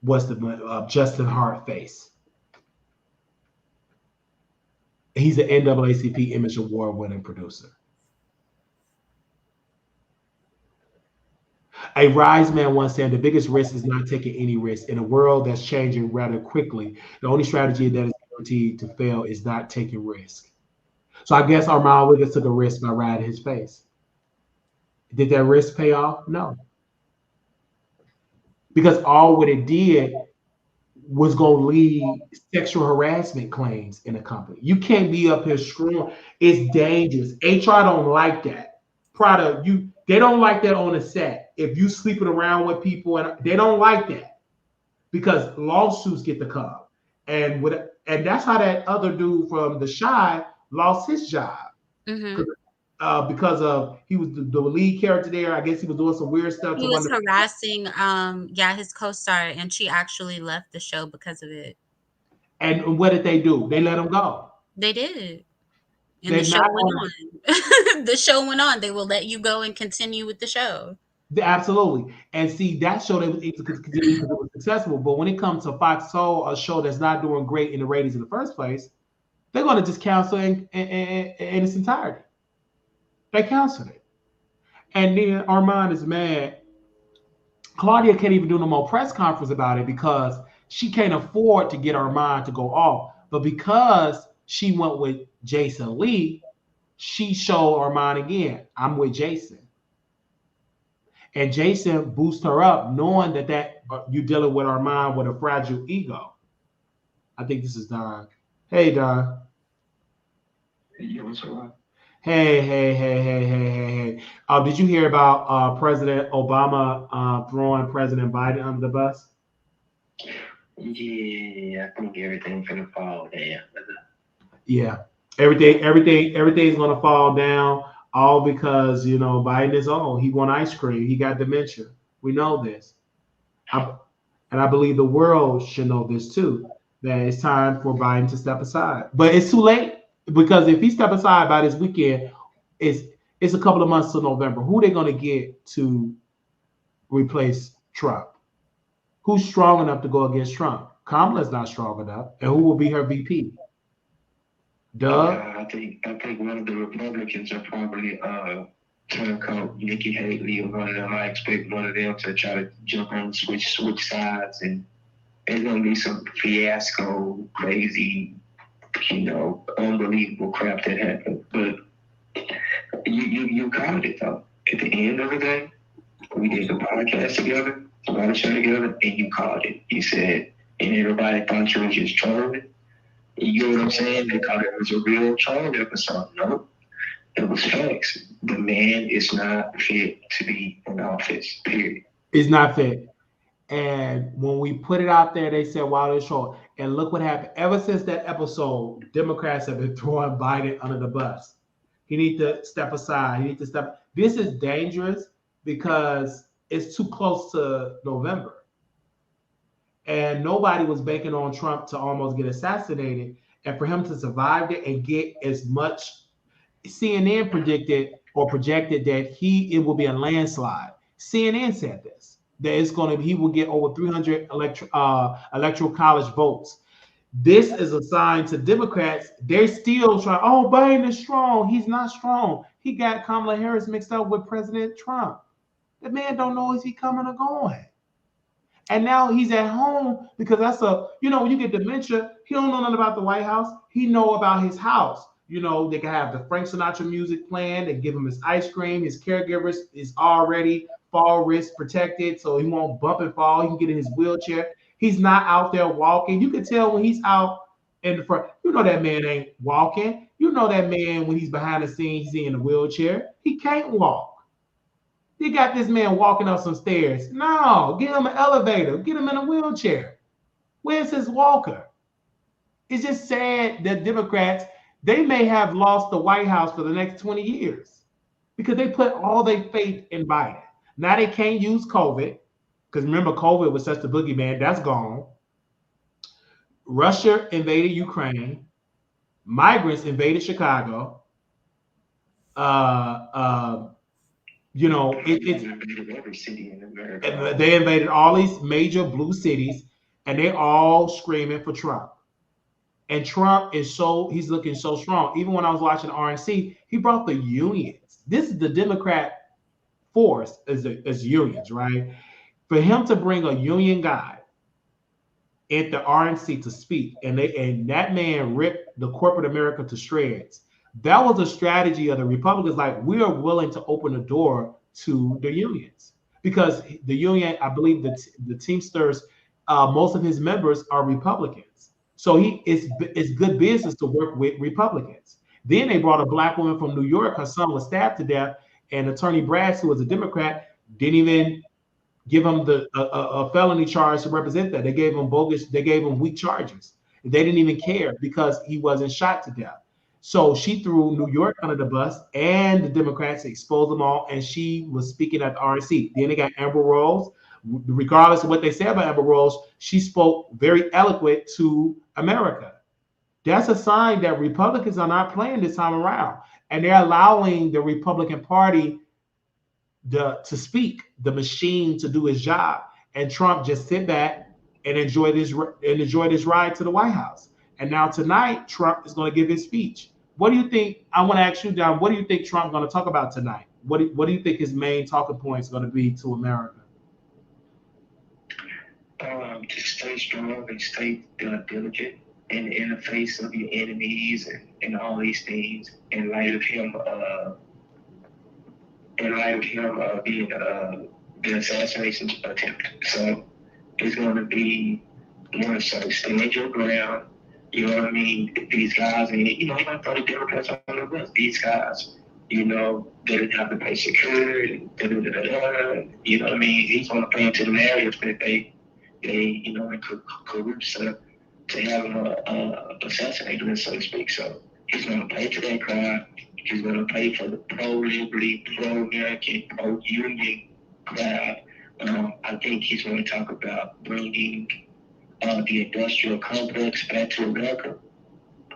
What's the Justin Hart face? He's an NAACP Image Award winning producer. A Rise man once said, the biggest risk is not taking any risk. In a world that's changing rather quickly, the only strategy that is guaranteed to fail is not taking risk. So I guess Armon Wiggins took a risk by riding his face. Did that risk pay off? No. Because all what it did was going to lead sexual harassment claims in a company. You can't be up here screwing. It's dangerous. HR don't like that. They don't like that on the set. If you sleeping around with people, and they don't like that, because lawsuits get to come. And that's how that other dude from The Chi lost his job. Mm-hmm. Because of he was the lead character there. I guess he was doing some weird stuff. He was harassing his co-star, and she actually left the show because of it. And what did they do? They let him go. They did. And the show went on. The show went on. They will let you go and continue with the show. Absolutely. And see, that show they was able to continue because it was successful. But when it comes to Fox Soul, a show that's not doing great in the ratings in the first place, they're going to just cancel in its entirety. They canceled it. And then Armon is mad. Claudia can't even do no more press conference about it because she can't afford to get Armon to go off. But because she went with Jason Lee, she showed Armon again, I'm with Jason. And Jason boosted her up, knowing that you're dealing with Armon with a fragile ego. I think this is Don. Hey, Don. Hey, what's up? Hey. Did you hear about President Obama throwing President Biden under the bus? Yeah, I think everything's gonna fall down. Yeah, everything's gonna fall down, all because Biden is old. He want ice cream. He got dementia. We know this, and I believe the world should know this too. That it's time for Biden to step aside, but it's too late. Because if he step aside by this weekend, it's a couple of months till November. Who they going to get to replace Trump? Who's strong enough to go against Trump? Kamala's not strong enough. And who will be her VP? Doug? I think one of the Republicans are probably turncoat Nikki Haley or one of them. I expect one of them to try to jump on switch sides, and there's going to be some fiasco, crazy, unbelievable crap that happened. But you called it though. At the end of the day, we did the podcast together, the show together, and you called it. You said, and everybody thought you was just trolling. You know what I'm saying? They thought it was a real troll episode. No, it was facts. The man is not fit to be in office, period. It's not fit. And when we put it out there, they said, wow, this show. And look what happened. Ever since that episode, Democrats have been throwing Biden under the bus. He needs to step aside. This is dangerous because it's too close to November. And nobody was banking on Trump to almost get assassinated. And for him to survive it and get as much, CNN projected that it will be a landslide. CNN said this. that he will get over 300 electoral college votes. This is a sign to Democrats. They're still trying, oh, Biden is strong. He's not strong. He got Kamala Harris mixed up with President Trump. The man don't know is he coming or going. And now he's at home because that's when you get dementia, he don't know nothing about the White House. He know about his house. They can have the Frank Sinatra music playing. They give him his ice cream. His caregivers is already fall risk protected, so he won't bump and fall. He can get in his wheelchair. He's not out there walking. You can tell when he's out in the front. That man ain't walking. That man when he's behind the scenes, he's in a wheelchair. He can't walk. You got this man walking up some stairs. No, get him an elevator. Get him in a wheelchair. Where's his walker? It's just sad that Democrats, they may have lost the White House for the next 20 years because they put all their faith in Biden. Now they can't use COVID because remember, COVID was such a boogeyman. That's gone. Russia invaded Ukraine. Migrants invaded Chicago. It's every city in America. They invaded all these major blue cities, and they all screaming for Trump. And Trump he's looking so strong. Even when I was watching RNC, he brought the unions. This is the Democrat force as unions, right? For him to bring a union guy at the RNC to speak, and that man ripped the corporate America to shreds. That was a strategy of the Republicans. Like, we are willing to open the door to the unions because the union, I believe the Teamsters, most of his members are Republicans. So it's good business to work with Republicans. Then they brought a black woman from New York. Her son was stabbed to death, and Attorney Brass, who was a Democrat, didn't even give him a felony charge to represent that. They gave him weak charges. They didn't even care because he wasn't shot to death. So she threw New York under the bus, and the Democrats exposed them all, and she was speaking at the RNC. Then they got Amber Rose. Regardless of what they say about Amber Rose, she spoke very eloquent to America. That's a sign that Republicans are not playing this time around, and they're allowing the Republican Party to speak, the machine to do its job, and Trump just sit back and enjoy this ride to the White House. And now tonight, Trump is going to give his speech. What do you think? I want to ask you, Don, what do you think Trump's going to talk about tonight? What do you think his main talking point is going to be to America? To stay strong and stay diligent in the face of your enemies and all these things, in light of him being the assassination attempt. So it's going to be more so stand your ground. You know what I mean? These guys, and he might throw the Democrats on the bus. These guys, they didn't have to pay security. You know what I mean? He's going to play into the narrative that they corrupt to have him assassinated, so to speak. So he's going to play to that crowd. He's going to play for the pro-liberty, pro-American, pro-union crowd. I think he's going to talk about bringing the industrial complex back to America.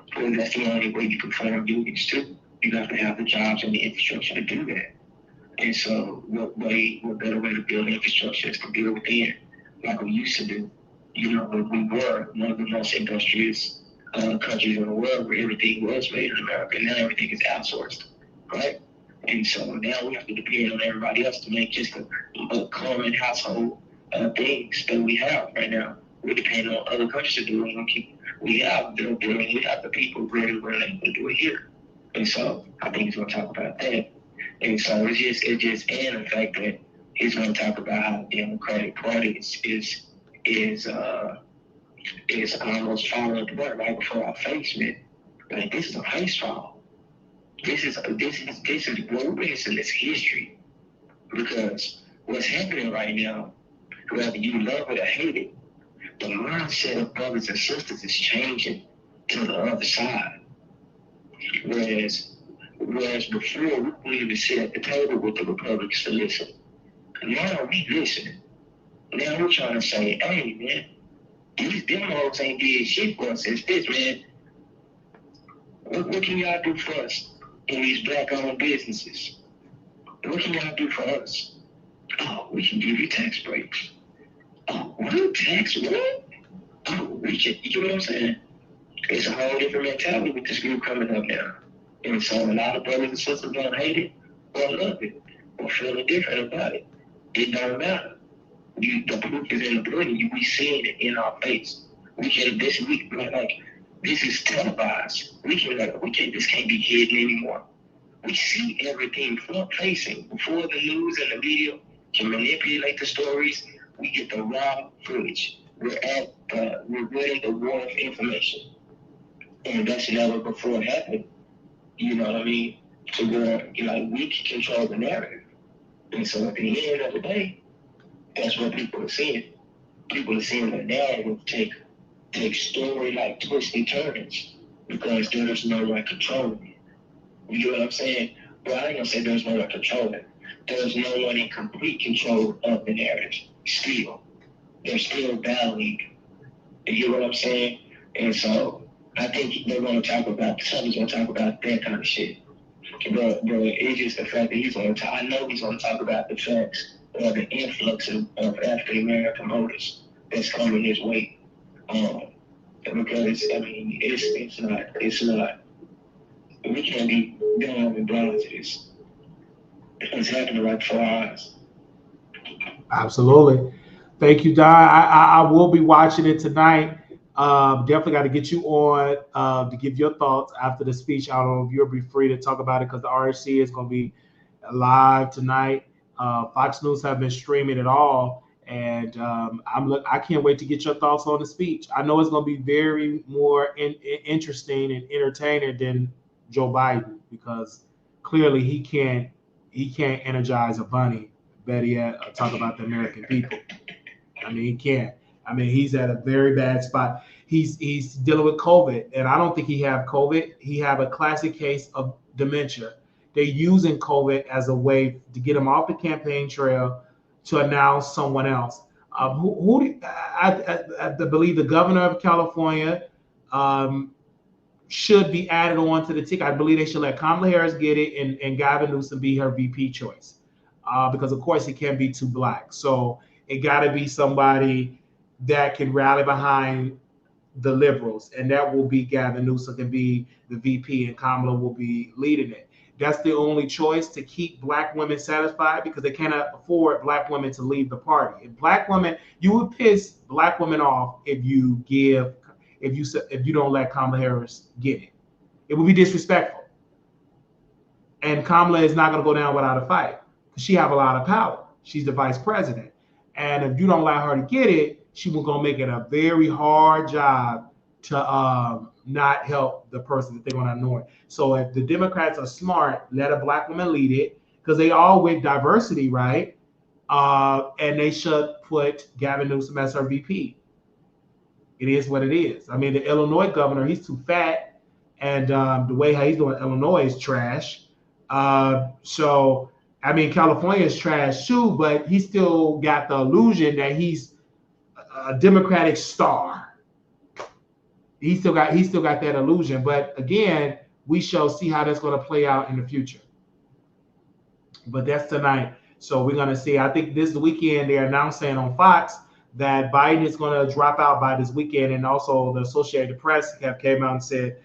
Because that's the only way you can form unions too. You have to have the jobs and the infrastructure to do that. And so what better way to build infrastructure is to build within, like we used to do. We were one of the most industrious countries in the world where everything was made in America, and now everything is outsourced, right? And so now we have to depend on everybody else to make just a common household things that we have right now. We depend on other countries to do it. We have the people really willing to do it here. And so I think he's going to talk about that. And so it's just and the fact that he's going to talk about how the Democratic Party is almost falling apart right before our face, man. Like, this is a face fall. This is what we're witnessing this history. Because what's happening right now, whether you love it or hate it, the mindset of brothers and sisters is changing to the other side. Whereas before, we wouldn't even sit at the table with the Republicans to listen. Now we listen. Now we're trying to say, hey, man, these demos ain't did shit for us since this, man. What can y'all do for us in these black-owned businesses? What can y'all do for us? Oh, we can give you tax breaks. Oh, what? Tax what? Oh, we can, you know what I'm saying? It's a whole different mentality with this group coming up now. And so a lot of brothers and sisters don't hate it or love it or feel different about it. It don't matter. The proof is in the pudding. We seeing it in our face. We can this week like this is televised. This can't be hidden anymore. We see everything front facing before the news and the media can manipulate the stories. We get the raw footage. We're winning the war of information, and that's never before happened. You know what I mean? To where we can control the narrative, and so at the end of the day, that's what people are seeing. People are seeing the narrative take story like twists and turns because there's no one controlling it. You know what I'm saying? But I ain't gonna say there's no one controlling it. There's no one in complete control of the narrative. Still, they're still battling. You know what I'm saying? And so I think they're gonna talk about somebody's gonna talk about that kind of shit. But it's just the fact that he's gonna talk. I know he's gonna talk about the facts or the influx of African American voters that's coming his way. Because it's not. We can't be dumb and blind to this. It's happening right before our eyes. Absolutely. Thank you, Don. I will be watching it tonight. Definitely got to get you on to give your thoughts after the speech. I don't know if you'll be free to talk about it because the RSC is going to be live tonight. Fox News have been streaming it all, and I can't wait to get your thoughts on the speech. I know it's going to be very more interesting and entertaining than Joe Biden because clearly he can't energize a bunny. Better yet, talk about the American people. I mean, he can't. I mean, he's at a very bad spot. He's dealing with COVID, and I don't think he have COVID. He have a classic case of dementia. They're using COVID as a way to get him off the campaign trail to announce someone else. I believe the governor of California should be added on to the ticket. I believe they should let Kamala Harris get it and Gavin Newsom be her VP choice because, of course, it can't be too black. So it got to be somebody that can rally behind the liberals, and that will be Gavin Newsom can be the VP, and Kamala will be leading it. That's the only choice to keep black women satisfied because they cannot afford black women to leave the party. If black women, you would piss black women off if you don't let Kamala Harris get it. It would be disrespectful. And Kamala is not going to go down without a fight because she have a lot of power. She's the vice president. And if you don't allow her to get it, she was going to make it a very hard job to not help the person that they're going to anoint. So if the Democrats are smart, let a black woman lead it because they all with diversity, right? And they should put Gavin Newsom as her VP. It is what it is. I mean, the Illinois governor, he's too fat, and the way how he's doing Illinois is trash. So, I mean, California is trash too, but he still got the illusion that he's a Democratic star. He still got that illusion. But again, we shall see how that's going to play out in the future. But that's tonight. So we're going to see. I think this weekend they're announcing on Fox that Biden is going to drop out by this weekend. And also the Associated Press came out and said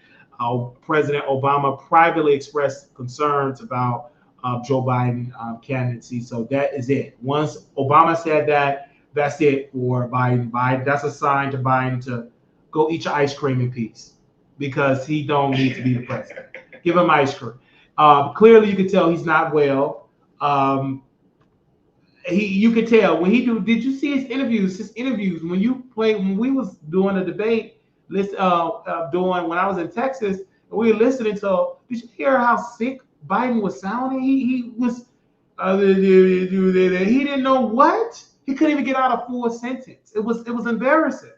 President Obama privately expressed concerns about Joe Biden candidacy. So that is it. Once Obama said that, that's it for Biden. That's a sign to Biden to go eat your ice cream in peace because he don't need to be the president. Give him ice cream. Clearly, you can tell he's not well. You could tell when he do. Did you see his interviews? His interviews when we was doing a debate, when I was in Texas, and we were listening to. Did you hear how sick Biden was sounding? He was. He didn't know what. He couldn't even get out a full sentence. It was embarrassing.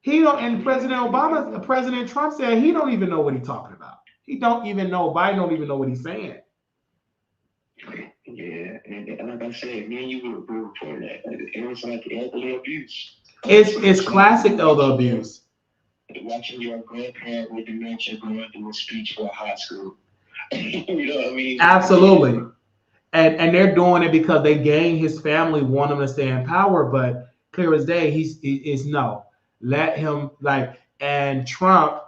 And President Trump said he don't even know what he's talking about. He don't even know. Biden don't even know what he's saying. Yeah, and like I said, me and you were approved for that. It was like elderly abuse. It's classic elder abuse. Watching your grandparent with dementia going through a speech for high school. You know what I mean? Absolutely. And they're doing it because they gain his family want him to stay in power. But clear as day, he's no. Let him and Trump,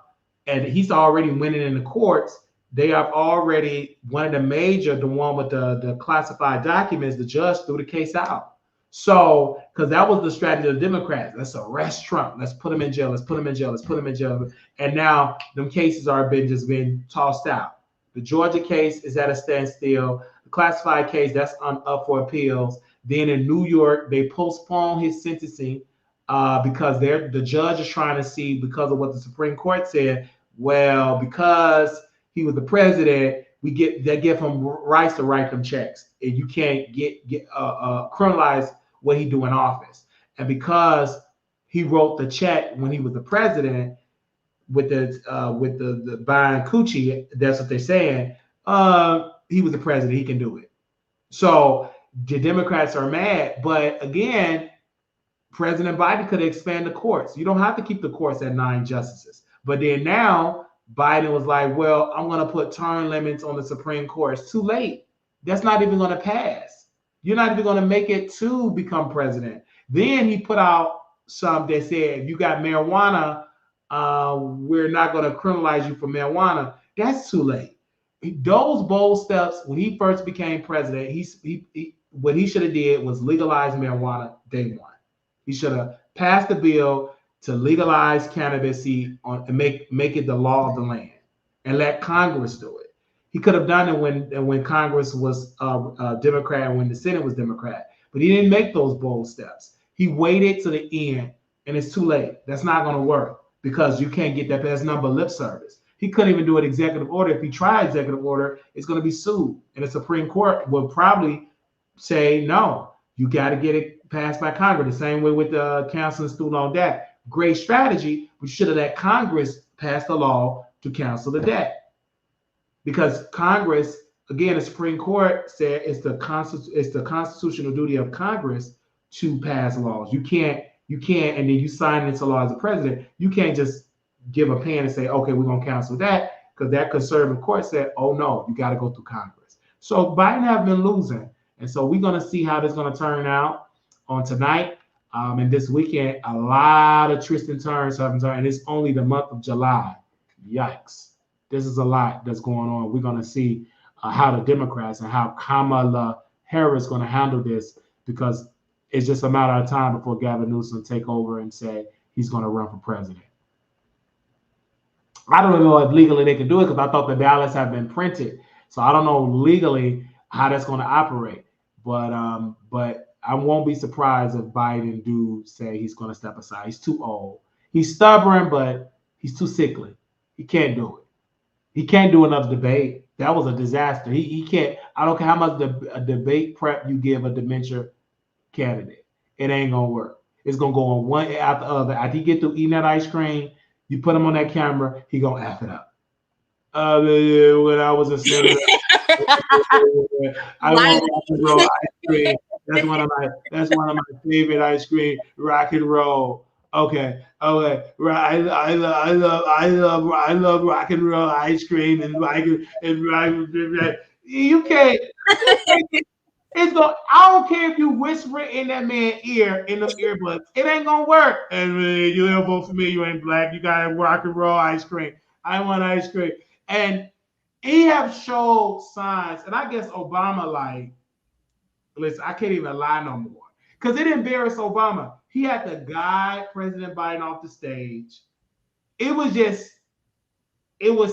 and he's already winning in the courts. They have already one of the one with the classified documents. The judge threw the case out. So, because that was the strategy of the Democrats. Let's arrest Trump. Let's put him in jail. Let's put him in jail. Let's put him in jail. And now them cases are been tossed out. The Georgia case is at a standstill. The classified case, that's up for appeals. Then in New York, they postponed his sentencing because the judge is trying to see, because of what the Supreme Court said, well, because he was the president, they give him rights to write them checks. And you can't get criminalize what he do in office. And because he wrote the check when he was the president with the buying coochie, that's what they're saying. He was the president, he can do it. So the Democrats are mad, but again, President Biden could expand the courts. You don't have to keep the courts at 9 justices. But then now Biden was like, well, I'm going to put term limits on the Supreme Court. It's too late. That's not even going to pass. You're not even going to make it to become president. Then he put out some that said, if you got marijuana, we're not going to criminalize you for marijuana. That's too late. Those bold steps, when he first became president, what he should have did was legalize marijuana day one. He should have passed the bill to legalize cannabis and make it the law of the land and let Congress do it. He could have done it when Congress was Democrat and when the Senate was Democrat, but he didn't make those bold steps. He waited to the end, and it's too late. That's not going to work because you can't get that past number lip service. He couldn't even do an executive order. If he tried executive order, it's going to be sued, and the Supreme Court will probably say no. You got to get it passed by Congress. The same way with the canceling student loan debt. Great strategy, but you should have let Congress pass the law to cancel the debt. Because Congress, again, the Supreme Court said it's the constitutional duty of Congress to pass laws. You can't, and then you sign into law as a president. You can't just give a pen and say, okay, we're going to cancel that, because that conservative court said, oh no, you got to go through Congress. So Biden have been losing. And so we're going to see how this is going to turn out on tonight. And this weekend, a lot of twists and turns have turned, and it's only the month of July. Yikes. This is a lot that's going on. We're going to see how the Democrats and how Kamala Harris is going to handle this, because it's just a matter of time before Gavin Newsom take over and say he's going to run for president. I don't know if legally they can do it, because I thought the ballots have been printed. So I don't know legally how that's going to operate. But I won't be surprised if Biden do say he's going to step aside. He's too old. He's stubborn, but he's too sickly. He can't do it. He can't do another debate. That was a disaster. He can't. I don't care how much a debate prep you give a dementia candidate. It ain't going to work. It's going to go on one after the other. After he get through eating that ice cream, you put him on that camera, he going to F it up. When I was a senator, I want rock and roll ice cream. That's one of my favorite ice cream. Rock and roll. Okay. Right. I love rock and roll ice cream and you can't. I don't care if you whisper in that man's ear in the earbuds. It ain't gonna work. And you don't vote for me. You ain't black. You got rock and roll ice cream. I want ice cream. And he have showed signs, and I guess Obama listen, I can't even lie no more, because it embarrassed Obama. He had to guide President Biden off the stage. It was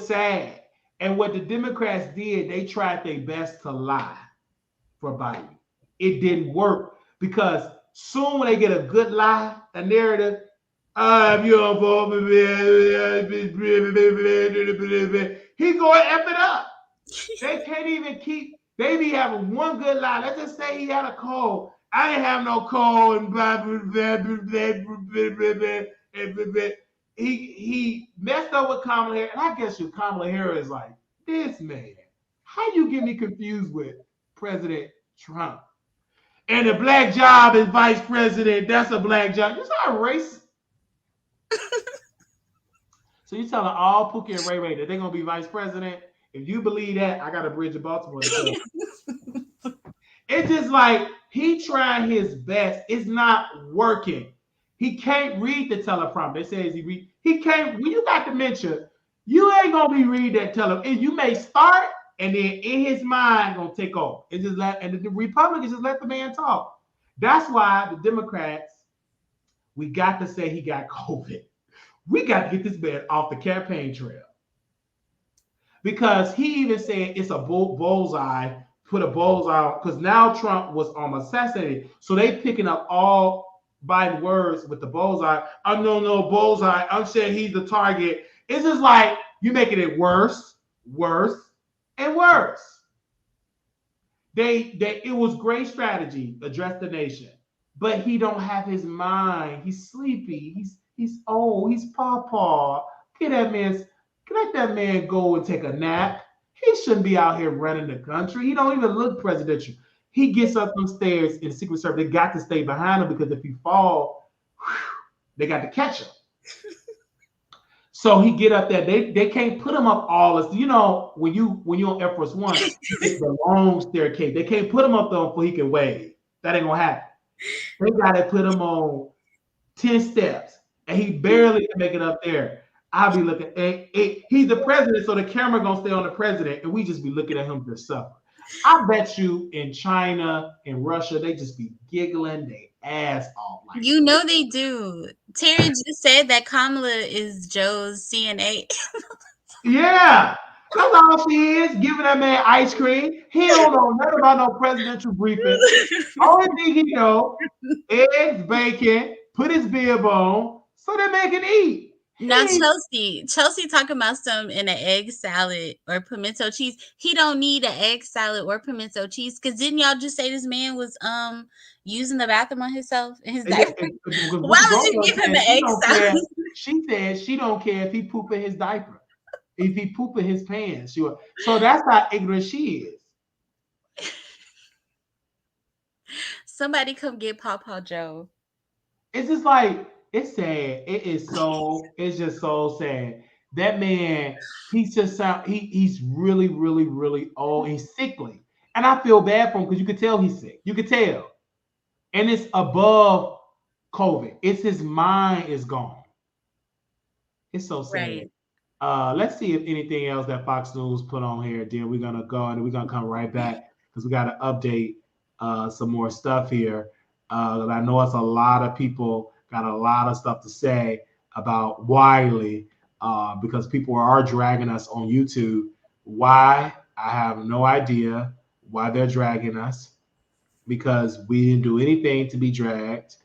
sad. And what the Democrats did, they tried their best to lie for Biden. It didn't work, because soon when they get a good lie, a narrative, if you don't vote for me, he going to F it up. They can't even keep, they be having one good lie. Let's just say he had a cold. I didn't have no cold. And he messed up with Kamala Harris. And I guess Kamala Harris is like, this man, how you get me confused with President Trump? And the black job is vice president. That's a black job. It's not racist. So you telling all Pookie and Ray that they're going to be vice president? If you believe that, I got a bridge of Baltimore. It's just like he trying his best. It's not working. He can't read the teleprompter. It says he can't. When you got dementia, you ain't gonna be reading that teleprompter. And you may start, and then in his mind gonna take over. It just the Republicans just let the man talk. That's why the Democrats, we got to say he got COVID. We got to get this man off the campaign trail. Because he even said it's a bullseye, put a bullseye, because now Trump was assassinated. So they picking up all Biden words with the bullseye. I'm no bullseye. I'm saying he's the target. It's just like you're making it worse, and worse. It was great strategy, address the nation, but he don't have his mind. He's sleepy. He's old. He's pawpaw. Let that man go and take a nap. He shouldn't be out here running the country. He don't even look presidential. He gets up them stairs in the Secret Service. They got to stay behind him because if he fall, they got to catch him. So he get up there. They can't put him up all this. You know, when you on Air Force One, it's the long staircase. They can't put him up there before he can wave. That ain't gonna happen. They gotta put him on 10 steps, and he barely can make it up there. I'll be looking. He's the president, so the camera gonna stay on the president, and we just be looking at him to suffer. I bet you in China and Russia, they just be giggling their ass off. Like, you know they do. Terry just said that Kamala is Joe's CNA. Yeah, that's all she is, giving that man ice cream. He don't know nothing about no presidential briefing. Only thing he know, eggs, bacon, put his bib on, so that man can eat. Now Chelsea talking about some in an egg salad or pimento cheese. He don't need an egg salad or pimento cheese, because didn't y'all just say this man was using the bathroom on himself in his diaper? Why would you give him an egg salad? She said she don't care if he poop in his diaper, if he poop in his pants. So that's how ignorant she is. Somebody come get Pawpaw Joe. It's just like, it's sad. It's just so sad. That man, he's really, really, really old. He's sickly. And I feel bad for him because you could tell he's sick. You could tell. And it's above COVID. It's his mind is gone. It's so sad. Right. Let's see if anything else that Fox News put on here. Then we're gonna go and we're gonna come right back because we gotta update some more stuff here. I know it's a lot of people got a lot of stuff to say about Wiley because people are dragging us on YouTube. Why? I have no idea why they're dragging us, because we didn't do anything to be dragged.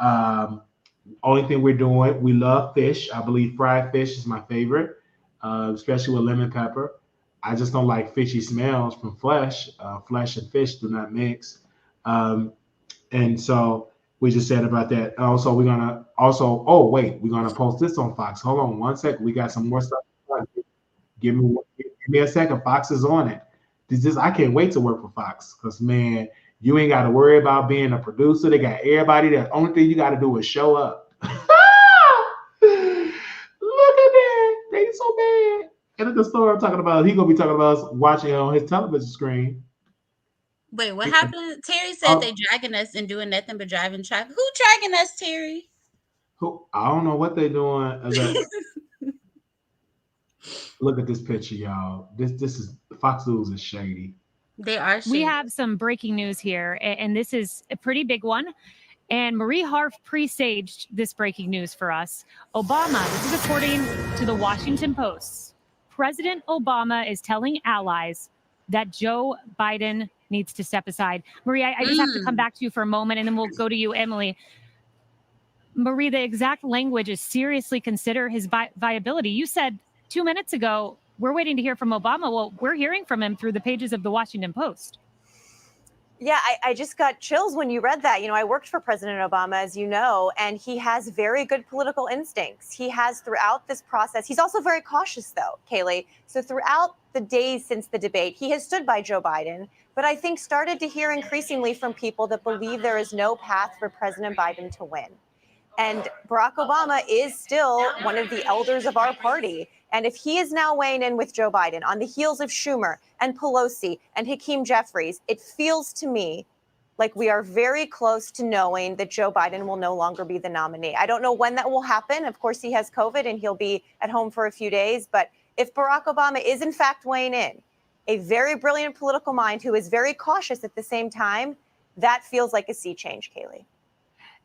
Only thing we're doing, we love fish. I believe fried fish is my favorite, especially with lemon pepper. I just don't like fishy smells from flesh. Flesh and fish do not mix. And so we just said about that. Also, we're gonna post this on Fox. Hold on 1 second. We got some more stuff. Give me a second. Fox is on it. I can't wait to work for Fox because, man, you ain't got to worry about being a producer. They got everybody there. The only thing you got to do is show up. Look at that. They so bad. And at the store I'm talking about, he gonna be talking about us watching on his television screen. Wait, what happened? Terry said they dragging us and doing nothing but driving traffic. Who dragging us, Terry? I don't know what they're doing. Look at this picture, y'all. This is Fox News is shady. They are shady. We have some breaking news here, and this is a pretty big one. And Marie Harf presaged this breaking news for us. Obama, this is according to the Washington Post. President Obama is telling allies that Joe Biden needs to step aside. Marie, I just have to come back to you for a moment, and then we'll go to you, Emily. Marie, the exact language is seriously consider his viability. You said 2 minutes ago, we're waiting to hear from Obama. Well, we're hearing from him through the pages of the Washington Post. Yeah, I just got chills when you read that. You know, I worked for President Obama, as you know, and he has very good political instincts. He has throughout this process. He's also very cautious, though, Kaylee. So throughout the days since the debate, he has stood by Joe Biden, but I think started to hear increasingly from people that believe there is no path for President Biden to win. And Barack Obama is still one of the elders of our party. And if he is now weighing in with Joe Biden on the heels of Schumer and Pelosi and Hakeem Jeffries, it feels to me like we are very close to knowing that Joe Biden will no longer be the nominee. I don't know when that will happen. Of course, he has COVID and he'll be at home for a few days. But if Barack Obama is in fact weighing in, a very brilliant political mind who is very cautious at the same time, that feels like a sea change, Kaylee.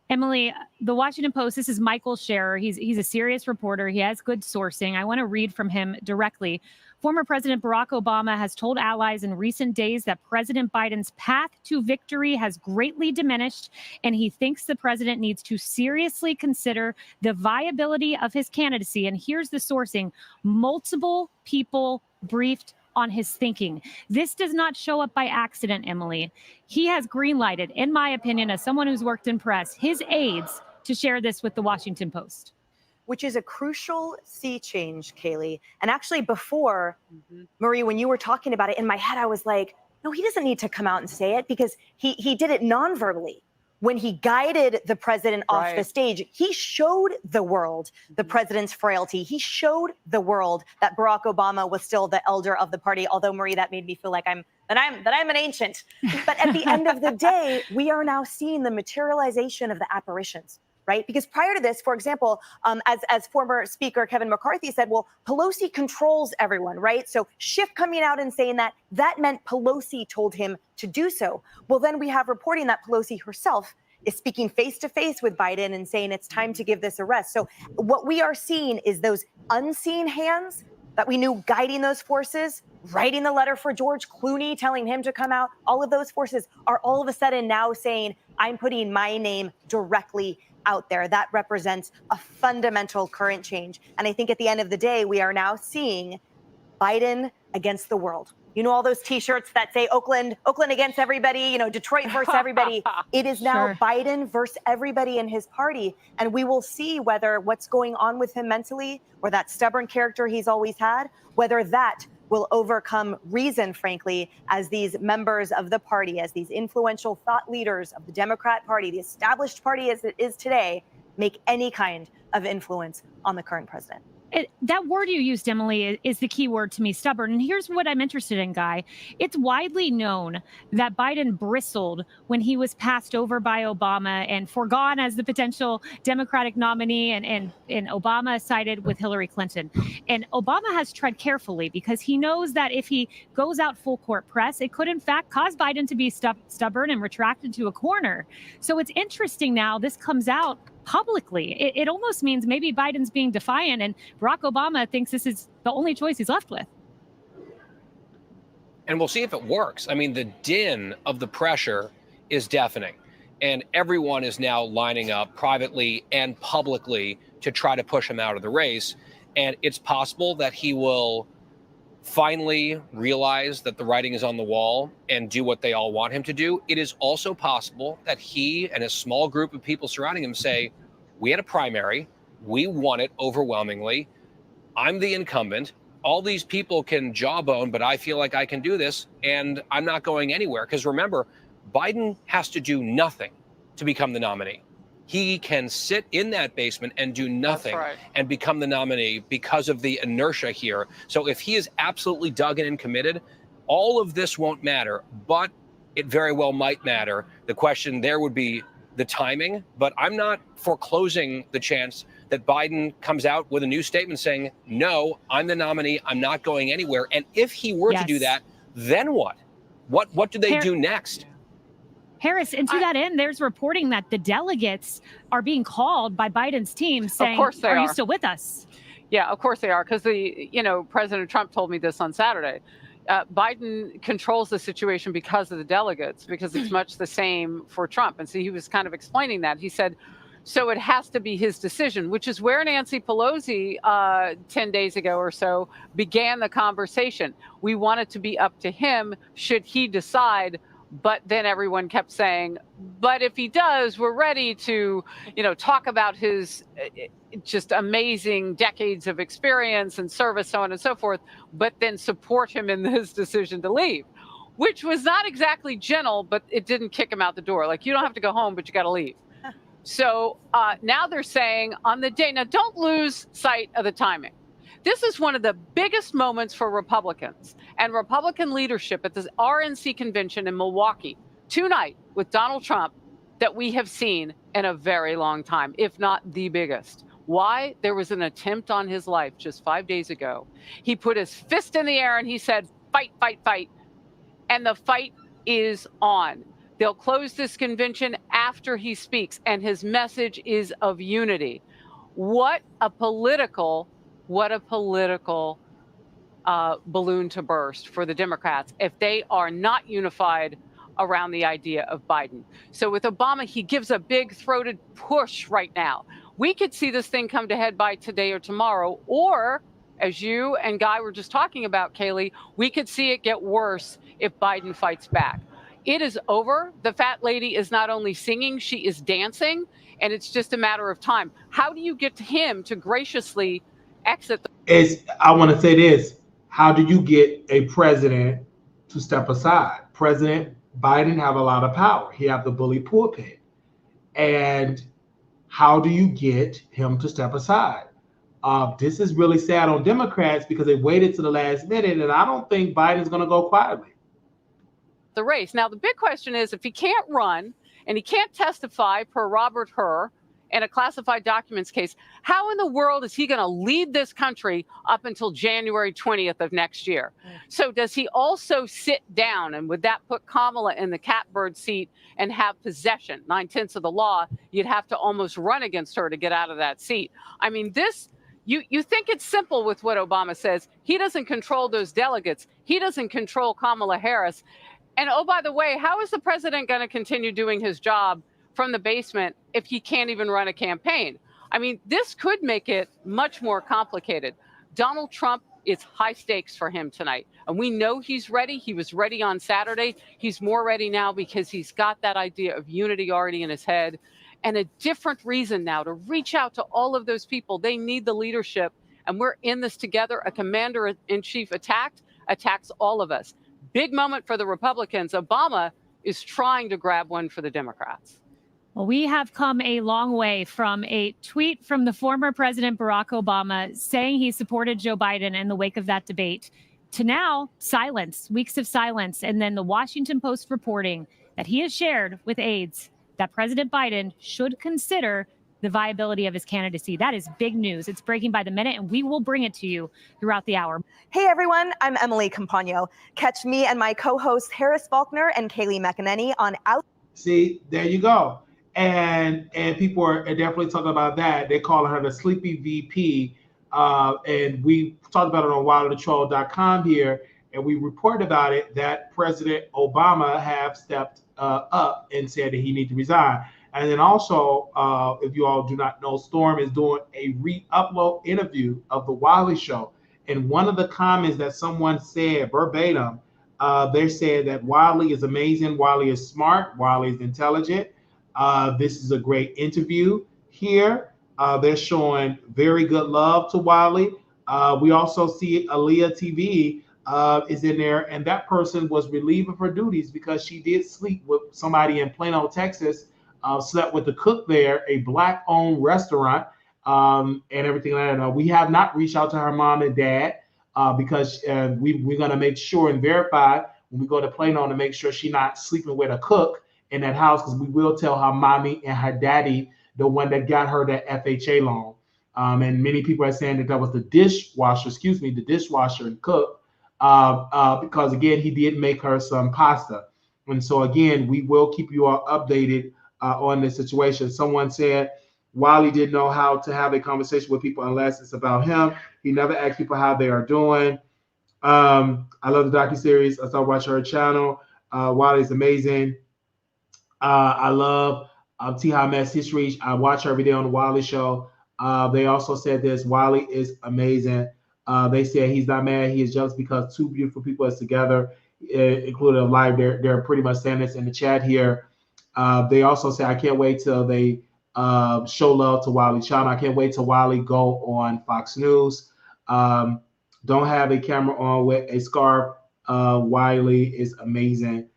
Emily, the Washington Post, this is Michael Scherer. He's a serious reporter. He has good sourcing. I want to read from him directly. Former President Barack Obama has told allies in recent days that President Biden's path to victory has greatly diminished, and he thinks the president needs to seriously consider the viability of his candidacy. And here's the sourcing. Multiple people briefed on his thinking. This does not show up by accident, Emily. He has greenlighted, in my opinion, as someone who's worked in press, his aides to share this with the Washington Post. Which is a crucial sea change, Kaylee. And actually before, Marie, when you were talking about it, in my head, I was like, no, he doesn't need to come out and say it because he did it non-verbally. When he guided the president off the stage, he showed the world the president's frailty. He showed the world that Barack Obama was still the elder of the party. Although, Marie, that made me feel like I'm an ancient. But at the end of the day, we are now seeing the materialization of the apparitions. Right? Because prior to this, for example, as former Speaker Kevin McCarthy said, well, Pelosi controls everyone, right? So Schiff coming out and saying that meant Pelosi told him to do so. Well, then we have reporting that Pelosi herself is speaking face to face with Biden and saying it's time to give this a rest. So what we are seeing is those unseen hands that we knew guiding those forces, writing the letter for George Clooney, telling him to come out. All of those forces are all of a sudden now saying, I'm putting my name directly out there. That represents a fundamental current change. And I think at the end of the day, we are now seeing Biden against the world. You know, all those T-shirts that say Oakland against everybody, you know, Detroit versus everybody. It is now Biden versus everybody in his party. And we will see whether what's going on with him mentally or that stubborn character he's always had, whether that will overcome reason, frankly, as these members of the party, as these influential thought leaders of the Democrat Party, the established party as it is today, make any kind of influence on the current president. That word you used, Emily, is the key word to me, stubborn. And here's what I'm interested in, Guy. It's widely known that Biden bristled when he was passed over by Obama and forgone as the potential Democratic nominee, and Obama sided with Hillary Clinton. And Obama has tread carefully because he knows that if he goes out full court press, it could, in fact, cause Biden to be stubborn and retracted to a corner. So it's interesting now this comes out publicly. It almost means maybe Biden's being defiant and Barack Obama thinks this is the only choice he's left with. And we'll see if it works. I mean, the din of the pressure is deafening, and everyone is now lining up privately and publicly to try to push him out of the race. And it's possible that he will finally realize that the writing is on the wall and do what they all want him to do. It is also possible that he and a small group of people surrounding him say, we had a primary, we won it overwhelmingly, I'm the incumbent, all these people can jawbone, but I feel like I can do this, and I'm not going anywhere. Because remember, Biden has to do nothing to become the nominee. He can sit in that basement and do nothing and become the nominee because of the inertia here. So if he is absolutely dug in and committed, all of this won't matter, but it very well might matter. The question there would be the timing, but I'm not foreclosing the chance that Biden comes out with a new statement saying, no, I'm the nominee, I'm not going anywhere. And if he were to do that, then what? What do they do next? Harris, and to that end, there's reporting that the delegates are being called by Biden's team saying, of course they are you still with us? Yeah, of course they are. Because President Trump told me this on Saturday. Biden controls the situation because of the delegates, because it's much the same for Trump. And so he was kind of explaining that. He said, so it has to be his decision, which is where Nancy Pelosi 10 days ago or so began the conversation. We want it to be up to him should he decide. But then everyone kept saying, but if he does, we're ready to, talk about his just amazing decades of experience and service, so on and so forth, but then support him in his decision to leave, which was not exactly gentle, but it didn't kick him out the door. Like, you don't have to go home, but you got to leave. So now they're saying on the day, now don't lose sight of the timing. This is one of the biggest moments for Republicans and Republican leadership at the RNC convention in Milwaukee tonight with Donald Trump that we have seen in a very long time, if not the biggest. Why? There was an attempt on his life just 5 days ago. He put his fist in the air and he said, fight, fight, fight. And the fight is on. They'll close this convention after he speaks, and his message is of unity. What a political balloon to burst for the Democrats if they are not unified around the idea of Biden. So with Obama, he gives a big throated push right now. We could see this thing come to head by today or tomorrow, or as you and Guy were just talking about, Kaylee, we could see it get worse if Biden fights back. It is over. The fat lady is not only singing, she is dancing, and it's just a matter of time. How do you get to him to graciously exit? I want to say this. How do you get a president to step aside? President Biden have a lot of power. He have the bully pulpit. And how do you get him to step aside? This is really sad on Democrats because they waited to the last minute, and I don't think Biden's going to go quietly. The race. Now, the big question is if he can't run and he can't testify per Robert Hur in a classified documents case, how in the world is he going to lead this country up until January 20th of next year? So does he also sit down, and would that put Kamala in the catbird seat and have possession? 9/10 of the law, you'd have to almost run against her to get out of that seat. I mean, you think it's simple with what Obama says. He doesn't control those delegates. He doesn't control Kamala Harris. And oh, by the way, how is the president going to continue doing his job from the basement if he can't even run a campaign? I mean, this could make it much more complicated. Donald Trump, it's high stakes for him tonight. And we know he's ready. He was ready on Saturday. He's more ready now because he's got that idea of unity already in his head and a different reason now to reach out to all of those people. They need the leadership, and we're in this together. A commander-in-chief attacks all of us. Big moment for the Republicans. Obama is trying to grab one for the Democrats. Well, we have come a long way from a tweet from the former President Barack Obama saying he supported Joe Biden in the wake of that debate to now silence, weeks of silence, and then the Washington Post reporting that he has shared with aides that President Biden should consider the viability of his candidacy. That is big news. It's breaking by the minute, and we will bring it to you throughout the hour. Hey everyone, I'm Emily Campagno. Catch me and my co-hosts Harris Faulkner and Kaylee McEnany on Out. See, there you go. And people are definitely talking about that. They're calling her the sleepy VP. And we talked about it on wildthetroll.com here, and we reported about it that President Obama have stepped up and said that he needs to resign. And then also, if you all do not know, Storm is doing a re-upload interview of the Wiley Show. And one of the comments that someone said verbatim, they said that Wiley is amazing, Wiley is smart, Wiley is intelligent. This is a great interview here. They're showing very good love to Wiley. We also see Aaliyah TV is in there, and that person was relieved of her duties because she did sleep with somebody in Plano, Texas. Slept with the cook there, a Black-owned restaurant, and everything like that. We have not reached out to her mom and dad because we're going to make sure and verify when we go to Plano to make sure she's not sleeping with a cook in that house, because we will tell her mommy and her daddy, the one that got her that FHA loan. And many people are saying that was the dishwasher and cook, because, again, he did make her some pasta. And so, again, we will keep you all updated on this situation. Someone said Wiley didn't know how to have a conversation with people unless it's about him. He never asked people how they are doing. I love the docuseries. I started watching her channel. Wiley's amazing. I love T-Hamas history. I watch her every day on the Wiley Show. They also said this: Wiley is amazing. They said he's not mad. He is jealous because two beautiful people are together, including live. They're pretty much saying this in the chat here. They also say, I can't wait till they show love to Wiley Channel. I can't wait till Wiley go on Fox News. Don't have a camera on with a scarf. Wiley is amazing.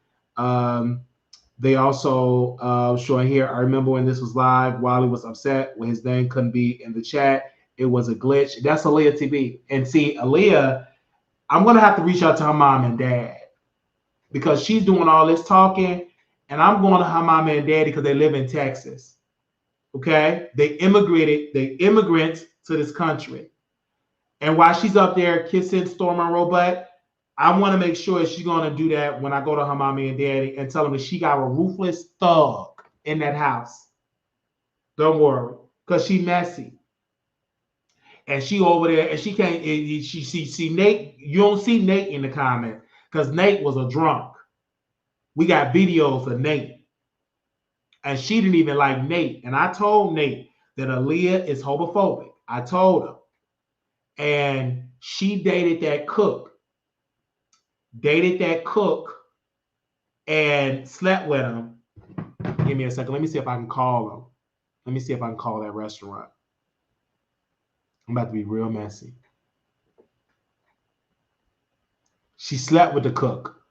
They also showing here, I remember when this was live, Wiley was upset when his name couldn't be in the chat. It was a glitch. That's Aaliyah TV. And see, Aaliyah, I'm going to have to reach out to her mom and dad because she's doing all this talking. and I'm going to her mama and daddy because they live in Texas. Okay? They immigrants to this country. And while she's up there kissing Storm Monroe butt, I want to make sure she's going to do that when I go to her mommy and daddy and tell them that she got a ruthless thug in that house. Don't worry, because she messy. And she over there, and she can't, she see Nate, you don't see Nate in the comment, because Nate was a drunk. We got videos of Nate. And she didn't even like Nate. And I told Nate that Aaliyah is homophobic. I told her. And she dated that cook. And slept with him. Give me a second. Let me see if I can call him. Let me see if I can call that restaurant. I'm about to be real messy. She slept with the cook.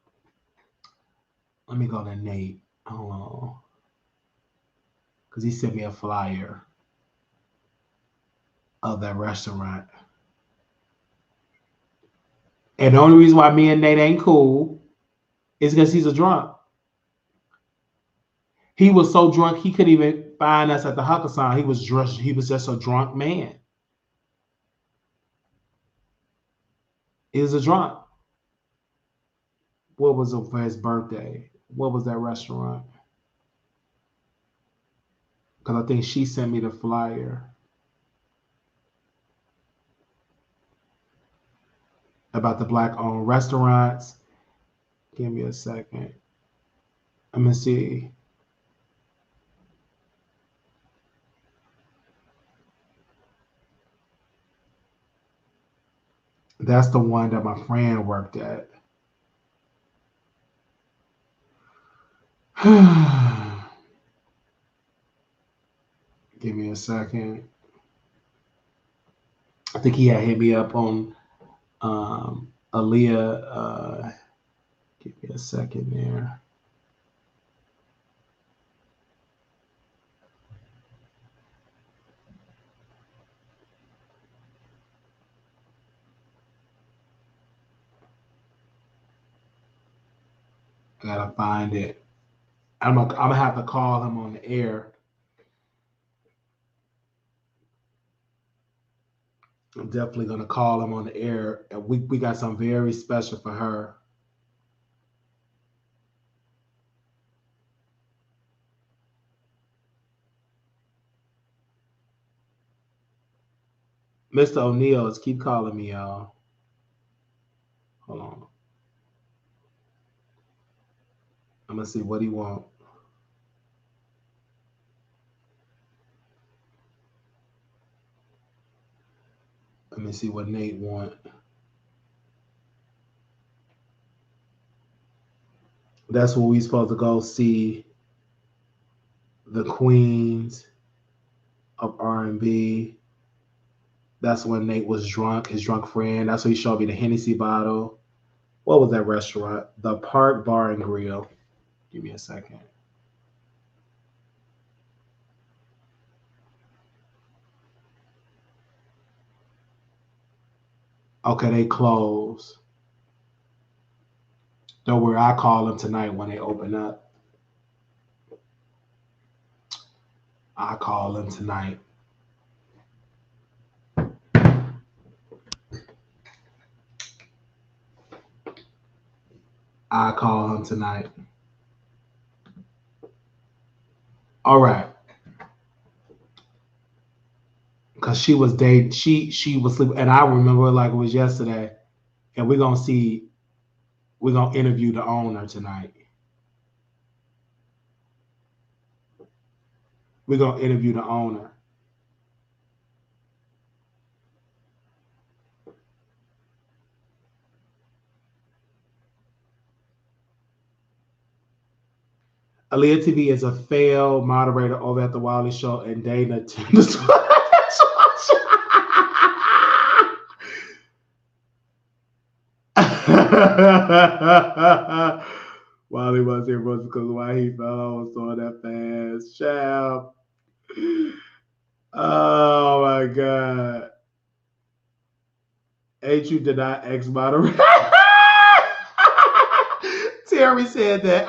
Let me go to Nate. Hold on. Because he sent me a flyer of that restaurant. And the only reason why me and Nate ain't cool is because he's a drunk. He was so drunk he couldn't even find us at the Hakkasan. He was just a drunk man. He was a drunk. What was it for his birthday? What was that restaurant? Because I think she sent me the flyer about the Black-owned restaurants. Give me a second. I'm going to see. That's the one that my friend worked at. Give me a second. I think he had hit me up on Aaliyah. Give me a second there. I gotta find it. I'm gonna have to call him on the air. I'm definitely gonna call him on the air, and we got something very special for her. Mr. O'Neill is keep calling me, y'all. Hold on. I'm gonna see what he wants. Let me see what Nate want. That's where we supposed to go see the queens of R&B. That's when Nate was drunk, his drunk friend. That's when he showed me the Hennessy bottle. What was that restaurant? The Park Bar and Grill. Give me a second. Okay, they closed. Don't worry, I call them tonight when they open up. I call them tonight. I call him tonight. All right. Because she was dating, she was sleeping, and I remember like it was yesterday. And we're gonna interview the owner tonight. We're gonna interview the owner. Aaliyah TV is a failed moderator over at the Wiley Show, and Dana attended. Wiley was here was because why he fell off so that fast. Child. Oh my God. Ain't you did not ex moderator? Terry said that.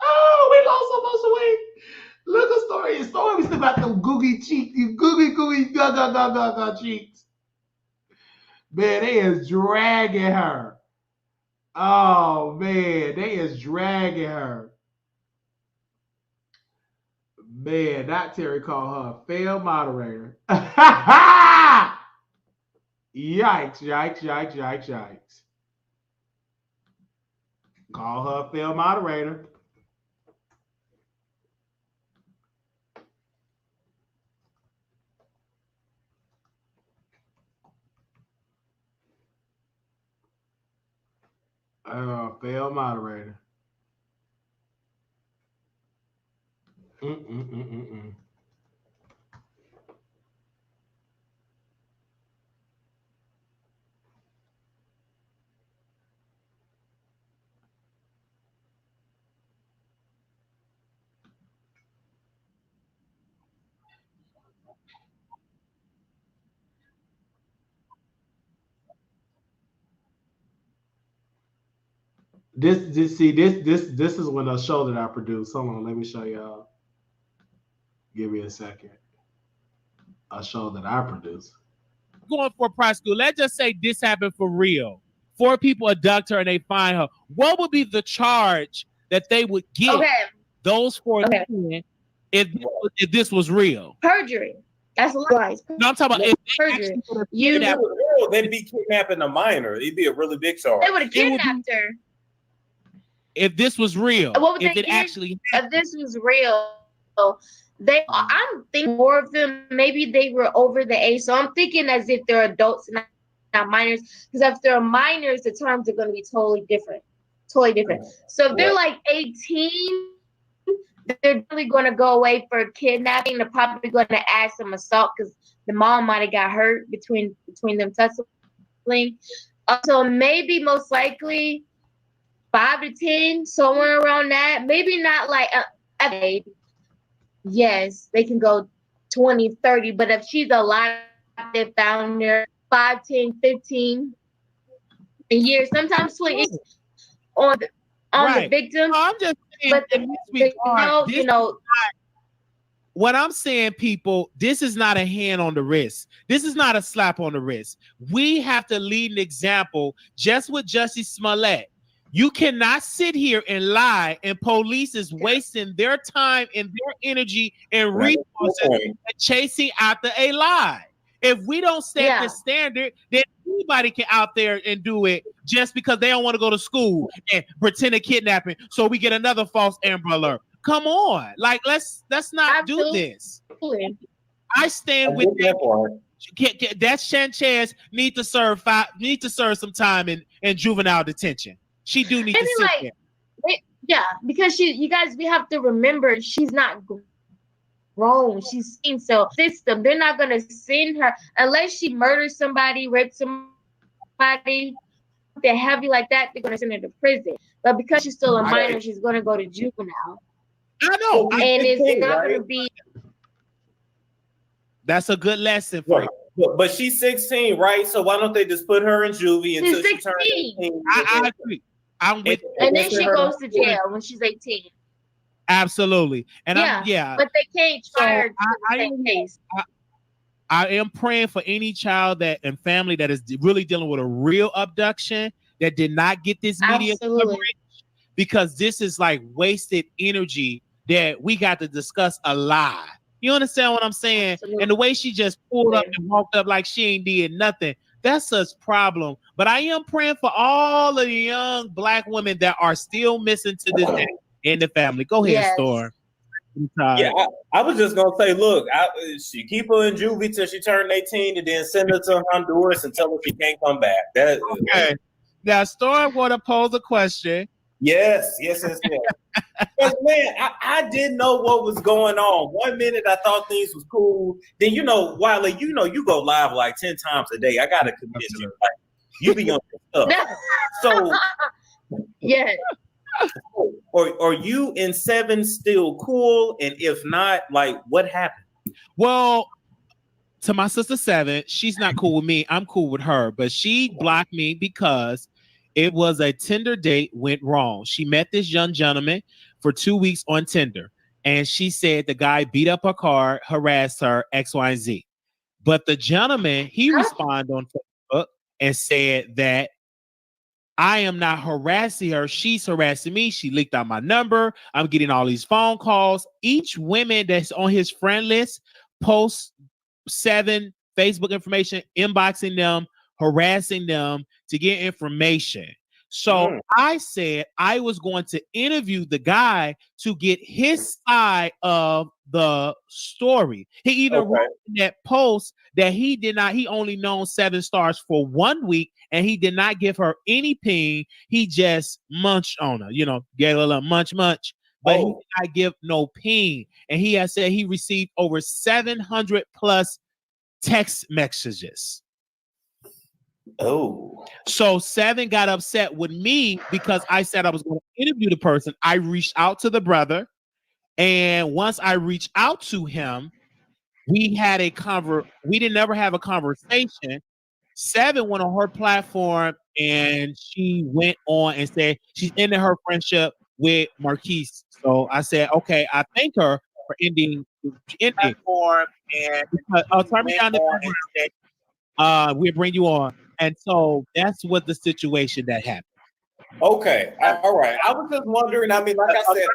Oh, we lost so much weight. Look at story. Story was about them googie cheeks, you googie ga cheeks. Man, they is dragging her. Oh man, they is dragging her. Man, that Terry called her a failed moderator. Yikes, yikes, yikes, yikes, yikes. Call her a failed moderator. Failed moderator. This is when a show that I produced. Hold on, let me show y'all. Give me a second. A show that I produced. Going for prosecution. Let's just say this happened for real. 4 people abduct her and they find her. What would be the charge that they would give those 4 men if this was real? Perjury. That's lies. No, I'm talking about if perjury. They'd be kidnapping a minor. It'd be a really big charge. They would have kidnapped her. If this was real, if this was real, I'm thinking more of them. Maybe they were over the age, so I'm thinking as if they're adults and not minors. Because if they're minors, the terms are going to be totally different. So if they're like 18, they're really going to go away for kidnapping. They're probably going to add some assault because the mom might have got hurt between them tussling. So maybe most likely 5 to 10, somewhere around that. Maybe not like yes, they can go 20, 30, but if she's alive, they found her 5, 10, 15 years, sometimes 20 on the victim. I'm just saying, what I'm saying, people, this is not a hand on the wrist. This is not a slap on the wrist. We have to lead an example just with Jussie Smollett. You cannot sit here and lie, and police is wasting their time and their energy and resources and chasing after a lie. If we don't set the standard, then anybody can out there and do it just because they don't want to go to school and pretend a kidnapping so we get another false Amber Alert. Come on, like let's not do this. I stand with that. Sanchez need to serve some time in juvenile detention. She do need to sit there. Yeah, because you guys, we have to remember she's not grown. She's seen system. They're not gonna send her unless she murders somebody, rapes somebody, they're heavy like that. They're gonna send her to prison. But because she's still a minor, she's gonna go to juvenile. I know, and it's not gonna be. That's a good lesson for you. But she's 16, right? So why don't they just put her in juvie until she turns 18? I agree. I'm with you. And then she goes to jail when she's 18. Absolutely. And but they can't try her to the same case. I am praying for any child and family that is really dealing with a real abduction that did not get this media coverage, because this is like wasted energy that we got to discuss a lie. You understand what I'm saying? Absolutely. And the way she just pulled up and walked up like she ain't did nothing. That's such problem. But I am praying for all of the young Black women that are still missing to this day in the family. Go ahead, Storm. Yeah, I was just gonna say, look, she keep her in juvie till she turned 18, and then send her to Honduras and tell her she can't come back. Okay. Now, Storm want to pose a question. Yes. Because man, I didn't know what was going on. 1 minute I thought things was cool. Then Wiley, you go live like 10 times a day. I gotta convince you, like, you be on your stuff. So Yes. Or are you and Seven still cool? And if not, like, what happened? Well, to my sister Seven, she's not cool with me. I'm cool with her, but she blocked me because it was a Tinder date went wrong. She met this young gentleman for 2 weeks on Tinder, and she said the guy beat up her car, harassed her, X, Y, and Z. But the gentleman, he responded on Facebook and said that I am not harassing her. She's harassing me. She leaked out my number. I'm getting all these phone calls. Each woman that's on his friend list posts Seven Facebook information, inboxing them, harassing them to get information. So I said I was going to interview the guy to get his side of the story. He even wrote in that post that he only known Seven Stars for 1 week and he did not give her any ping. He just munched on her, gave her a little munch, but he did not give no ping. And he has said he received over 700 plus text messages. So Seven got upset with me because I said I was going to interview the person. I reached out to the brother, and once I reached out to him, we had we didn't ever have a conversation. Seven went on her platform and she went on and said she's ending her friendship with Marquise. So I said, okay, I thank her for ending platform and turn me down the we'll bring you on. And so that's what the situation that happened. Okay, all right. I was just wondering. I mean, like I said,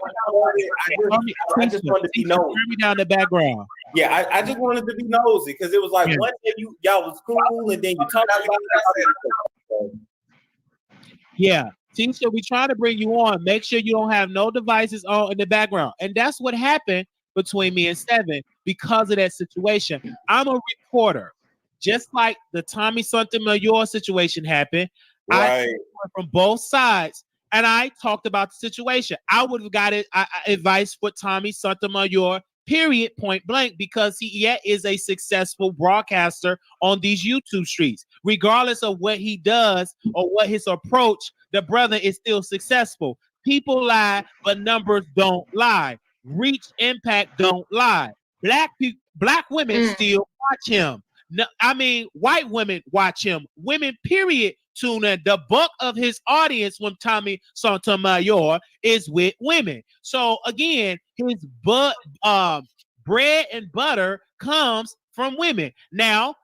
I just wanted to be nosy. Turn me down the background. Yeah, I just wanted to be nosy because it was like one day y'all was cool and then you talked about it. Yeah, Tisha, we trying to bring you on. Make sure you don't have no devices on in the background. And that's what happened between me and Seven because of that situation. I'm a reporter. Just like the Tommy Sotomayor situation happened, I from both sides, and I talked about the situation. I would have got advice for Tommy Sotomayor, period, point blank, because he is a successful broadcaster on these YouTube streets. Regardless of what he does or what his approach, the brother is still successful. People lie, but numbers don't lie. Reach, impact don't lie. Black women still watch him. No, I mean, white women watch him. Women, period, tune in. The bulk of his audience when Tommy Sotomayor is with women. So again, his bread and butter comes from women. Now,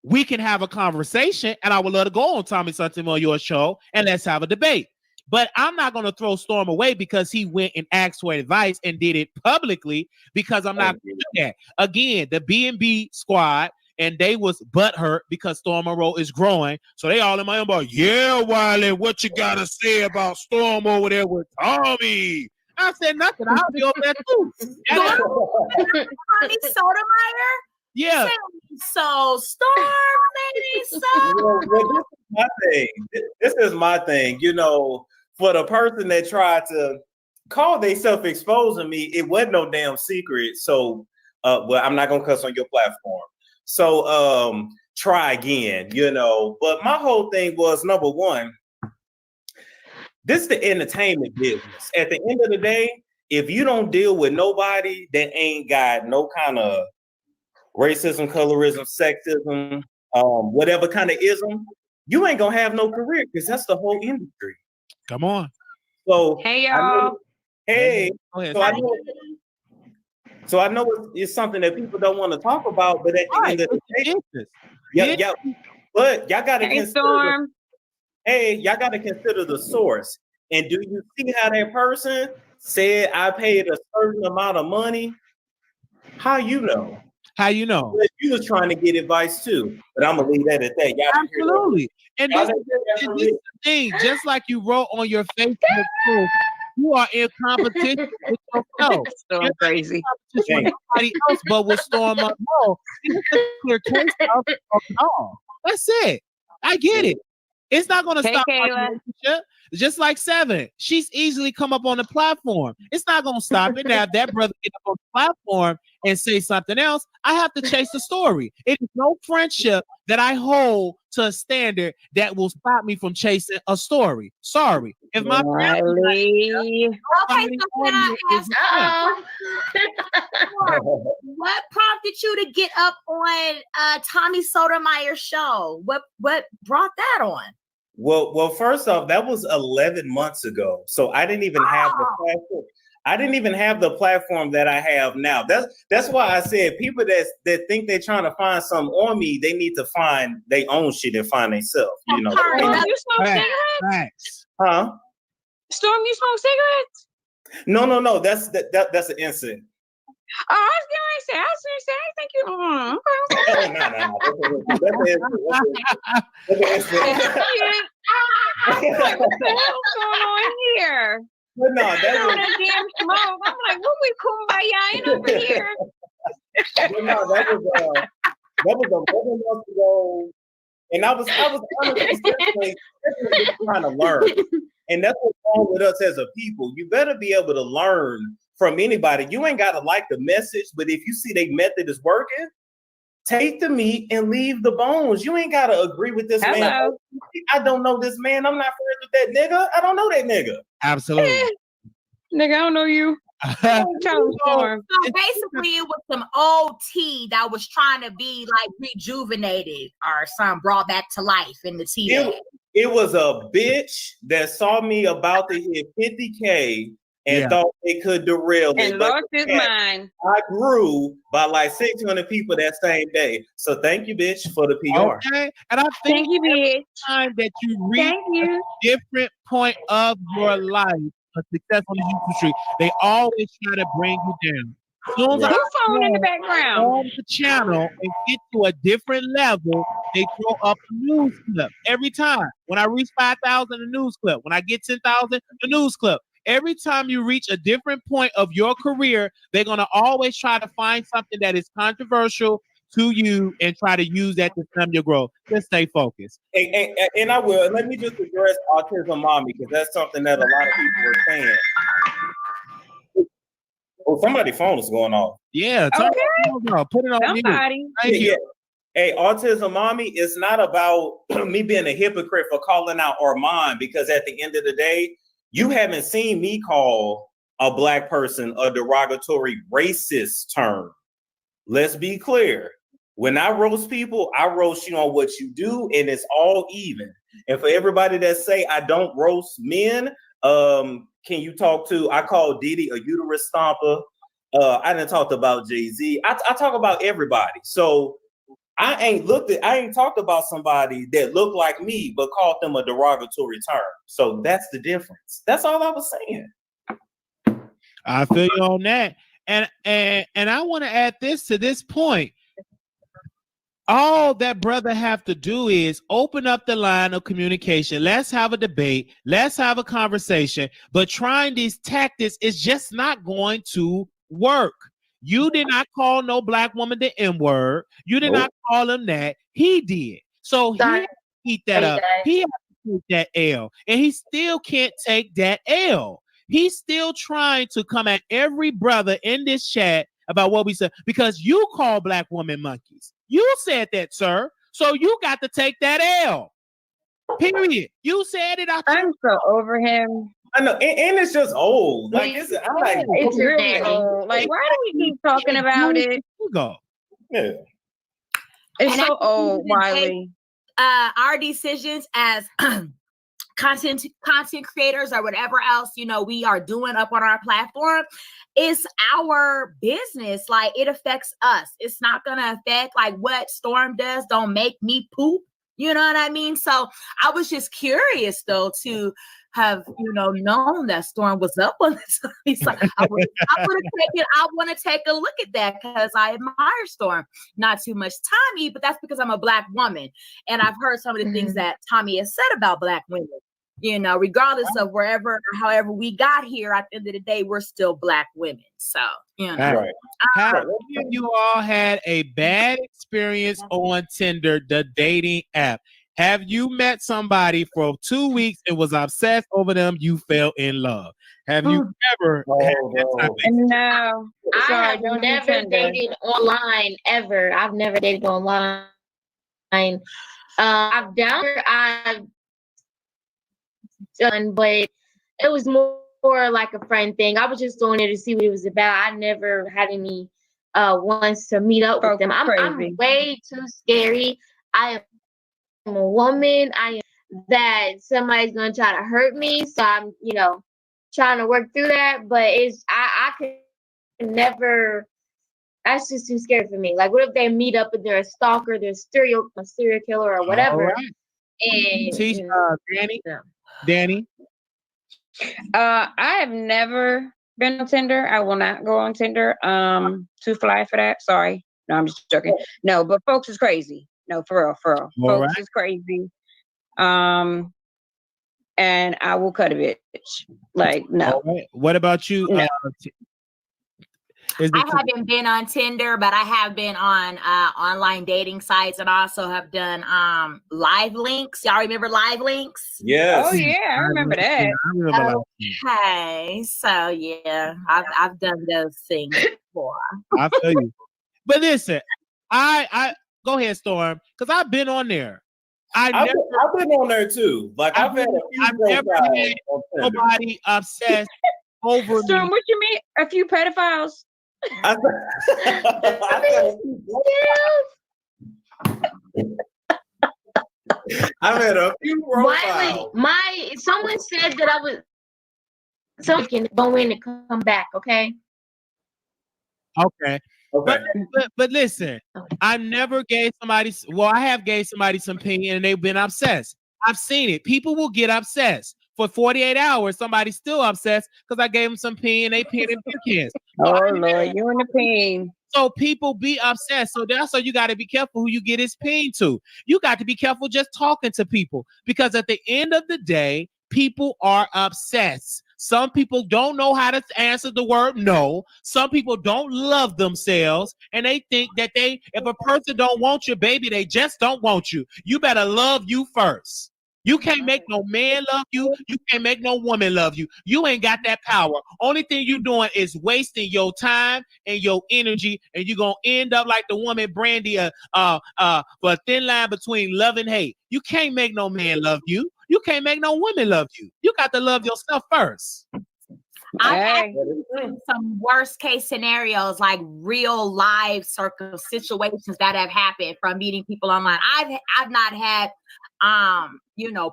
we can have a conversation, and I would love to go on Tommy Sotomayor's show, and let's have a debate. But I'm not going to throw Storm away because he went and asked for advice and did it publicly, because I'm not going to do that. Again, the B&B squad, and they was butthurt because Storm Monroe is growing. So they all in my inbox, yeah, Wiley, what you got to say about Storm over there with Tommy? I said nothing. I'll be over there too. Tommy Sotomayor? Yeah. So Storm, maybe so. This is my thing. For the person that tried to call themselves exposing me, it wasn't no damn secret. So, I'm not going to cuss on your platform. So try again, But my whole thing was, number one, this is the entertainment business. At the end of the day, if you don't deal with nobody that ain't got no kind of racism, colorism, sexism, whatever kind of ism, you ain't gonna have no career because that's the whole industry. Come on. So hey y'all. So I know it's something that people don't want to talk about, but at the end of the day, but y'all got to consider. Y'all got to consider the source. And do you see how that person said I paid a certain amount of money? How you know? How you know? You was trying to get advice too, but I'm gonna leave that at that. Y'all absolutely. And this is the thing. Just like you wrote on your Facebook post, you are in competition with yourself. So crazy. With somebody else, but with Storm Monroe, it's a clear choice of all. That's it. I get it. It's not going to stop our relationship Just like Seven, she's easily come up on the platform. It's not gonna stop it. Now, if that brother get up on the platform and say something else, I have to chase the story. It is no friendship that I hold to a standard that will stop me from chasing a story. Sorry. If my Wiley. Okay, so can I ask what prompted you to get up on Tommy Sotomayor's show? What brought that on? Well, first off, that was 11 months ago. So I didn't even have the platform. I didn't even have the platform that I have now. That's why I said people that think they're trying to find something on me, they need to find their own shit and find themselves. You know. You smoke cigarettes? Huh? Storm, you smoke cigarettes? No. That's an incident. Oh, I was going to say, I think you. What the hell's going on here? But no, that was that damn smoke. I'm like, what we kumbayaing over here? But no, that was 11 months ago, and I was honestly definitely just trying to learn, and that's what's wrong with us as a people. You better be able to learn from anybody. You ain't got to like the message, but if you see their method is working, take the meat and leave the bones. You ain't got to agree with this man. I don't know this man. I'm not friends with that nigga. I don't know that nigga. Absolutely. Nigga, I don't know you. So basically, it was some old tea that was trying to be like rejuvenated or some brought back to life in the tea. It was a bitch that saw me about to hit 50K and thought they could derail it. And lost his mind. I grew by like 600 people that same day. So thank you, bitch, for the PR. Okay. And I think every time that you reach a different point of your life, a success on the YouTube street, they always try to bring you down. As soon as I phone in the background on the channel and get to a different level, they throw up a news clip every time. When I reach 5,000, a news clip. When I get 10,000, a news clip. Every time you reach a different point of your career, they're going to always try to find something that is controversial to you and try to use that to stem your growth. Just stay focused. And I will. And let me just address Autism Mommy, because that's something that a lot of people are saying. Oh, somebody's phone is going off. Yeah, turn it on. Put it on mute. Thank you. Hey, Autism Mommy, it's not about me being a hypocrite for calling out Armon, because at the end of the day, you haven't seen me call a black person a derogatory racist term. Let's be clear. When I roast people, I roast you on what you do, and it's all even. And for everybody that say I don't roast men, can you talk to? I call Diddy a uterus stomper. I didn't talk about Jay-Z. I talk about everybody. So I ain't talked about somebody that looked like me, but called them a derogatory term. So that's the difference. That's all I was saying. I feel you on that. And I want to add this to this point. All that brother have to do is open up the line of communication. Let's have a debate. Let's have a conversation. But trying these tactics is just not going to work. You did not call no black woman the N-word. You did not call him that. He did. So he had to eat that up. He had to take that L. And he still can't take that L. He's still trying to come at every brother in this chat about what we said, because you call black women monkeys. You said that, sir. So you got to take that L. Period. You said it. I'm so over him. I know, and it's just old. Like it's really old. Like, why do we keep talking about it? Yeah. It's so old, Wiley. Our decisions as content creators or whatever else, we are doing up on our platform, it's our business. Like, it affects us. It's not gonna affect like what Storm does. Don't make me poop. You know what I mean? So I was just curious though to have known that Storm was up on this. So I want to take a look at that because I admire Storm. Not too much Tommy, but that's because I'm a black woman, and I've heard some of the things that Tommy has said about black women. Regardless of however we got here, at the end of the day, we're still black women. So, Right. Have you all had a bad experience on Tinder, the dating app? Have you met somebody for 2 weeks and was obsessed over them? You fell in love. Have you ever had that type of No, I have never dated online ever. I've never dated online. I've done, but it was more like a friend thing. I was just going there to see what it was about. I never had any wants to meet up with them. I'm way too scary. I am a woman. I am that somebody's gonna try to hurt me. So I'm, trying to work through that. But I can never. That's just too scary for me. Like, what if they meet up and they're a stalker, they're a serial killer or whatever? Right. And Danny. I have never been on Tinder. I will not go on Tinder. Too fly for that. Sorry. No, I'm just joking. No, but folks is crazy. No, for real. All Folks is crazy. And I will cut a bitch. Like, no. All right. What about you? No. I haven't been on Tinder, but I have been on online dating sites, and I also have done live links. Y'all remember live links? Yes. Oh yeah, I remember that. I remember Okay, so yeah, I've done those things before. I feel you. But listen, I go ahead, Storm, because I've been on there. I've been on there too. Like I've had never had nobody obsessed over Storm, me. what you mean? A few pedophiles? I've had a few profiles. Someone said that I was something go in and come back, okay? Okay. But listen, I never gave somebody. Well, I have gave somebody some ping and they've been obsessed. I've seen it. People will get obsessed for 48 hours. Somebody's still obsessed because I gave them some ping and they ping and pins. Oh Lord, you in the ping. So people be obsessed. So that's why you got to be careful who you get his ping to. You got to be careful just talking to people because at the end of the day, people are obsessed. Some people don't know how to answer the word no. Some people don't love themselves and they think that if a person don't want you, baby, they just don't want you. You better love you first. You can't make no man love you. You can't make no woman love you. You ain't got that power. Only thing you doing is wasting your time and your energy, and you're gonna end up like the woman Brandy, for a thin line between love and hate. You can't make no man love you. You can't make no woman love you. You got to love yourself first. I've had some worst case scenarios, like real live situations that have happened from meeting people online. I've not had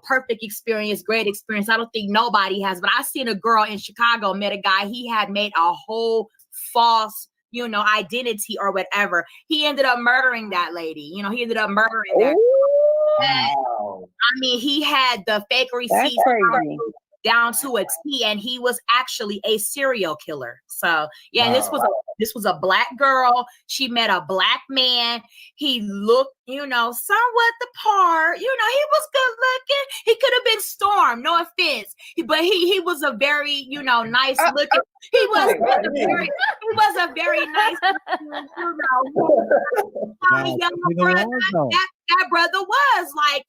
perfect experience, great experience. I don't think nobody has, but I seen a girl in Chicago met a guy. He had made a whole false identity or whatever. He ended up murdering that lady. He ended up murdering that. Wow. I mean, he had the fake receipts down to a T, and he was actually a serial killer. So yeah, wow. This was a black girl. She met a black man. He looked, somewhat the part. He was good looking. He could have been Storm, no offense, but he was a very, nice looking. He was a very nice, young brother. That brother was like,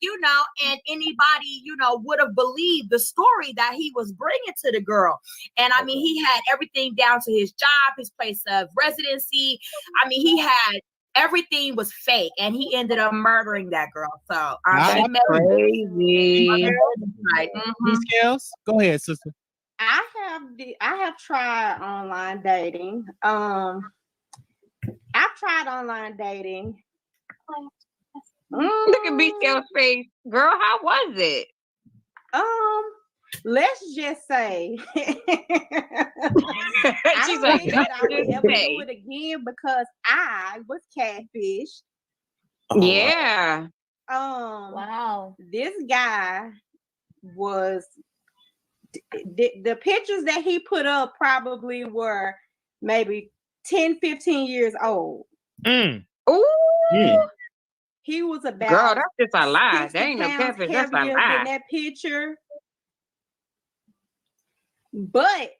and anybody, would have believed the story that he was bringing to the girl. And I mean, he had everything down to his job, his place of residency. I mean, he had everything was fake, and he ended up murdering that girl. So that's crazy. These scales? Go ahead, sister. I have tried online dating. I've tried online dating. Look at B-Scale's face. Girl, how was it? Let's just say She's I would never do it again because I was catfished. Yeah. Wow. This guy was the pictures that he put up probably were maybe 10, 15 years old. Ooh. He was about girl, that's just a lie. That ain't no catfish. That's a lie. In that picture. But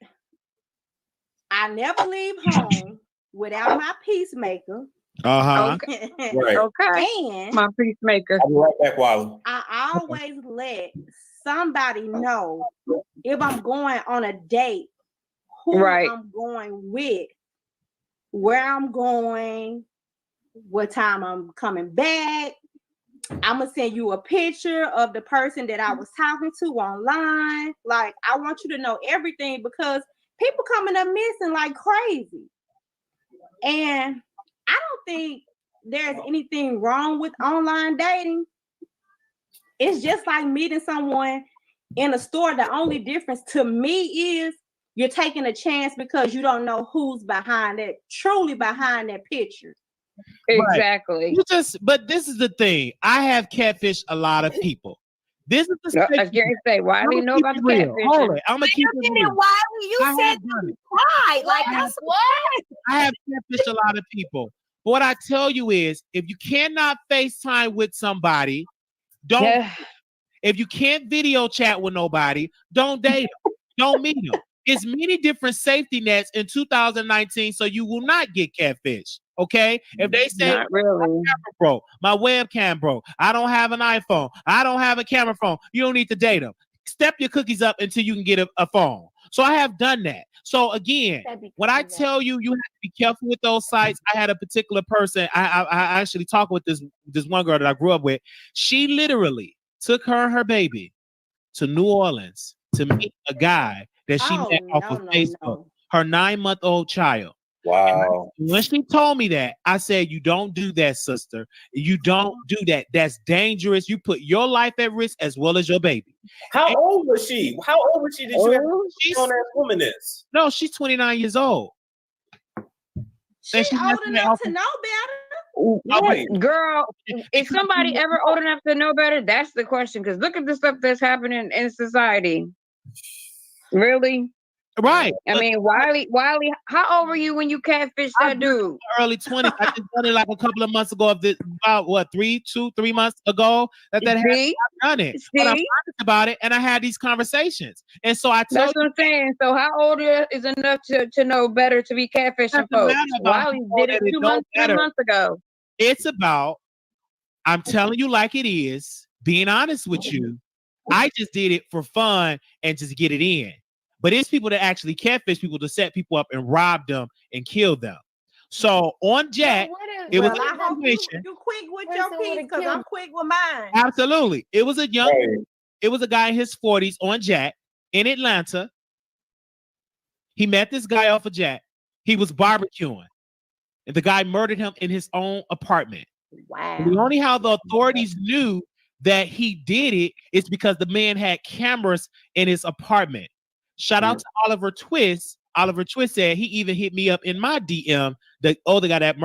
I never leave home without my peacemaker. Right. Okay. And My peacemaker. I'll be right back, Wiley. I always let somebody know if I'm going on a date, who I'm going with, where I'm going, what time I'm coming back. I'm gonna send you a picture of the person that I was talking to online. Like, I want you to know everything because people coming up missing like crazy. And I don't think there's anything wrong with online dating. It's just like meeting someone in a store. The only difference to me is you're taking a chance because you don't know who's behind it, truly behind that picture. Exactly. But this is the thing. I have catfished a lot of people. This is the I was going to say, Wiley know about the catfish. Hold it. I'm gonna keep it real. Wiley, you said you cried. Like, that's what? I have catfished a lot of people. But what I tell you is, if you cannot FaceTime with somebody, don't. If you can't video chat with nobody, don't date them. Don't meet them. It's many different safety nets in 2019, so you will not get catfish. Okay, if they say Not really. my camera broke, my webcam broke, I don't have an iPhone, I don't have a camera phone, you don't need to date them. Step your cookies up until you can get a phone. So I have done that. So again, when I tell you, you have to be careful with those sites. I had a particular person. I actually talked with this one girl that I grew up with. She literally took her and her baby to New Orleans to meet a guy that she met off of Facebook. Her 9-month-old child. Wow. And when she told me that, I said, you don't do that, sister. You don't do that. That's dangerous. You put your life at risk as well as your baby. How old was she? How old was she? Did you ever know that woman is? No, she's 29 years old. She's old enough to know better. Right. Girl, is somebody ever old enough to know better? That's the question. Because look at the stuff that's happening in society. Really? Right. I mean, Wiley, how old were you when you catfished that dude? Early 20s. I just done it like a couple of months ago. About what, 3 months ago that happened. I've done it. But I'm honest about it, and I had these conversations. And so I told That's what I'm saying. So how old is enough to know better to be catfishing folks? Wiley did it 2 months, 3 months ago. It's about, I'm telling you like it is, being honest with you. I just did it for fun and just get it in. But it's people that actually catfish people to set people up and rob them and kill them. So on Jack, it was I hope you quick with your piece because I'm quick with mine. Absolutely. It was a guy in his 40s on Jack in Atlanta. He met this guy off of Jack. He was barbecuing. And the guy murdered him in his own apartment. Wow. And the only how the authorities knew that he did it is because the man had cameras in his apartment. Shout out to Oliver Twist. Oliver Twist said he even hit me up in my DM the guy that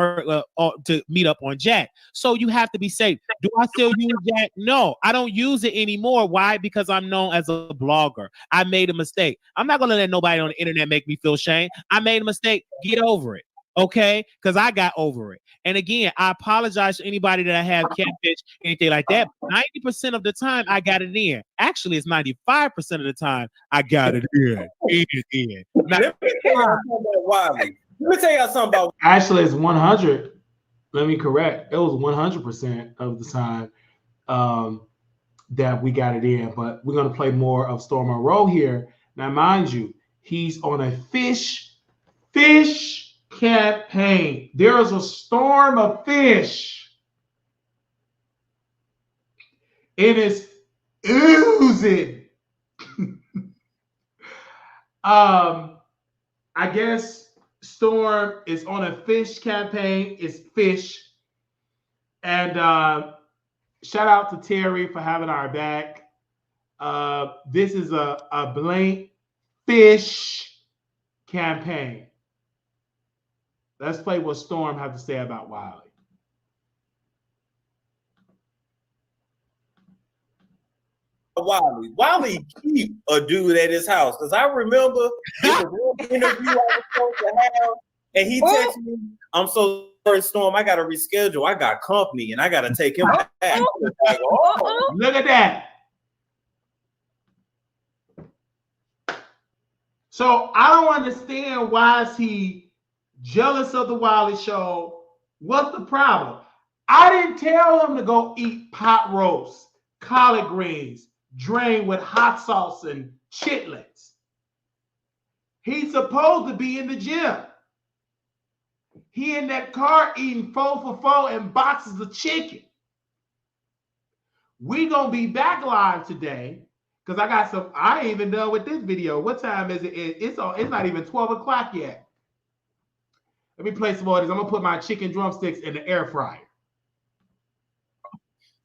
to meet up on Jack. So you have to be safe. Do I still use Jack? No, I don't use it anymore. Why? Because I'm known as a blogger. I made a mistake. I'm not gonna let nobody on the internet make me feel shame. I made a mistake. Get over it. Okay, because I got over it. And again, I apologize to anybody that I have catfish, anything like that. 90% of the time, I got it in. Actually, it's 95% of the time I got it in. Let me tell y'all something about. Actually, it's 100. Let me correct. It was 100% of the time that we got it in. But we're gonna play more of Storm Monroe here. Now, mind you, he's on a fish campaign. There is a storm of fish. It is oozing. I guess Storm is on a fish campaign. It's fish. And shout out to Terry for having our back. This is a blank fish campaign. Let's play what Storm had to say about Wiley. Wiley keep a dude at his house because I remember the real interview I was supposed to have, and he texted me, "I'm so sorry, Storm. I got to reschedule. I got company, and I got to take him back." Like, look at that. So I don't understand why is he jealous of the Wiley show What's the problem? I didn't tell him to go eat pot roast, collard greens, drained with hot sauce and chitlins. He's supposed to be in the gym. He in that car eating 4 for $4 and boxes of chicken. We gonna be back live today because I got some. I ain't even done with this video. What time is it? It's not even 12 o'clock yet. Let me play some orders. I'm gonna put my chicken drumsticks in the air fryer.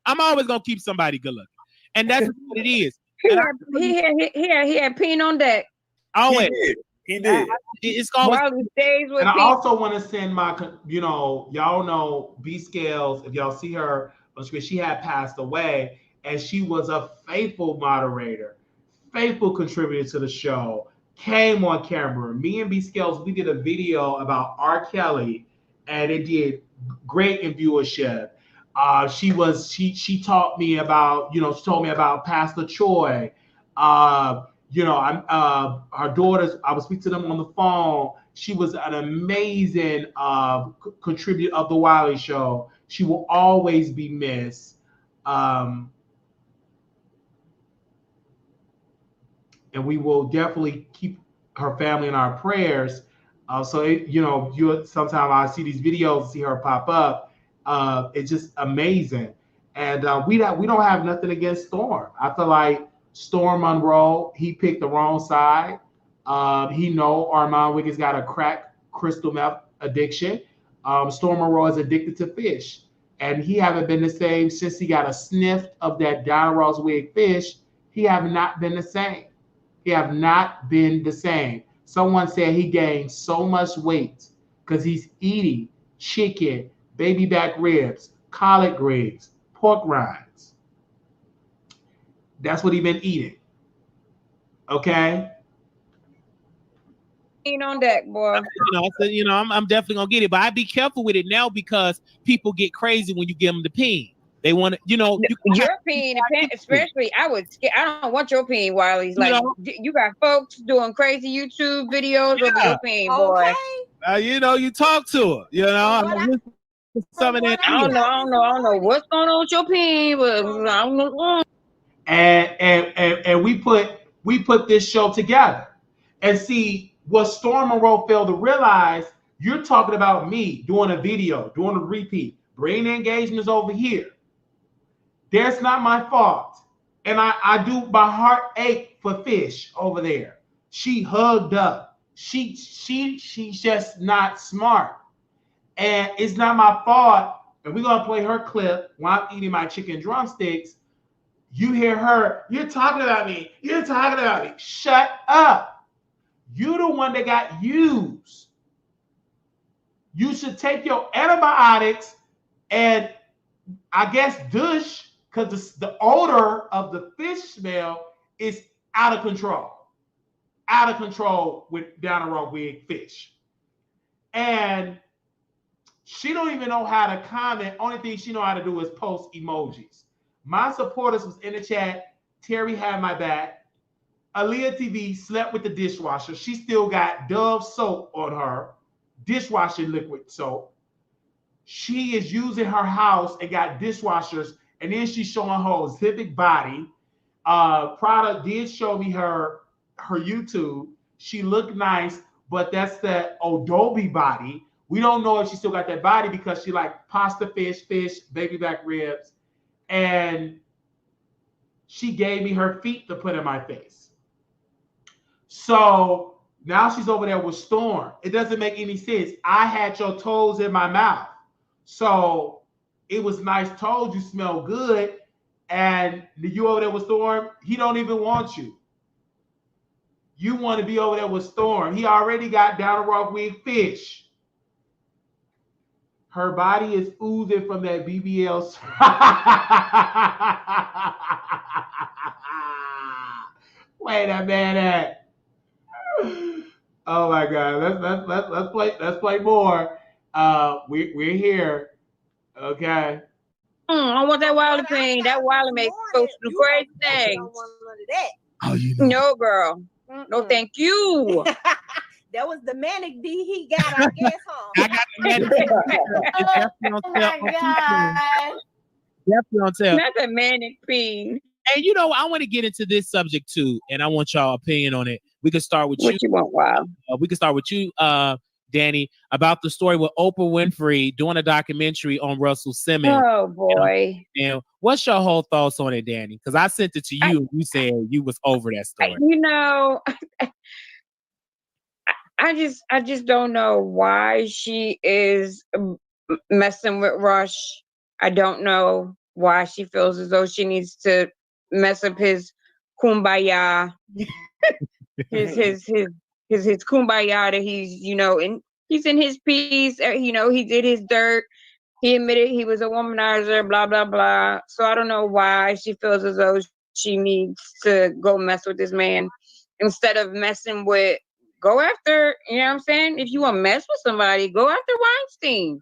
I'm always gonna keep somebody good looking, and that's what it is. He had peen on deck. Always. He did. It's always. And I also want to send my, y'all know B Scales. If y'all see her on screen, she had passed away, and she was a faithful moderator, faithful contributor to the show. Came on camera. Me and B Scales, we did a video about R. Kelly, and it did great in viewership. She taught me about, she told me about Pastor Choi. Our daughters, I would speak to them on the phone. She was an amazing contributor of the Wiley Show. She will always be missed. And we will definitely keep her family in our prayers. Sometimes I see these videos, see her pop up. It's just amazing. And we don't have nothing against Storm. I feel like Storm Monroe, he picked the wrong side. He know Armon Wiggins got a crack crystal meth addiction. Storm Monroe is addicted to fish. And he haven't been the same since he got a sniff of that Donna Ross wig fish. He have not been the same. He have not been the same. Someone said he gained so much weight because he's eating chicken, baby back ribs, collard greens, pork rinds. That's what he been eating. Okay? On deck, boy. I'm definitely gonna get it, but I'd be careful with it now because people get crazy when you give them the peen. They want to, your peen, especially. I don't want your peen, Wiley's. Like you got folks doing crazy YouTube videos of your peen, boy. You talk to her. Some of that. I don't know what's going on with your peen, but I don't know. And we put this show together, and see what Storm Monroe failed to realize. You're talking about me doing a video, doing a repeat, bringing the engagements over here. That's not my fault. And I do, my heart ache for fish over there. She hugged up. She's just not smart. And it's not my fault. And we're going to play her clip while I'm eating my chicken drumsticks. You hear her, you're talking about me. You're talking about me. Shut up. You're the one that got used. You should take your antibiotics and I guess douche, because the odor of the fish smell is out of control. Out of control with Donna Raw wig fish. And she don't even know how to comment. Only thing she know how to do is post emojis. My supporters was in the chat. Terry had my back. Aaliyah TV slept with the dishwasher. She still got Dove soap on her. Dishwashing liquid soap. She is using her house and got dishwashers. And then she's showing her exhibit body. Prada did show me her YouTube. She looked nice, but that's the Adobe body. We don't know if she still got that body because she like pasta fish, baby back ribs. And she gave me her feet to put in my face. So now she's over there with Storm. It doesn't make any sense. I had your toes in my mouth. So it was nice toes. You smell good. And you over there with Storm, he don't even want you. You want to be over there with Storm. He already got down the rock wig fish. Her body is oozing from that BBL. Wait a minute. Oh my God. Let's play more. We're here. Okay. I want that Wiley thing. That Wiley makes folks do great things. Oh, No, girl. No, thank you. That was the manic D he got, I guess, huh? I got the manic peen. Oh my God. Definitely on sale. Not the manic peen. And you know, I want to get into this subject too, and I want y'all opinion on it. We can start with What you want, Wow? We can start with you, Danny, about the story with Oprah Winfrey doing a documentary on Russell Simmons. Oh boy! And what's your whole thoughts on it, Danny? Because I sent it to you, and you said you was over that story. You know, I just don't know why she is messing with Rush. I don't know why she feels as though she needs to mess up his kumbaya, his kumbaya that he's, you know, and he's in his piece. You know, he did his dirt. He admitted he was a womanizer, blah, blah, blah. So I don't know why she feels as though she needs to go mess with this man instead of messing with, go after, you know what I'm saying? If you want to mess with somebody, go after Weinstein,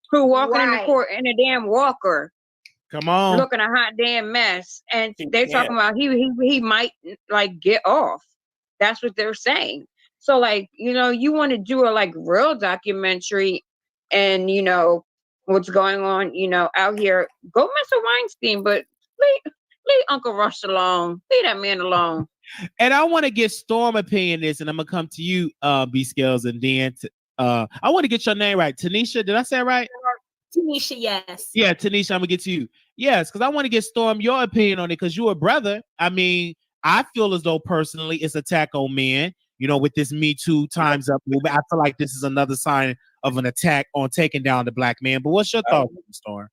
who walking in the court in a damn walker. Come on. Looking a hot damn mess. And they're talking about he might like get off. That's what they're saying. So like, you know, you want to do a like real documentary and you know what's going on, you know, out here, go mess with Weinstein, but leave Uncle Rush alone. Leave that man alone. And I want to get Storm opinion this, and I'm gonna come to you, B Skills, and then I want to get your name right. Tanisha, did I say it right? Tanisha, yes. Yeah, Tanisha, I'm gonna get to you. Yes, because I want to get Storm your opinion on it, because you're a brother. I mean, I feel as though personally it's attack on men, you know, with this Me Too Time's Up movement. I feel like this is another sign of an attack on taking down the black man. But what's your thought, Storm?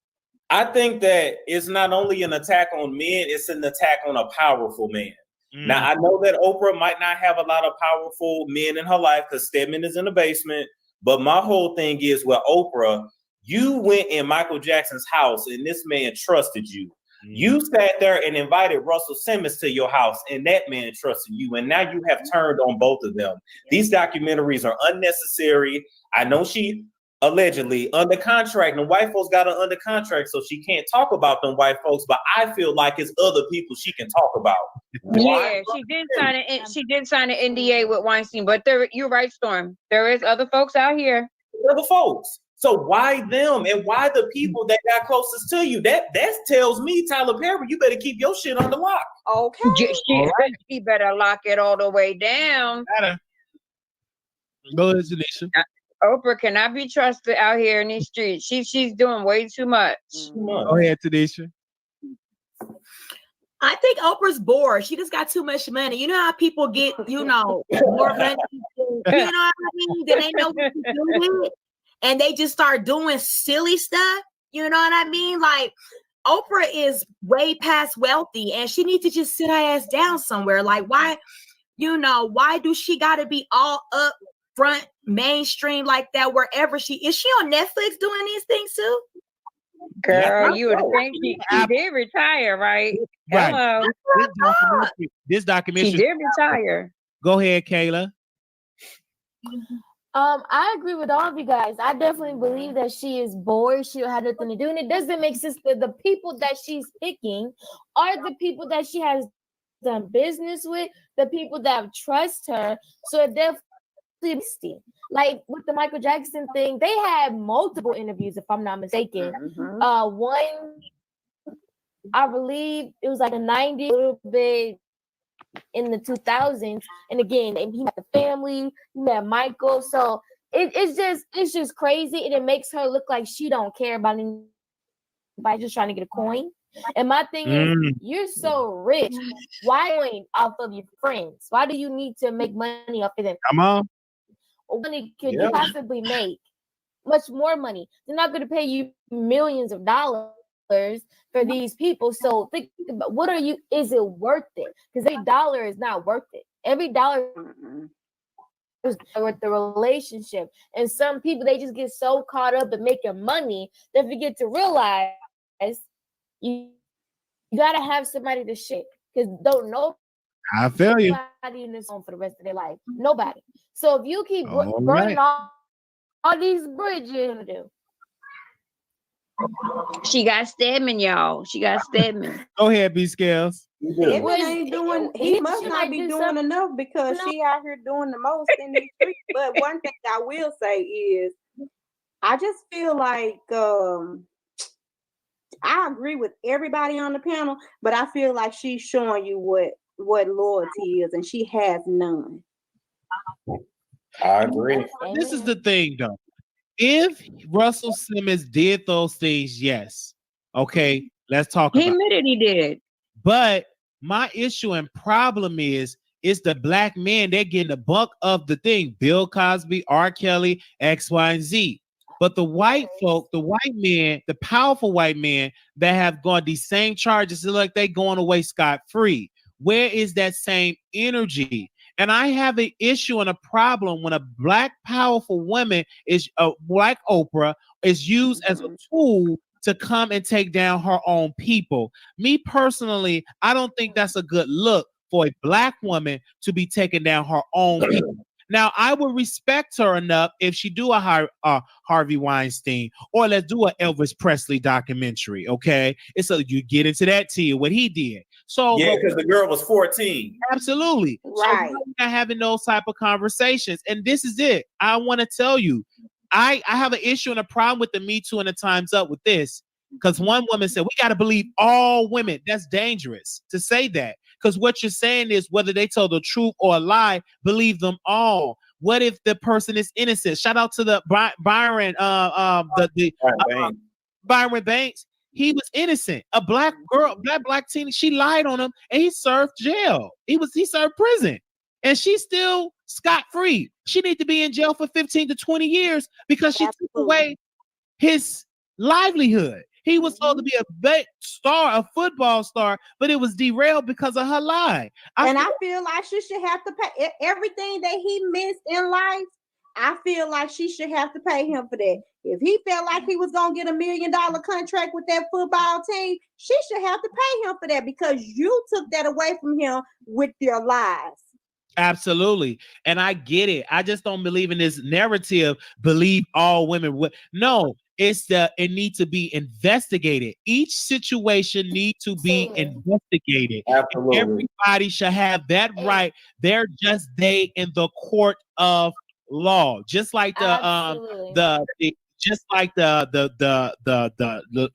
I think that it's not only an attack on men, it's an attack on a powerful man. Now, I know that Oprah might not have a lot of powerful men in her life because Stedman is in the basement. But my whole thing is, with Oprah, you went in Michael Jackson's house and this man trusted you. You sat there and invited Russell Simmons to your house and that man trusted you. And now you have turned on both of them. These documentaries are unnecessary. I know she allegedly under contract, and white folks got her under contract, so she can't talk about them white folks. But I feel like it's other people she can talk about. Yeah, she did sign an NDA with Weinstein, but you're right, Storm. There is other folks out here. Other folks. So why them, and why the people that got closest to you? That tells me, Tyler Perry, you better keep your shit under lock. Okay. She better lock it all the way down. Go ahead, Tanisha. Oprah cannot be trusted out here in these streets. She's doing way too much. Go ahead, Tanisha. I think Oprah's bored. She just got too much money. You know how people get, you know, more money. You know what I mean? Then they know what to do with it, and they just start doing silly stuff. You know what I mean? Like Oprah is way past wealthy, and she needs to just sit her ass down somewhere. Like why, you know, why do she got to be all up front, mainstream like that? Wherever she is, she on Netflix doing these things too? Girl, you would think she did retire, right? Hello. This documentary. She did retire. Go ahead, Kayla. I agree with all of you guys. I definitely believe that she is bored. She don't have nothing to do, and it doesn't make sense that the people that she's picking are the people that she has done business with, the people that trust her. So it definitely, like with the Michael Jackson thing, they had multiple interviews, if I'm not mistaken. One, I believe it was like a 90s, a little bit in the 2000s, and again, he met the family, he met Michael. So it's just crazy, and it makes her look like she don't care about anybody, just trying to get a coin. And my thing is, you're so rich. Why off of your friends? Why do you need to make money off of them? Come on. Money could you possibly make? Much more money. They're not going to pay you millions of dollars for these people. So think about, what are you? Is it worth it? Because every dollar is not worth it. Every dollar is worth the relationship. And some people, they just get so caught up in making money, they forget to realize you gotta have somebody to share. Because don't know. I feel you. Nobody in this home for the rest of their life. Nobody. So if you keep All burning right. all these bridges, you're gonna do. She got Stedman, y'all. She got Stedman. Go ahead, B Scales. Evan ain't doing. He must not be doing enough because she out here doing the most in these streets. But one thing I will say is, I just feel like I agree with everybody on the panel, but I feel like she's showing you what loyalty is, and she has none. I agree. This is the thing, though. If Russell Simmons did those things, yes. Okay, let's talk about it. He admitted he did. But my issue and problem is the black men, they're getting the buck of the thing. Bill Cosby, R. Kelly, X, Y, and Z. But the white folk, the white men, the powerful white men that have gone these same charges, it's like they going away scot-free. Where is that same energy? And I have an issue and a problem when a black powerful woman is like Oprah is used as a tool to come and take down her own people. Me personally, I don't think that's a good look for a black woman to be taking down her own people. Now, I would respect her enough if she do a Harvey Weinstein, or let's do an Elvis Presley documentary, okay? It's so you get into that tier, what he did. So yeah, because the girl was 14. Absolutely. Right. So we're not having those type of conversations. And this is it. I want to tell you, I have an issue and a problem with the Me Too and the Time's Up with this. Because one woman said, we got to believe all women. That's dangerous to say that. Because what you're saying is whether they tell the truth or a lie, believe them all. What if the person is innocent? Shout out to the Byron Banks. He was innocent. A black girl, black teen, she lied on him and he served jail. He served prison. And she's still scot-free. She needs to be in jail for 15 to 20 years because she took away his livelihood. He was supposed to be a big star, a football star, but it was derailed because of her lie. I feel like she should have to pay everything that he missed in life. I feel like she should have to pay him for that. If he felt like he was going to get $1 million contract with that football team, she should have to pay him for that because you took that away from him with your lies. Absolutely. And I get it. I just don't believe in this narrative, believe all women would. No, it needs to be investigated. Each situation needs to be investigated. Absolutely. Everybody should have that right. They're just in the court of law. Just like the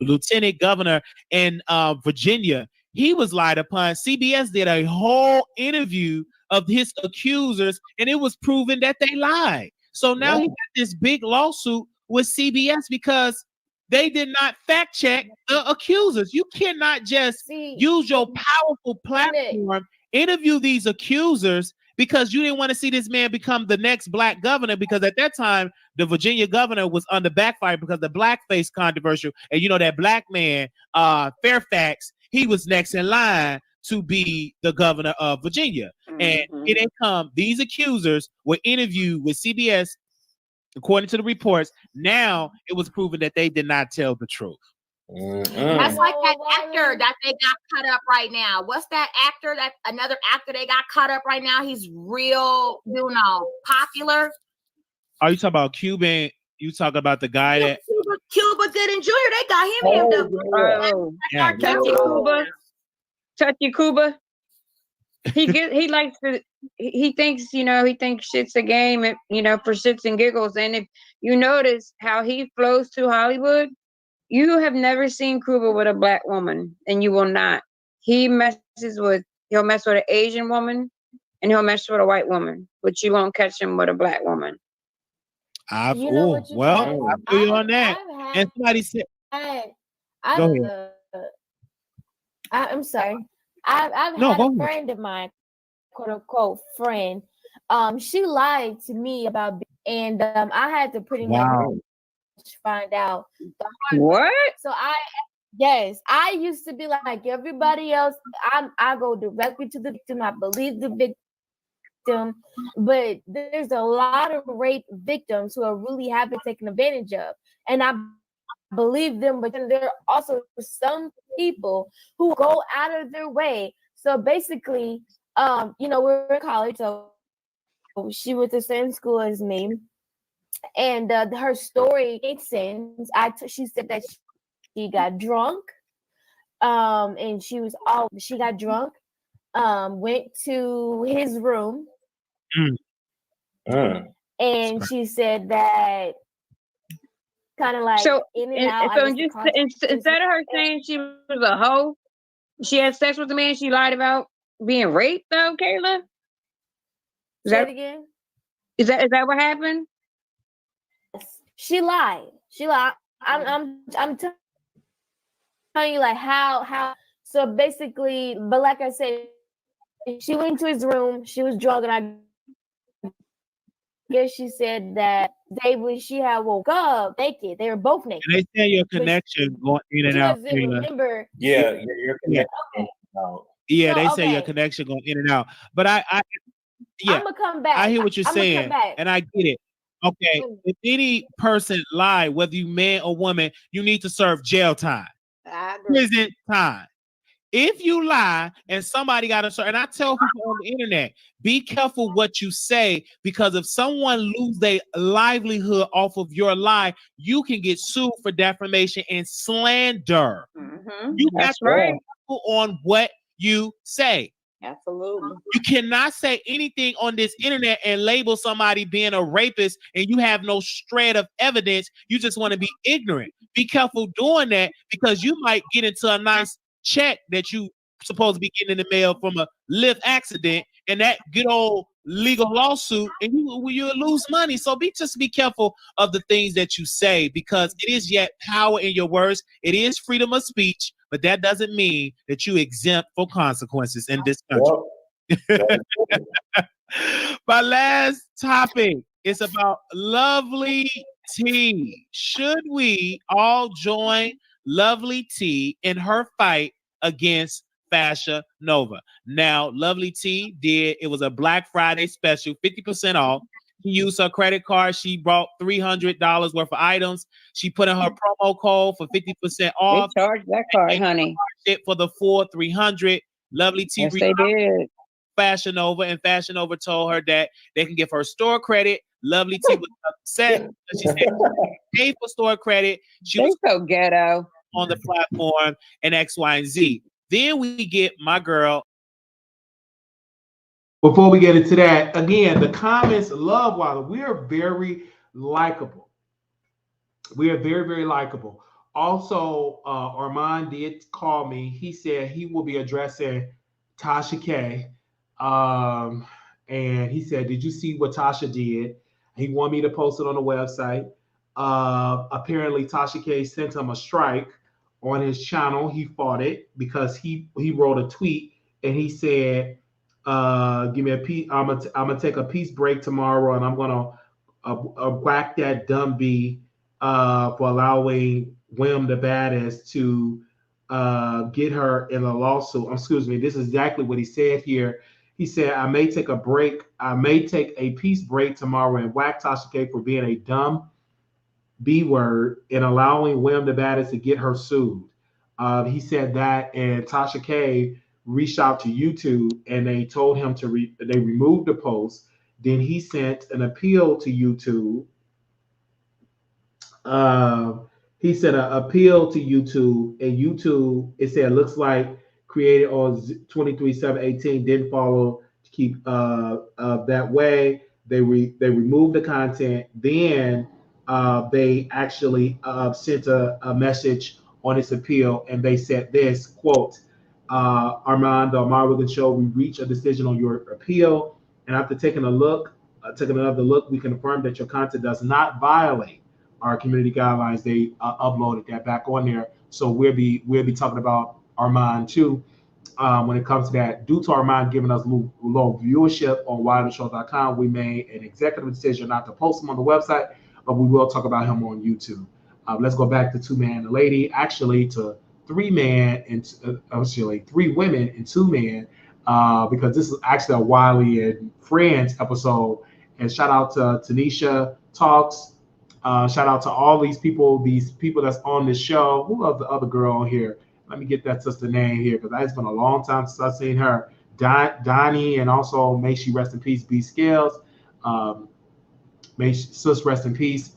lieutenant governor in Virginia. He was lied upon. CBS did a whole interview of his accusers, and it was proven that they lied. So now he got this big lawsuit with CBS because they did not fact check the accusers. You cannot just use your powerful platform, interview these accusers because you didn't want to see this man become the next black governor, because at that time, the Virginia governor was under backfire because the blackface controversial. And you know that black man, Fairfax, he was next in line to be the governor of Virginia. And it didn't come. These accusers were interviewed with CBS, according to the reports. Now it was proven that they did not tell the truth. That's like that actor that they got cut up right now. What's that actor? That another actor they got cut up right now. He's real, popular. Are you talking about Cuban? You talking about the guy that Cuba Gooding Jr. They got him hemmed up. Touchy Cuba. He likes to. He thinks shit's a game, and for shits and giggles. And if you notice how he flows to Hollywood, you have never seen Cuba with a black woman, and you will not. He'll mess with an Asian woman, and he'll mess with a white woman, but you won't catch him with a black woman. I feel you on that. And somebody said, go ahead. I'm sorry. I've had a friend of mine, quote unquote friend. She lied to me about, and I had to pretty much find out what. So I used to be like everybody else. I go directly to the victim. I believe the victim, but there's a lot of rape victims who are really have been taken advantage of, and I believe them. But then there are also some people who go out of their way. So basically, we're in college, so she went to the same school as me, and her story made sense. She said that she got drunk, and she got drunk, went to his room, and she said that kind of like So, in and out. so instead of her saying she was a hoe, she had sex with the man she lied about being raped, though, Kayla? Say it again. Is that what happened? She lied. She lied. I'm telling you like how. So basically, but like I said, she went to his room. She was drunk, and I guess she said that she had woke up naked. They were both naked. And they say your connection going in and out. Remember? Yeah, your connection. Yeah, they So, say your connection going in and out. But I'm gonna come back. I hear what you're I'ma saying, come back. and I get it. Okay, if any person lie, whether you man or woman, you need to serve jail time, prison time. If you lie and somebody got to serve, and I tell people on the internet, be careful what you say, because if someone lose their livelihood off of your lie, you can get sued for defamation and slander. You have to be careful on what you say. Absolutely. You cannot say anything on this internet and label somebody being a rapist and you have no shred of evidence. You just want to be ignorant. Be careful doing that, because you might get into a nice check that you supposed to be getting in the mail from a lift accident, and that good old legal lawsuit, and you'll lose money. So just be careful of the things that you say, because it is yet power in your words. It is freedom of speech, but that doesn't mean that you exempt for consequences in this country. My last topic is about Lovely T. Should we all join Lovely T in her fight against Fashion Nova? Now, Lovely T it was a Black Friday special, 50% off. She used her credit card. She bought $300 worth of items. She put in her promo code for 50% off. They charged that card, honey. It for the full $300. Lovely T yes, they did. Fashion Nova, and Fashion Nova told her that they can give her store credit. Lovely T was upset. She said pay for store credit. She was so ghetto on the platform and X, Y, and Z. Then we get my girl. Before we get into that, again, the comments love Wilder. We are very likable. We are very, very likable. Also, Armon did call me. He said he will be addressing Tasha K. And he said, did you see what Tasha did? He wanted me to post it on the website. Apparently, Tasha K sent him a strike on his channel. He fought it because he wrote a tweet and he said, give me a piece. I'm gonna take a peace break tomorrow, and I'm gonna whack that dumb bee for allowing William the Baddest to get her in a lawsuit. Excuse me. This is exactly what he said here. He said, I may take a break. I may take a peace break tomorrow and whack Tasha K for being a dumb B word and allowing William the Baddest to get her sued. He said that, and Tasha K reached out to YouTube and they told him to they removed the post. Then he sent an appeal to YouTube. He sent an appeal to YouTube, and YouTube, it said, looks like created on 23/7/18 didn't follow to keep that way. They removed the content. Then they actually sent a message on this appeal, and they said this quote, Armon, the Armon Wiggins show, we reached a decision on your appeal, and after taking another look, we confirm that your content does not violate our community guidelines. They uploaded that back on there, so we'll be talking about Armon too when it comes to that. Due to Armon giving us low viewership on WilderShow.com, we made an executive decision not to post him on the website, but we will talk about him on YouTube. Let's go back to 2 Man and a Lady, actually to 3 men and actually 3 women and 2 men, because this is actually a Wiley and Friends episode. And shout out to Tanisha Talks. Shout out to all these people that's on this show. Who was the other girl on here? Let me get that sister name here, because it's been a long time since I've seen her. Donnie, and also may she rest in peace, B Scales. May sis rest in peace,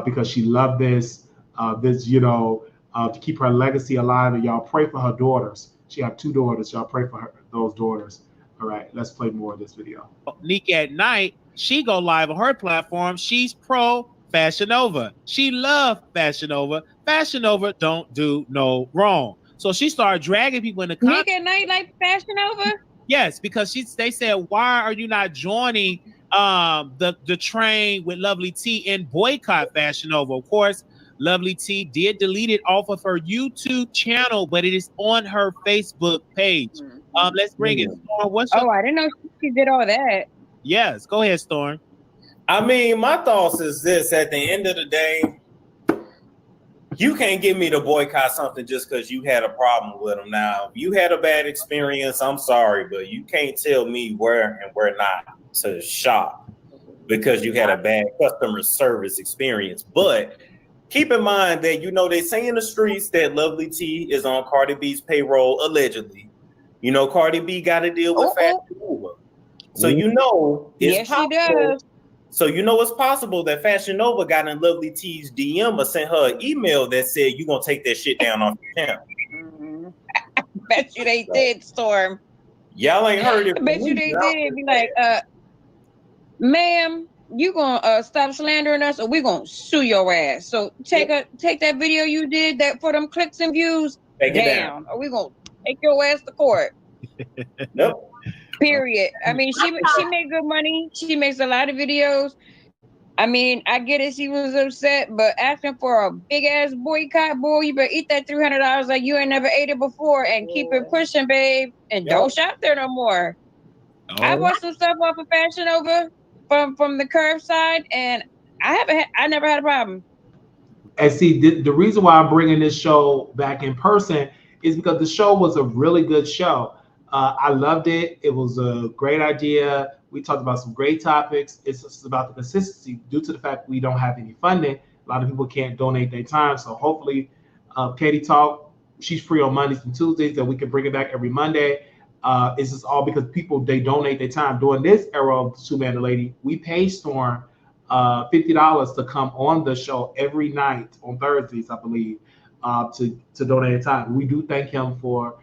because she loved this, to keep her legacy alive. And y'all pray for her daughters. She have 2 daughters. Y'all pray for her, those daughters. All right, let's play more of this video. Nick at Night, she go live on her platform. She's pro Fashion Nova. She love Fashion Nova. Fashion Nova don't do no wrong. So she started dragging people in the Nick at Night like Fashion Nova? Yes, because they said, why are you not joining the train with Lovely T and boycott Fashion Nova? Of course, Lovely T did delete it off of her YouTube channel, but it is on her Facebook page. Let's bring it. Storm, I didn't know she did all that. Yes, go ahead, Storm. I mean, my thoughts is this: at the end of the day, you can't get me to boycott something just because you had a problem with them. Now, if you had a bad experience, I'm sorry, but you can't tell me where and where not to shop because you had a bad customer service experience. But keep in mind that, they say in the streets that Lovely T is on Cardi B's payroll, allegedly. Cardi B got to deal with Fashion Nova. So, it's possible. She does. So it's possible that Fashion Nova got in Lovely T's DM or sent her an email that said, you're going to take that shit down off your channel. I bet you they did, Storm. Y'all ain't heard it. I bet you they did. Be like, ma'am, you gonna stop slandering us or we gonna sue your ass. So take that video you did that for them clicks and views down. Or we gonna take your ass to court. Nope. Period. I mean, she made good money. She makes a lot of videos. I mean, I get it. She was upset, but asking for a big ass boycott, boy, you better eat that $300 like you ain't never ate it before, and keep it pushing, babe, and don't shop there no more. I bought some stuff off of Fashion Nova from the curbside, and I never had a problem. And see, the reason why I'm bringing this show back in person is because the show was a really good show. I loved it. It was a great idea. We talked about some great topics. It's just about the consistency due to the fact we don't have any funding. A lot of people can't donate their time. So hopefully, Katie Talk, she's free on Mondays and Tuesdays, that we can bring it back every Monday. It's just all because they donate their time. During this era of the Two-Man and Lady, we pay Storm $50 to come on the show every night on Thursdays, I believe, to donate their time. We do thank him for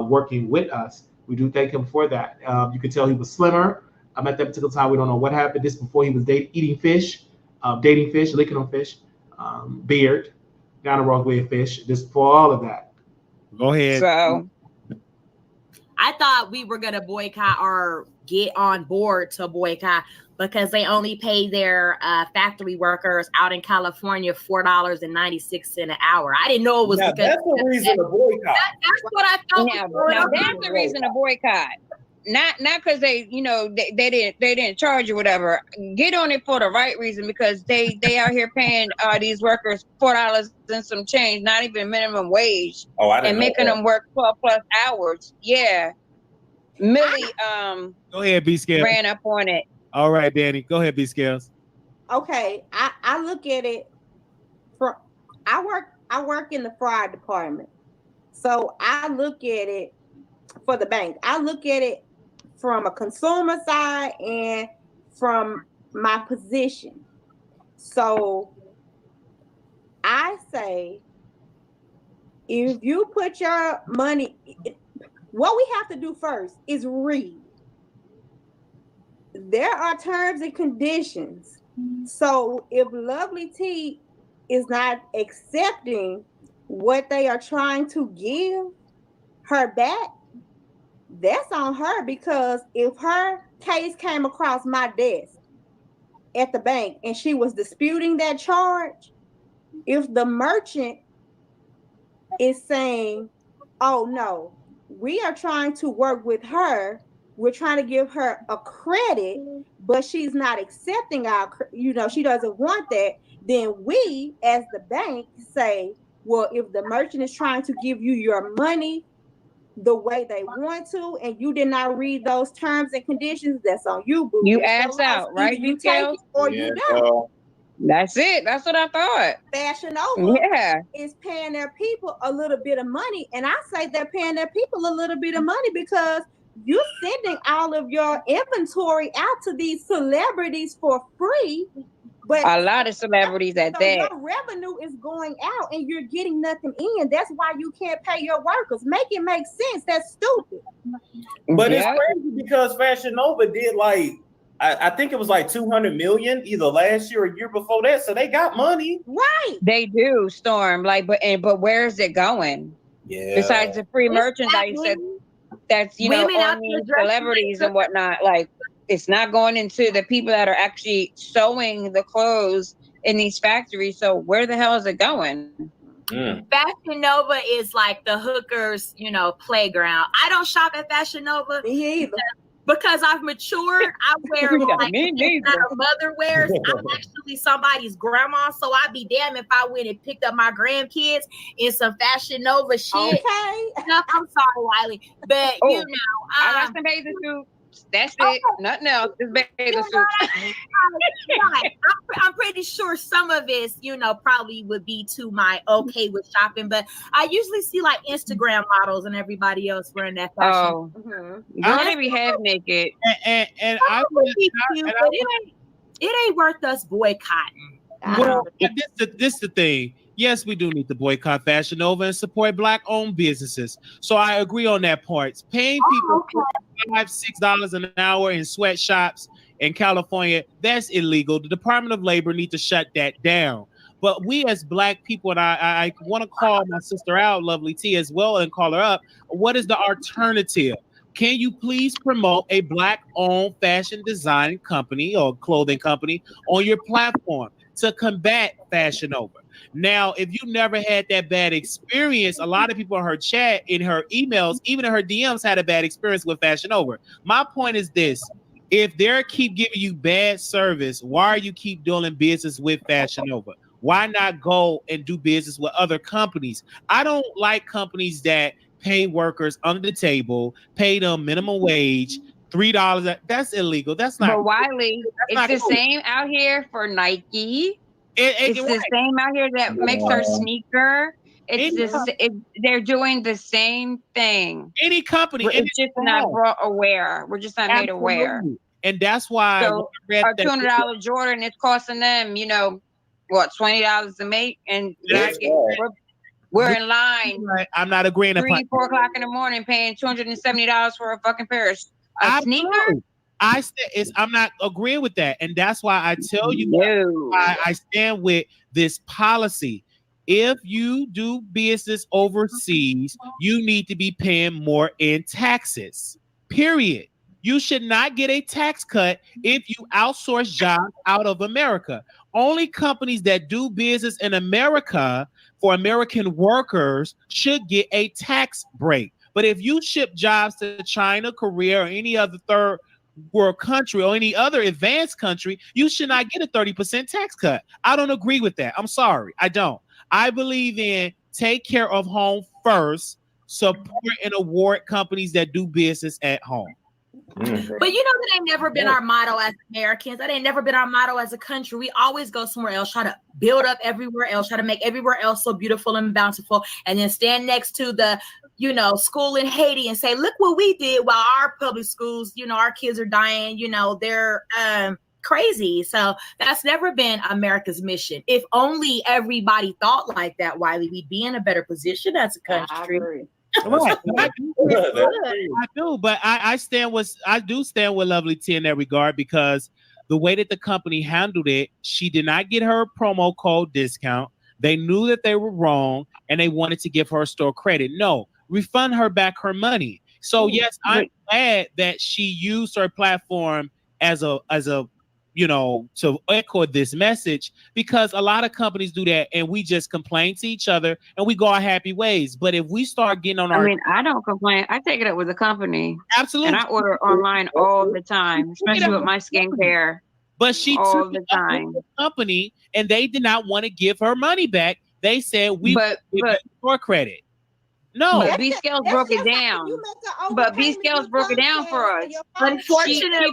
working with us. We do thank him for that. You could tell he was slimmer. At that particular time, we don't know what happened. This before he was dating fish, licking on fish, beard, down the wrong way of fish. This before all of that. Go ahead. So I thought we were gonna boycott or get on board to boycott because they only pay their factory workers out in California $4.96 an hour. I didn't know it was because that's the reason to boycott. That's what I thought. Now that's the reason to boycott. Not because they didn't charge or whatever. Get on it for the right reason, because they out here paying these workers $4 and some change, not even minimum wage, and making them work 12+ hours. Yeah, Millie go ahead, B Scales. ran up on it. All right, Danny, go ahead, B Scales. Okay, I look at it from I work in the fraud department, so I look at it for the bank. I look at it from a consumer side and from my position. So I say, if you put your money, what we have to do first is read. There are terms and conditions. So if Lovely T is not accepting what they are trying to give her back, that's on her, because if her case came across my desk at the bank and she was disputing that charge, if the merchant is saying, oh no, we are trying to work with her, we're trying to give her a credit, but she's not accepting our, she doesn't want that, then we as the bank say, well, if the merchant is trying to give you your money the way they want to, and you did not read those terms and conditions, that's on you, boo. You ask out, right? You take it or you don't. That's it. That's what I thought. Fashion Nova Yeah. is paying their people a little bit of money, and I say they're paying their people a little bit of money because you're sending all of your inventory out to these celebrities for free. But a lot of celebrities at so that. your revenue is going out and you're getting nothing in. That's why you can't pay your workers. Make it make sense. That's stupid. But it's crazy because Fashion Nova did like I think it was like 200 million either last year or year before that. So they got money. Right. They do, Storm. Like, but where is it going? Yeah. Besides the free merchandise that's Women out on there these dressing celebrities like and whatnot. Like, it's not going into the people that are actually sewing the clothes in these factories. So where the hell is it going? Fashion Nova is like the hookers, playground. I don't shop at Fashion Nova. Me either. Because I've matured. I wear like Me neither. that a mother wears. I'm actually somebody's grandma, so I'd be damned if I went and picked up my grandkids in some Fashion Nova shit. Okay. No, I'm sorry, Wiley, but I got some bathing suits. That's it. Nothing else. Just bathing suits. I'm pretty sure some of it, probably would be to my okay with shopping, but I usually see like Instagram models and everybody else wearing that fashion. Oh, girl, they be half naked. And I would be cute, but it ain't worth us boycotting. Well, this is the thing. Yes, we do need to boycott Fashion Nova and support Black-owned businesses. So I agree on that part. Paying people $5-6 an hour in sweatshops in California, that's illegal. The Department of Labor need to shut that down. But we as Black people, and I want to call my sister out, Lovely T, as well, and call her up. What is the alternative? Can you please promote a Black-owned fashion design company or clothing company on your platform to combat Fashion Nova? Now, if you never had that bad experience, a lot of people in her chat, in her emails, even in her DMs had a bad experience with Fashion Nova. My point is this. If they keep giving you bad service, why are you keep doing business with Fashion Nova? Why not go and do business with other companies? I don't like companies that pay workers under the table, pay them minimum wage, $3. That's illegal. That's not. But Wiley, it's the same out here for Nike. It's the same out here that makes our sneaker. They're doing the same thing. Any company, it's just not brought aware. We're just not made aware. And that's why so our $200 Jordan is costing them, $20 to make, and we're in line. I'm not agreeing. 3-4 o'clock in the morning, paying $270 for a fucking pair of sneaker. I'm not agreeing with that, and that's why I tell you I stand with this policy. If you do business overseas, you need to be paying more in taxes. Period. You should not get a tax cut if you outsource jobs out of America. Only companies that do business in America for American workers should get a tax break. But if you ship jobs to China, Korea, or any other third world country or any other advanced country, you should not get a 30% tax cut. I don't agree with that. I'm sorry. I don't. I believe in take care of home first, support and award companies that do business at home. But that ain't never been our motto as Americans. That ain't never been our motto as a country. We always go somewhere else, try to build up everywhere else, try to make everywhere else so beautiful and bountiful, and then stand next to the, school in Haiti and say, look what we did while our public schools, our kids are dying, they're crazy. So that's never been America's mission. If only everybody thought like that, Wiley, we'd be in a better position as a country. Right. I do, but I do stand with Lovely T in that regard, because the way that the company handled it, she did not get her promo code discount. They knew that they were wrong and they wanted to give her store credit. No, refund her back her money. So yes, I'm glad that she used her platform as a to echo this message, because a lot of companies do that and we just complain to each other and we go our happy ways. But if we start getting on I don't complain. I take it up with the company. Absolutely. And I order online all the time, especially with my skincare. But she all took the time. The company and they did not want to give her money back. They said we store credredit. No, but B-Scales broke it down. But B-Scales broke it down for us. Unfortunately,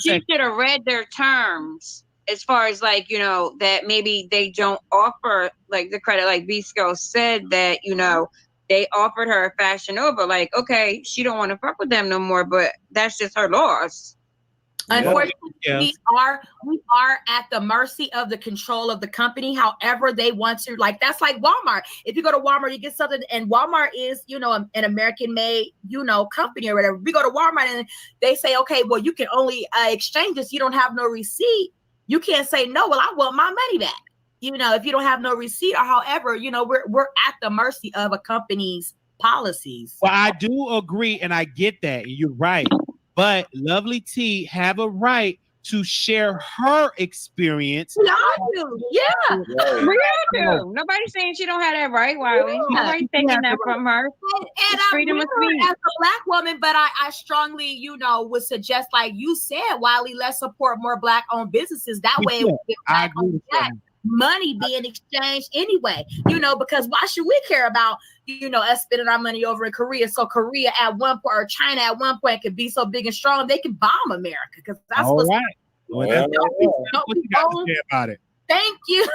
she should have read their terms as far as that maybe they don't offer the credit, like B-Scales said that, they offered her a Fashion Nova. Okay, she don't want to fuck with them no more, but that's just her loss. Unfortunately, we are at the mercy of the control of the company. However, they want to, like, that's like Walmart. If you go to Walmart, you get something, and Walmart is, you know, an American-made, you know, company or whatever. We go to Walmart and they say, okay, well, you can only exchange this. You don't have no receipt. You can't say no. Well, I want my money back. You know, if you don't have no receipt, or however, you know, we're at the mercy of a company's policies. Well, I do agree, and I get that. You're right. But Lovely T have a right to share her experience. We all do. Yeah. We all do. Nobody's saying she don't have that right, Wiley. Nobody's taking that from her. And Freedom of speech. as a Black woman, but I strongly, you know, would suggest, like you said, Wiley, let's support more Black-owned businesses. That way, we get I agree with that. money being exchanged anyway, you know, because why should we care about, you know, us spending our money over in Korea? So Korea at one point, or China at one point, could be so big and strong they can bomb America, because that's what's right. Well, that's what you got to say about it. Thank you.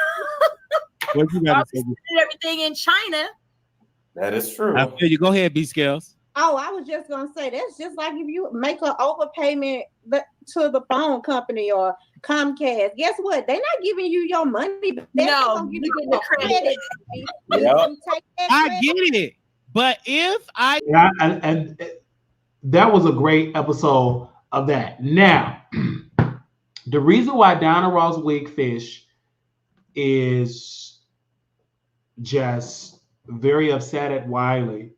What you got to say? Everything in China. That is true. I feel you. Go ahead, B Scales. Oh, I was just gonna say that's just like if you make an overpayment to the phone company or Comcast. Guess what? They're not giving you your money. No, you get the credit. I get it, but if and that was a great episode of that. Now, the reason why Donna Ross Wigfish is just very upset at Wiley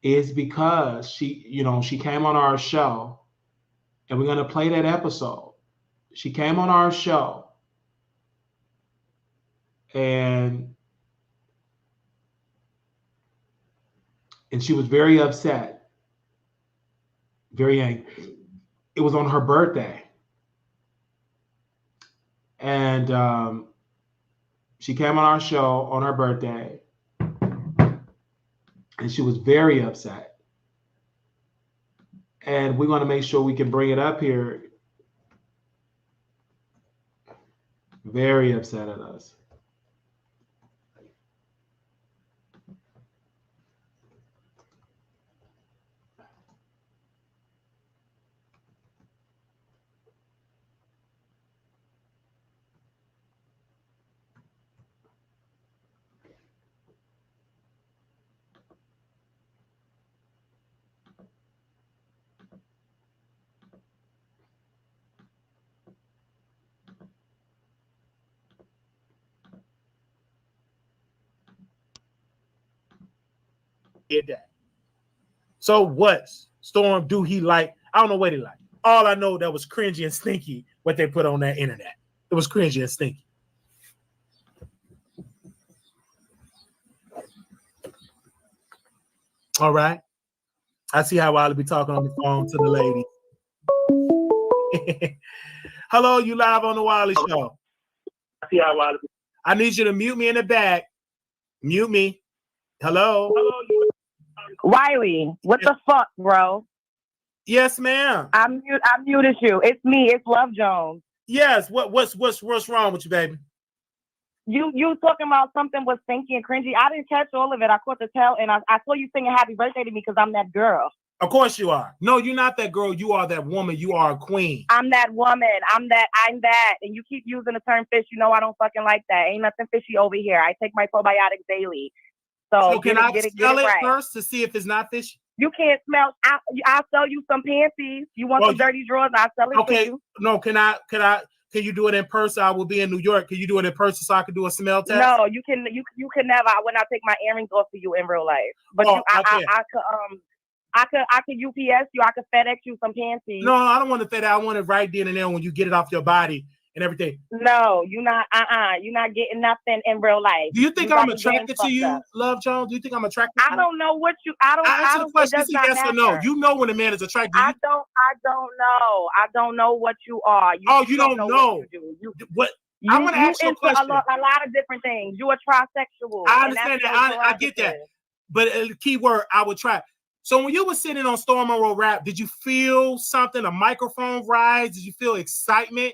is because she came on our show, and we're going to play that episode. She came on our show, and she was very upset, very angry. It was on her birthday, and she came on our show on her birthday, and she was very upset. And we're going to make sure we can bring it up here. Very upset at us. Did that. So what Storm do he like? I don't know what he like. All I know that was cringy and stinky what they put on that internet. It was cringy and stinky. All right. I see how I'll be talking on the phone to the lady. Hello, you live on the Wiley Show. I see how Wiley. I need you to mute me in the back. Mute me. Hello. Wiley, what the fuck, bro? Yes, ma'am. I muted you. It's me. It's Love Jones. Yes. What's wrong with you, baby? You talking about something was stinky and cringy. I didn't catch all of it. I caught the tail, and I saw you singing happy birthday to me because I'm that girl. Of course you are. No, you're not that girl. You are that woman. You are a queen. I'm that woman. I'm that. And you keep using the term fish. You know I don't fucking like that. Ain't nothing fishy over here. I take my probiotics daily. So can I smell it first to see if it's not fishy? You can't smell. I'll sell you some panties. You want some dirty drawers? I'll sell it for you. No, can you do it in person? I will be in New York. Can you do it in person so I can do a smell test? No, you can never. I will not take my earrings off for you in real life. But I could UPS you. I could FedEx you some panties. No, I don't want to FedEx. I want it right then and there when you get it off your body and everything. No, you're not. You're not getting nothing in real life. Do you think I'm attracted to you, Love Jones? Do you think I'm attracted to you? I don't know what you. I don't. Answer the question. Yes or no. You know when a man is attracted. I don't know. I don't know what you are. You don't know. What you do. What? I want to ask you a question. A lot of different things. You a trisexual. I understand that. I get that. But the key word, I would try. So when you were sitting on Storm Monroe Rap, did you feel something? A microphone rise? Did you feel excitement?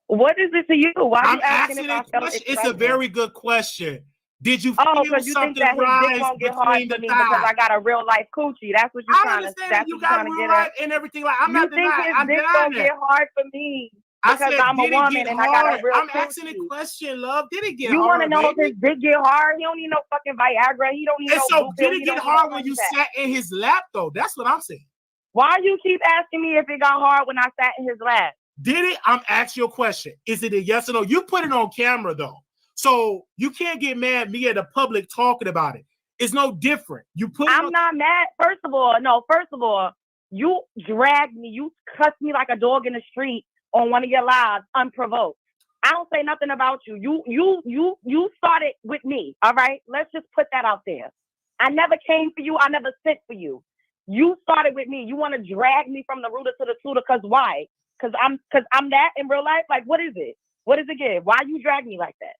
What is it to you? Why are I'm you asking asking it. It's a very good question. Did you feel because you think something that his dick rise gonna get hard between for the me because I thighs? got a real life coochie. That's what you're I trying to. understand That's you what you're got trying to real get at. life and everything. Like I'm You not think denying. his I'm dick denying gonna that. get hard for me I because said, I'm a did it woman get and I got a hard? real I'm coochie? asking a question, love. Did it get You want to hard, know if baby? his dick get hard? He don't need no fucking Viagra. He don't need And no so, blue did pill. it He get don't need no hard when you Contact. sat in his lap, though? That's what I'm saying. Why you keep asking me if it got hard when I sat in his lap? Did it? I'm asking you a question. Is it a yes or no? You put it on camera, though. So you can't get mad at me at the public talking about it. It's no different. You put. I'm not mad. First of all, you dragged me. You cussed me like a dog in the street on one of your lives, unprovoked. I don't say nothing about you. You started with me. All right. Let's just put that out there. I never came for you. I never sent for you. You started with me. You want to drag me from the rooter to the tutor? Cause why? Cause I'm that in real life. Like, what is it? What does it give? Why you drag me like that?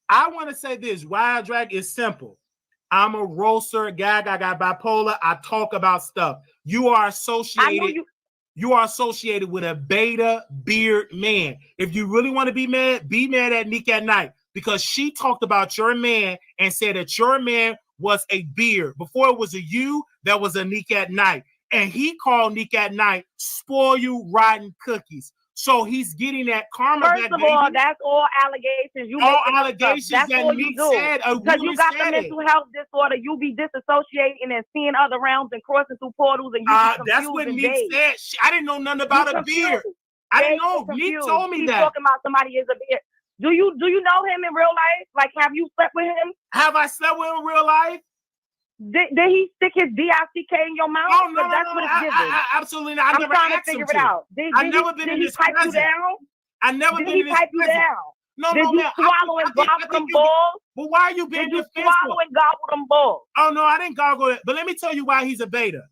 I want to say this. Why I drag is simple. I'm a roaster, gag. I got bipolar. I talk about stuff. You are associated. You are associated with a beta beard man. If you really want to be mad at Nick at Night because she talked about your man and said that your man was a beard. Before it was a you, that was a Nick at Night. And he called Nick at Night spoil you rotten cookies. So he's getting that karma back, First of all, that's all allegations. You all allegations that's that all Nick you do. said. Because you got the mental health disorder. You be disassociating and seeing other realms and crossing through portals, and you be confused. That's what and Nick vague. said. I didn't know nothing about a beard. I didn't know. Nick told me He's that. talking about somebody is a beard. Do you know him in real life? Like, have you slept with him? Have I slept with him in real life? Did he stick his DICK in your mouth? Oh, no, that's what it's giving. Absolutely not. I'm trying to figure it out. I've never been in this presence. Did he pipe you down? I never Did been he in this pipe you presence. down? No, Did you swallow and gobble them balls? But why are you being defensive? Did you swallow and gobble them balls? Oh, no, I didn't goggle it. But let me tell you why he's a beta.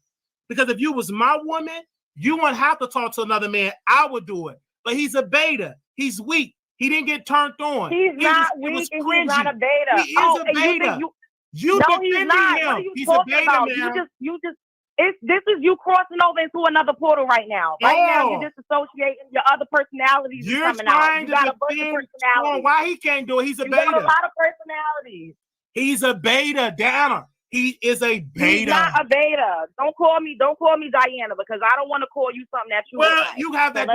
Because if you was my woman, you wouldn't have to talk to another man. I would do it. But he's a beta. He's weak. He didn't get turned on. He's not weak and he's not a beta. He is a beta. You no, defending he's not. him. What are you He's talking a beta about? now. This is you crossing over into another portal right now. Right now, you're disassociating. Your other personalities You're coming out. trying You got to a bunch of defend personalities. why he can't do it. He's a you beta. got a lot of personalities. He's a beta, Dana. He is a beta. He's not a beta. Don't call me Diana because I don't want to call you something that you. Well, like. you have that.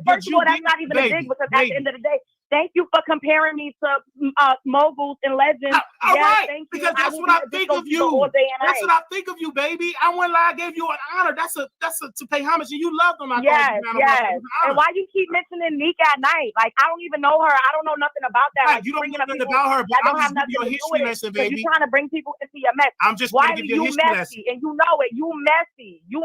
First of all, that's not even a dig because at the end of the day, thank you for comparing me to moguls and legends. All right, thank you. because that's what I think of you. That's what I think of you, baby. I wouldn't lie. I gave you an honor. That's a to pay homage, and you love them. Yes. And why you keep mentioning Nick at Night? Like I don't even know her. I don't know nothing about that. Right, like, you don't know nothing about her, but I'm just giving you a history lesson, baby. You're trying to bring people into your mess. I'm just why trying to give you a history lesson. And you know it. You messy. You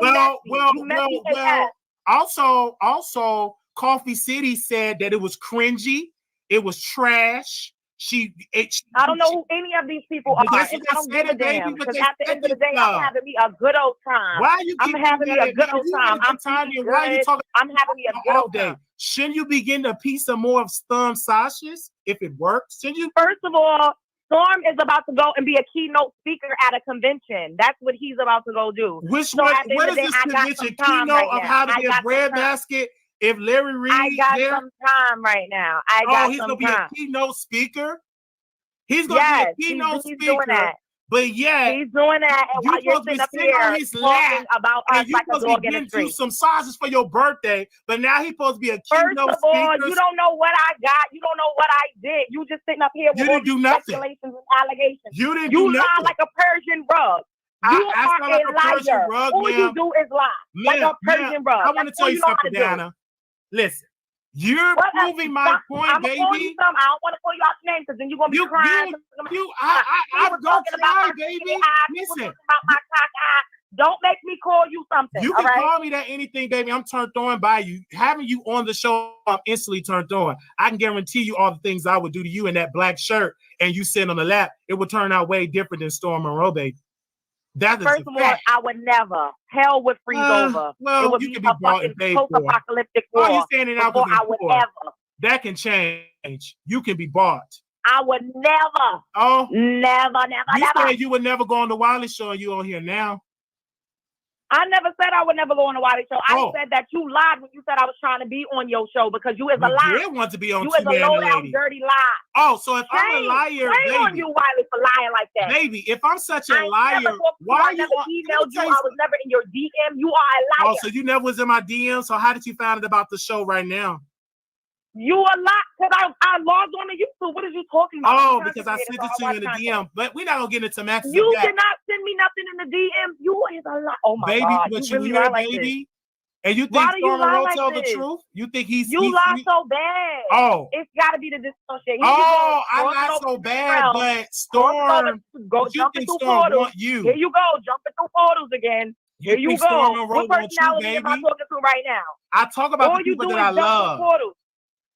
messy. Also, Coffee City said that it was cringy. It was trash. I don't know who any of these people are. That's And what I don't said give a baby, damn. but Because at the end of the day, I'm having me a good old time. Why you I'm having me a good old time. I'm having me a good old time. Shouldn't you be getting a piece of more of Storm Sasha's if it works? Shouldn't you? First of all, Storm is about to go and be a keynote speaker at a convention. That's what he's about to go do. What is this convention? Keynote of how to be a breadbasket? If Larry Reed I got some time right now. He's going to be a keynote speaker? He's going to be a keynote speaker. Doing that. But yeah, he's doing that. And while you're sitting up here talking about us like a dog in the street. You some sausages for your birthday, but now he's supposed to be a keynote First of all, speaker. you don't know what I got. You don't know what I did. You just sitting up here with all these speculations and allegations. You didn't do nothing. lie like a Persian rug. You are like a liar. Rug, all you do is lie. Like a Persian rug. I want to tell you something, Dana. Listen. You're proving my point, I'm baby. Call you something. I don't want to call you out your name because then you're gonna be crying. I'm gonna cry, baby. Listen, don't make me call you something. You can call me that anything, baby. I'm turned on by you. Having you on the show, I'm instantly turned on. I can guarantee you all the things I would do to you in that black shirt and you sitting on the lap. It would turn out way different than Storm Monroe, baby. That is First of all, I would never. Hell would freeze over. Well, it would you be could be a bought fucking and paid for. post-apocalyptic war. You're standing out before I would ever. That can change. You can be bought. I would never. Oh, never. You said you would never go on the Wiley show and you on here now. I never said I would never go on the Wiley show. I said that you lied when you said I was trying to be on your show because you is a liar. You did want to be on You is a low-down, dirty lie. Oh, so if I'm a liar, shame on you, Wiley, for lying like that. Baby, if I'm such a liar, why are you? I never emailed you. I was never in your DM. You are a liar. Oh, so you never was in my DM. So how did you find out about the show right now? You a lot because I logged on to YouTube. What are you talking about? Oh, because I sent it to you in the DM. But we're not gonna get into Max's. You did not send me nothing in the DM. You is a lot. Oh my God, but you really hear, lie like baby. This. And you think Why do you lie Monroe like tell the this? truth? You think he's lie so bad? Oh, it's got to be the dissociation. Oh, I'm not so bad, but Storm. Go jump into portals. You. Here you go, jumping through portals again. Here you go. What personality am I talking to right now? I talk about the people that I love.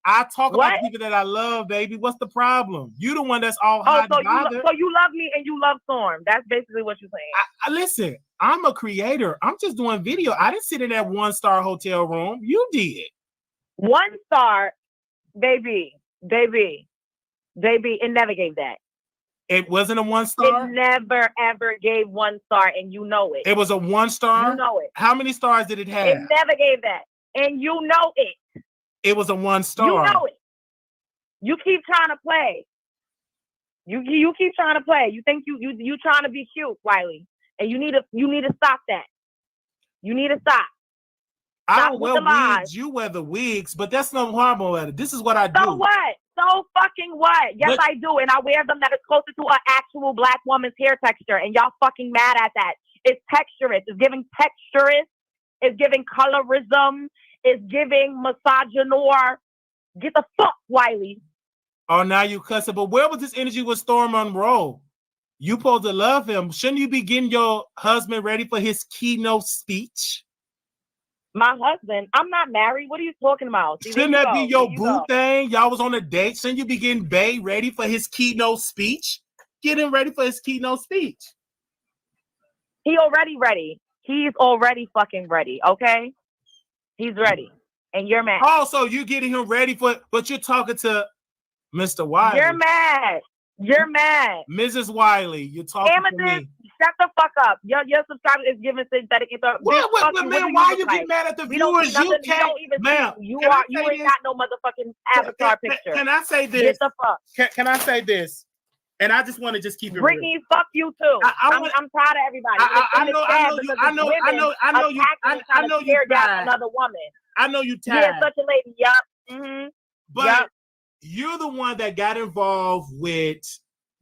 I talk about the people that I love, baby. What's the problem? You the one that's all hot and bothered. So you love me and you love Storm. That's basically what you're saying. Listen, I'm a creator. I'm just doing video. I didn't sit in that 1-star hotel room. You did. 1 star, baby. It never gave that. It wasn't a 1-star? It never, ever gave 1 star, and you know it. It was a 1-star? You know it. How many stars did it have? It never gave that, and you know it. It was a 1-star. You know it. You keep trying to play. You keep trying to play. You think you trying to be cute, Wiley, and you need to stop that. You need to stop. I don't wear wigs. You wear the wigs, but that's no harm about it. This is what I do. So what? So fucking what? Yes, I do, and I wear them that is closer to an actual black woman's hair texture, and y'all fucking mad at that. It's texturist. It's giving texturist. It's giving colorism. It's giving misogynoir. Get the fuck, Wiley. Oh, now you cussing. But where was this energy with Storm Monroe? You supposed to love him. Shouldn't you be getting your husband ready for his keynote speech? My husband? I'm not married. What are you talking about? See, shouldn't that be your boo thing? Y'all was on a date. Shouldn't you be getting Bay ready for his keynote speech? Get him ready for his keynote speech. He already ready. He's already fucking ready, okay? He's ready. And you're mad. Oh, so you're getting him ready for, but you're talking to Mr. Wiley. You're mad. You're mad. Mrs. Wiley, you're talking to me. Shut the fuck up. Your subscriber is giving synthetic info. What, man, why you get mad at the viewers? You can't, ma'am. You ain't got no motherfucking avatar picture. Can I say this? Get the fuck. Can I say this? And I just want to just keep it Brittany, real. fuck you too. I'm tired of everybody. I know you another woman. I know you tired. Yeah, such a lady. Yup. Mm-hmm. But you're the one that got involved with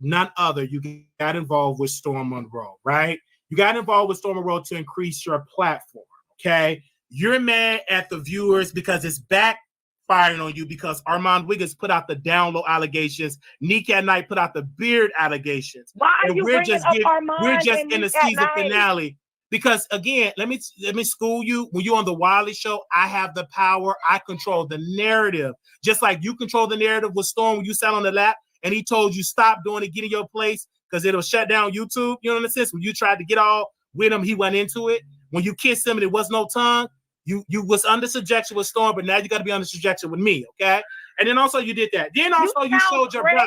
none other. You got involved with Storm Monroe, right? You got involved with Storm Monroe to increase your platform, okay? You're mad at the viewers because it's backfiring on you because Armon Wiggins put out the download allegations. Nick at Night put out the beard allegations. Why are you bringing up Armon? We're just in the season finale. Because again, let me school you. When you're on the Wiley show, I have the power. I control the narrative. Just like you control the narrative with Storm when you sat on the lap and he told you stop doing it, get in your place because it'll shut down YouTube. You know what I'm saying? When you tried to get all with him, he went into it. When you kissed him and it was no tongue, you was under subjection with Storm, but now you got to be under subjection with me, okay? And then also you did that. Then also you showed your brother.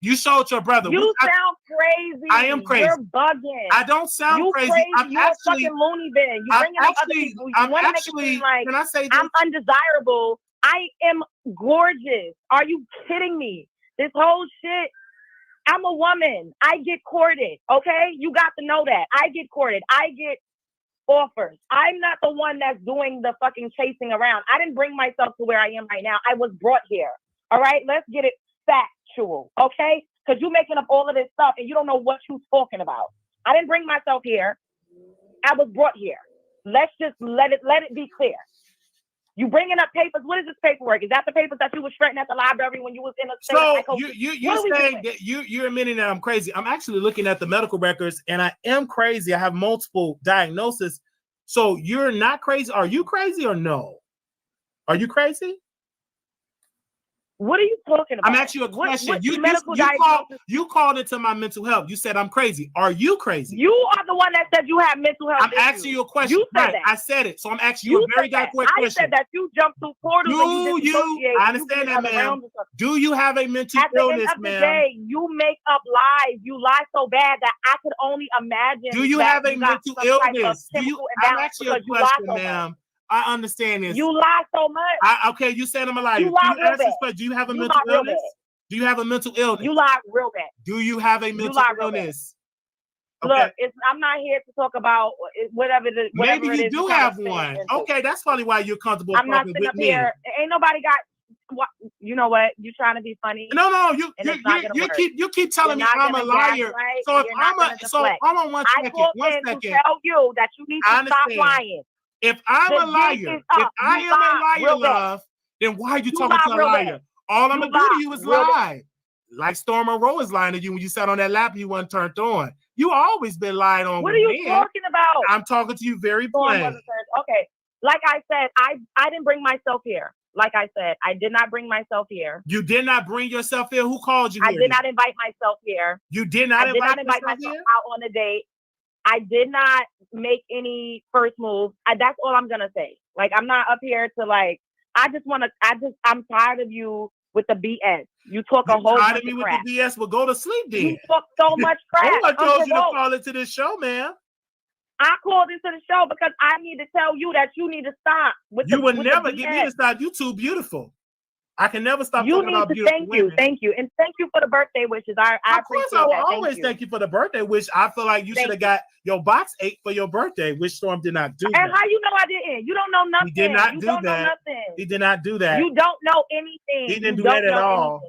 You showed your brother. You sound crazy. I am crazy. You're bugging. I don't sound crazy. You're a fucking loony bin. You bringing up other people. You want to make it seem like can I say this? I'm undesirable. I am gorgeous. Are you kidding me? This whole shit. I'm a woman. I get courted. Okay, you got to know that. I get courted. I get offers. I'm not the one that's doing the fucking chasing around. I didn't bring myself to where I am right now. I was brought here. All right, let's get it factual, okay? Because you're making up all of this stuff and you don't know what you're talking about. I didn't bring myself here. I was brought here. Let's just let it be clear. You bringing up papers? What is this paperwork? Is that the papers that you were shredding at the library when you was in a state of psychosis? You're saying that you're admitting that I'm crazy. I'm actually looking at the medical records and I am crazy. I have multiple diagnoses. So you're not crazy. Are you crazy or no? Are you crazy? What are you talking about? I'm asking you a question. What You called into my mental health. You said I'm crazy. Are you crazy? You are the one that said you have mental health I'm issues. asking you a question. You said right. that. I said it. So I'm asking you a very direct question. I said that you jumped through portals and you disassociate. I understand that, ma'am. Do you have a mental illness, At the end of the ma'am? day, you make up lies. You lie so bad that I could only imagine. Do you that have a you got mental some type of illness? chemical I'm imbalance asking you a because you lie question, so much. ma'am. I understand this. You lie so much. Okay, you said I'm a liar. You lie real bad. Do you have a You mental lie real illness? bad. Do you have a mental illness? You lie real bad. Do you have a mental illness? Look, I'm not here to talk about whatever Maybe it you is do trying have to spin one. into. Okay, that's probably why you're comfortable I'm not talking sitting with up me. here. Ain't nobody got. What, you know what? You're trying to be funny. No, you keep telling me I'm a liar. So if hold on one second. Tell you that you need to stop lying. If I'm a liar, if I am a liar, love, then why are you talking to a liar? All I'm gonna do to you is lie. Like Storm Monroe is lying to you when you sat on that lap and you wasn't turned on. You always been lying on. What are you talking about? I'm talking to you very plain. Okay, like I said, I didn't bring myself here. Like I said, I did not bring myself here. You did not bring yourself here. Who called you here? I did not invite myself here. You did not invite myself out on a date. I did not make any first move. That's all I'm gonna say. Like, I'm not up here to like. I'm tired of you with the BS. You talk a whole bunch of crap. With the BS, well, go to sleep then. You talk so much crap. I told you to call into this show, man. I called into the show because I need to tell you that you need to stop. You would never get me to stop. You too beautiful. I can never stop talking about beautiful women. Thank you. And thank you for the birthday wishes. I appreciate that. I will always thank you for the birthday wish. I feel like you should have got your box 8 for your birthday, which Storm did not do. And how you know I didn't? You don't know nothing. He did not do that. He did not do that. You don't know anything. He didn't do that at all.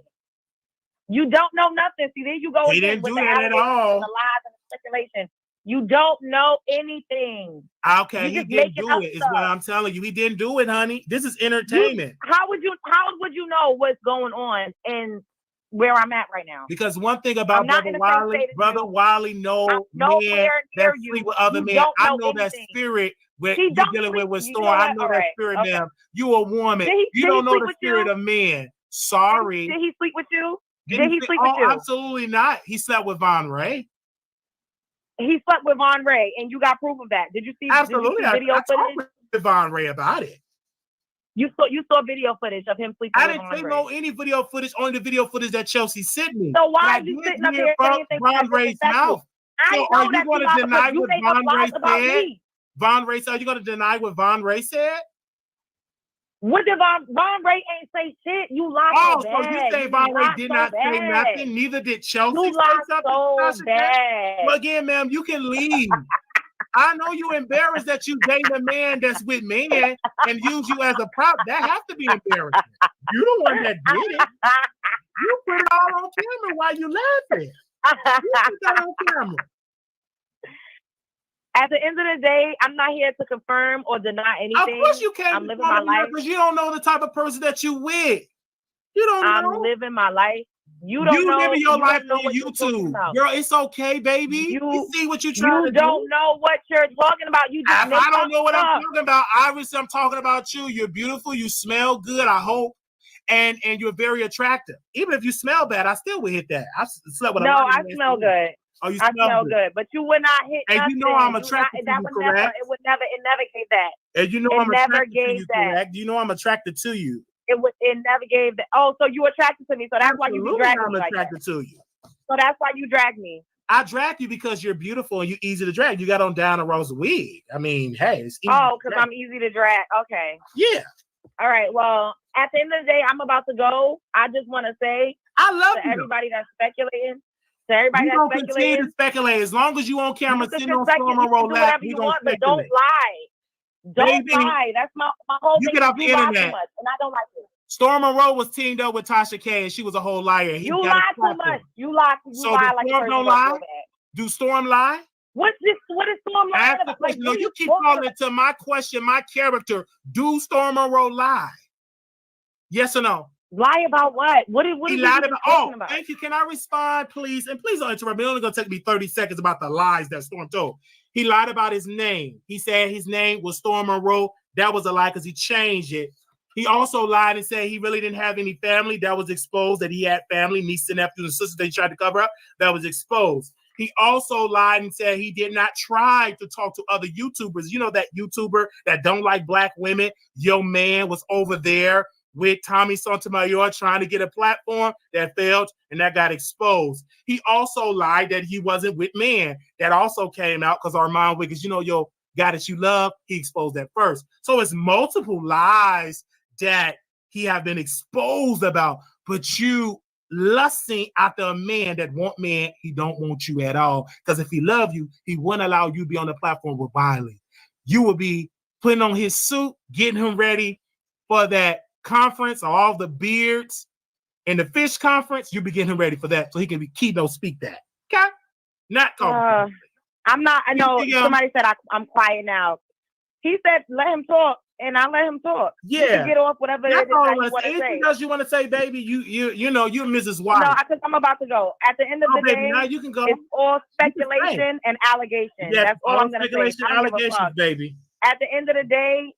You don't know nothing. See, there you go. He didn't do that at all. The lies and the speculation. You don't know anything. Okay, he didn't do it. Is what I'm telling you. He didn't do it, honey. This is entertainment. How would you know what's going on and where I'm at right now? Because one thing about Brother Wiley knows men that sleep with other men. I know that spirit you're dealing with Storm. I know that spirit, ma'am. You a woman. You don't know the spirit of men. Sorry. Did he sleep with you? Did he sleep with you? Absolutely not. He slept with Von Ray. He slept with Von Ray, and you got proof of that. Did you see? Absolutely. Did you see video footage? I talked with Von Ray about it. You saw video footage of him sleeping with Von Ray. I didn't know any video footage, only the video footage that Chelsea sent me. So why are you sitting up here saying things Von Ray's mouth? So are you going to deny what Von Ray said? Von Ray said, are you going to deny what Von Ray said? What did Von Ray ain't say shit? You lied so bad. So you say Von Ray did not say nothing? Neither did Chelsea say something? So bad. Well, again, ma'am, you can leave. I know you embarrassed that you date a man that's with men and use you as a prop. That has to be embarrassing. You the one that did it. You put it all on camera while you laughing. You put that on camera. At the end of the day, I'm not here to confirm or deny anything. Of course you can't. I'm living my life because you don't know the type of person that you with. You don't know. I'm living my life. You don't know. Living your life on YouTube. Girl, it's okay, baby. You see what you're trying to do. You don't know what you're talking about. You just I don't know what I'm talking about. Obviously, I'm talking about you. You're beautiful. You smell good, I hope. And you're very attractive. Even if you smell bad, I still would hit that. I slept with a lot of I smell good. Oh, you smell good, but you would not hit. And nothing. You know I'm attracted to you, correct? It never gave that. And you know I'm attracted to you, correct? You know I'm attracted to you. It never gave that. Oh, so you attracted to me, so that's why you be dragging me. I'm attracted to you. So that's why you drag me. I drag you because you're beautiful and you're easy to drag. You got on Diana Rose's wig. I mean, hey, it's easy. Oh, because I'm easy to drag. Okay. Yeah. All right. Well, at the end of the day, I'm about to go. I just want to say I love to everybody that's speculating. To everybody that's speculating. Continue to speculate. As long as you on camera sitting on Storm Monroe lap, we gonna speculate. But don't lie. Don't lie. That's my whole thing. You get off the internet. Too much, and I don't like it. Storm Monroe was teamed up with Tasha K, and she was a whole liar. You lie too much. You lie. So lie like Storm don't lie? Do Storm lie? What is Storm lying about? Like, no, you keep calling to my question, my character. Do Storm Monroe lie? Yes or no? Lie about what? What he lied about? Thank you. Can I respond, please? And please don't interrupt me. It's only going to take me 30 seconds about the lies that Storm told. He lied about his name. He said his name was Storm Monroe. That was a lie because he changed it He also lied and said he really didn't have any family. That was exposed, that he had family, nieces and nephews and sisters that he tried to cover up. That was exposed. He also lied and said he did not try to talk to other YouTubers. You know that YouTuber that don't like black women? Your man was over there with Tommy Sotomayor trying to get a platform that failed, and that got exposed. He also lied that he wasn't with men. That also came out because Armon Wiggins, you know, your guy that you love, he exposed that first. So it's multiple lies that he have been exposed about, but you lusting after a man that want man, he don't want you at all. Because if he love you, he wouldn't allow you to be on the platform with Wiley. You would be putting on his suit, getting him ready for that conference, or all the beards and the fish conference. You be getting him ready for that, so he can be keynote speak that. Okay, not talking. I'm not. I know somebody said I'm quiet now. He said let him talk, and I let him talk. Yeah, you can get off whatever it is that you want to say. Anything else you want to say, baby? You know you're Mrs. White. No, because I'm about to go. At the end of the day, now you can go. It's all speculation and allegations. Yeah, that's all I'm going to say. Speculation, allegations, baby. At the end of the day,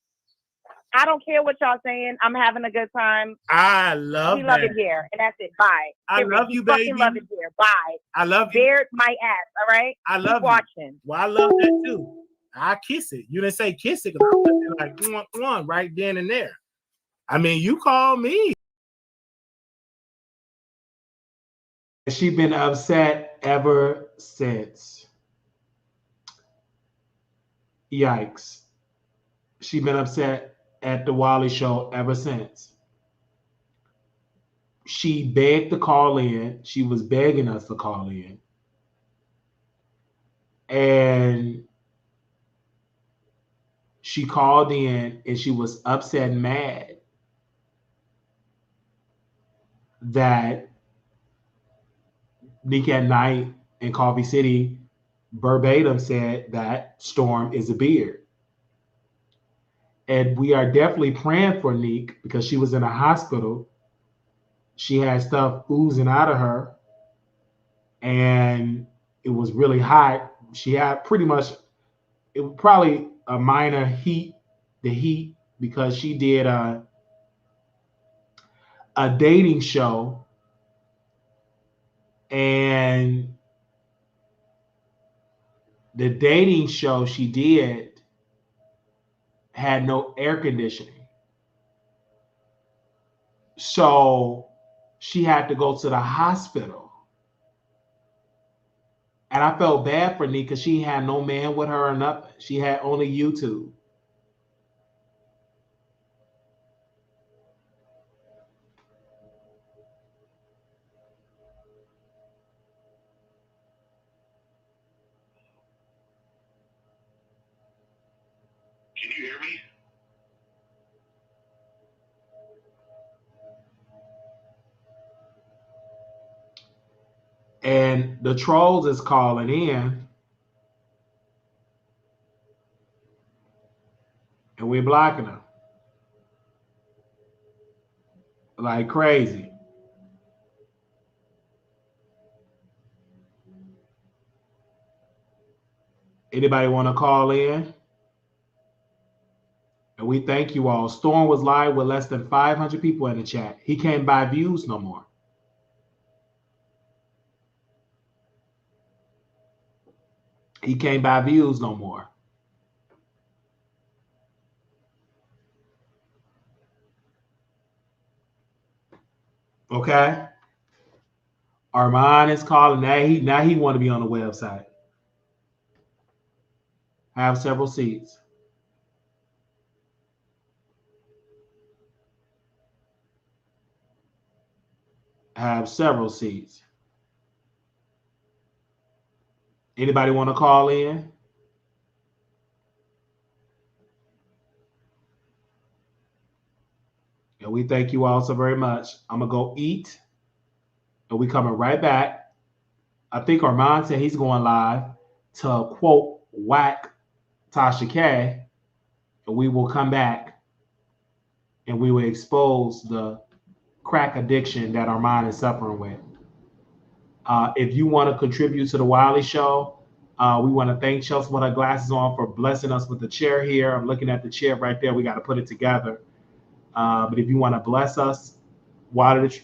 I don't care what y'all saying. I'm having a good time. I love We love it here, and that's it. Bye. I love you, baby. Love it here. Bye. I love you. Beard my ass. All right. I love Keep watching. Well, I love that too. I kiss it. You didn't say kiss it because I was like right then and there. I mean, you call me. She been upset ever since. Yikes. She been upset at the Wiley show ever since. She begged to call in. She was begging us to call in. And she called in and she was upset and mad that Nick at Night in Coffee City verbatim said that Storm is a beard. And we are definitely praying for Nick because she was in a hospital. She had stuff oozing out of her and it was really hot. She had pretty much, it was probably a minor heat because she did a dating show, and the dating show she did had no air conditioning. So she had to go to the hospital. And I felt bad for Nika because she had no man with her or nothing. She had only YouTube. Can you hear me? And the trolls is calling in. And we're blocking them. Like crazy. Anybody want to call in? And we thank you all. Storm was live with less than 500 people in the chat. He can't buy views no more. He can't buy views no more. Okay. Armon is calling. Now he want to be on the website. Have several seats. Have several seats. Anybody want to call in? And we thank you all so very much. I'm going to go eat. And we coming right back. I think Armon said he's going live to quote whack Tasha K. And we will come back and we will expose the crack addiction that Armon is suffering with. If you want to contribute to the Wiley Show, we want to thank Chelsea with her glasses on for blessing us with the chair here. I'm looking at the chair right there. We got to put it together. But if you want to bless us, if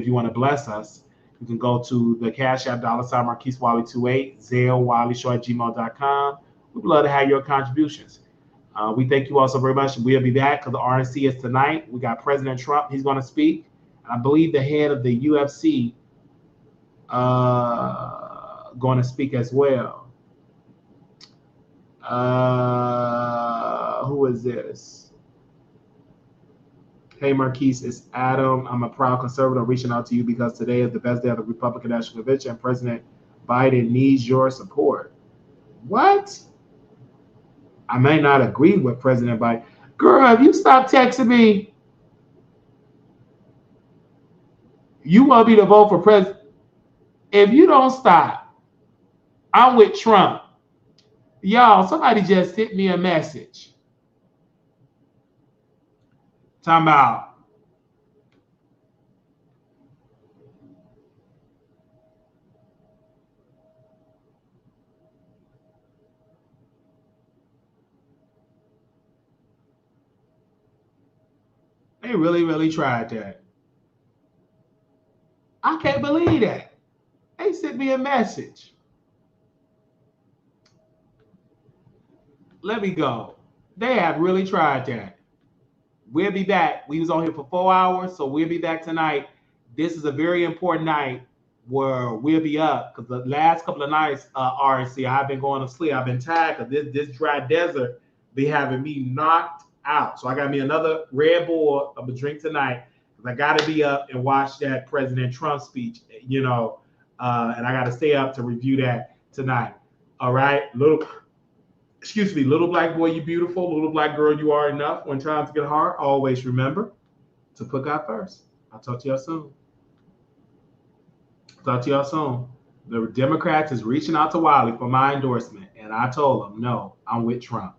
you want to bless us, you can go to the Cash App $ Marquise Wiley 28, Zelle WileyShow@gmail.com. We'd love to have your contributions. We thank you all so very much. We'll be back because the RNC is tonight. We got President Trump. He's going to speak. I believe the head of the UFC going to speak as well. Who is this? Hey, Marquise, it's Adam. I'm a proud conservative reaching out to you because today is the best day of the Republican National Convention and President Biden needs your support. What? I may not agree with President Biden. Girl, have you stopped texting me? You want me to vote for president? If you don't stop, I'm with Trump. Y'all, somebody just sent me a message. Talking about they really tried that. I can't believe that. They sent me a message. Let me go. They have really tried that. We'll be back. We was on here for 4 hours, so we'll be back tonight. This is a very important night where we'll be up because the last couple of nights, RNC, I've been going to sleep. I've been tired because this dry desert be having me knocked out. So I got me another Red Bull. I'm gonna drink tonight because I got to be up and watch that President Trump speech, and I got to stay up to review that tonight. All right, little black boy, you beautiful. Little black girl, you are enough. When times get hard, always remember to put God first. I'll talk to y'all soon. The Democrats is reaching out to Wiley for my endorsement, and I told them, no, I'm with Trump.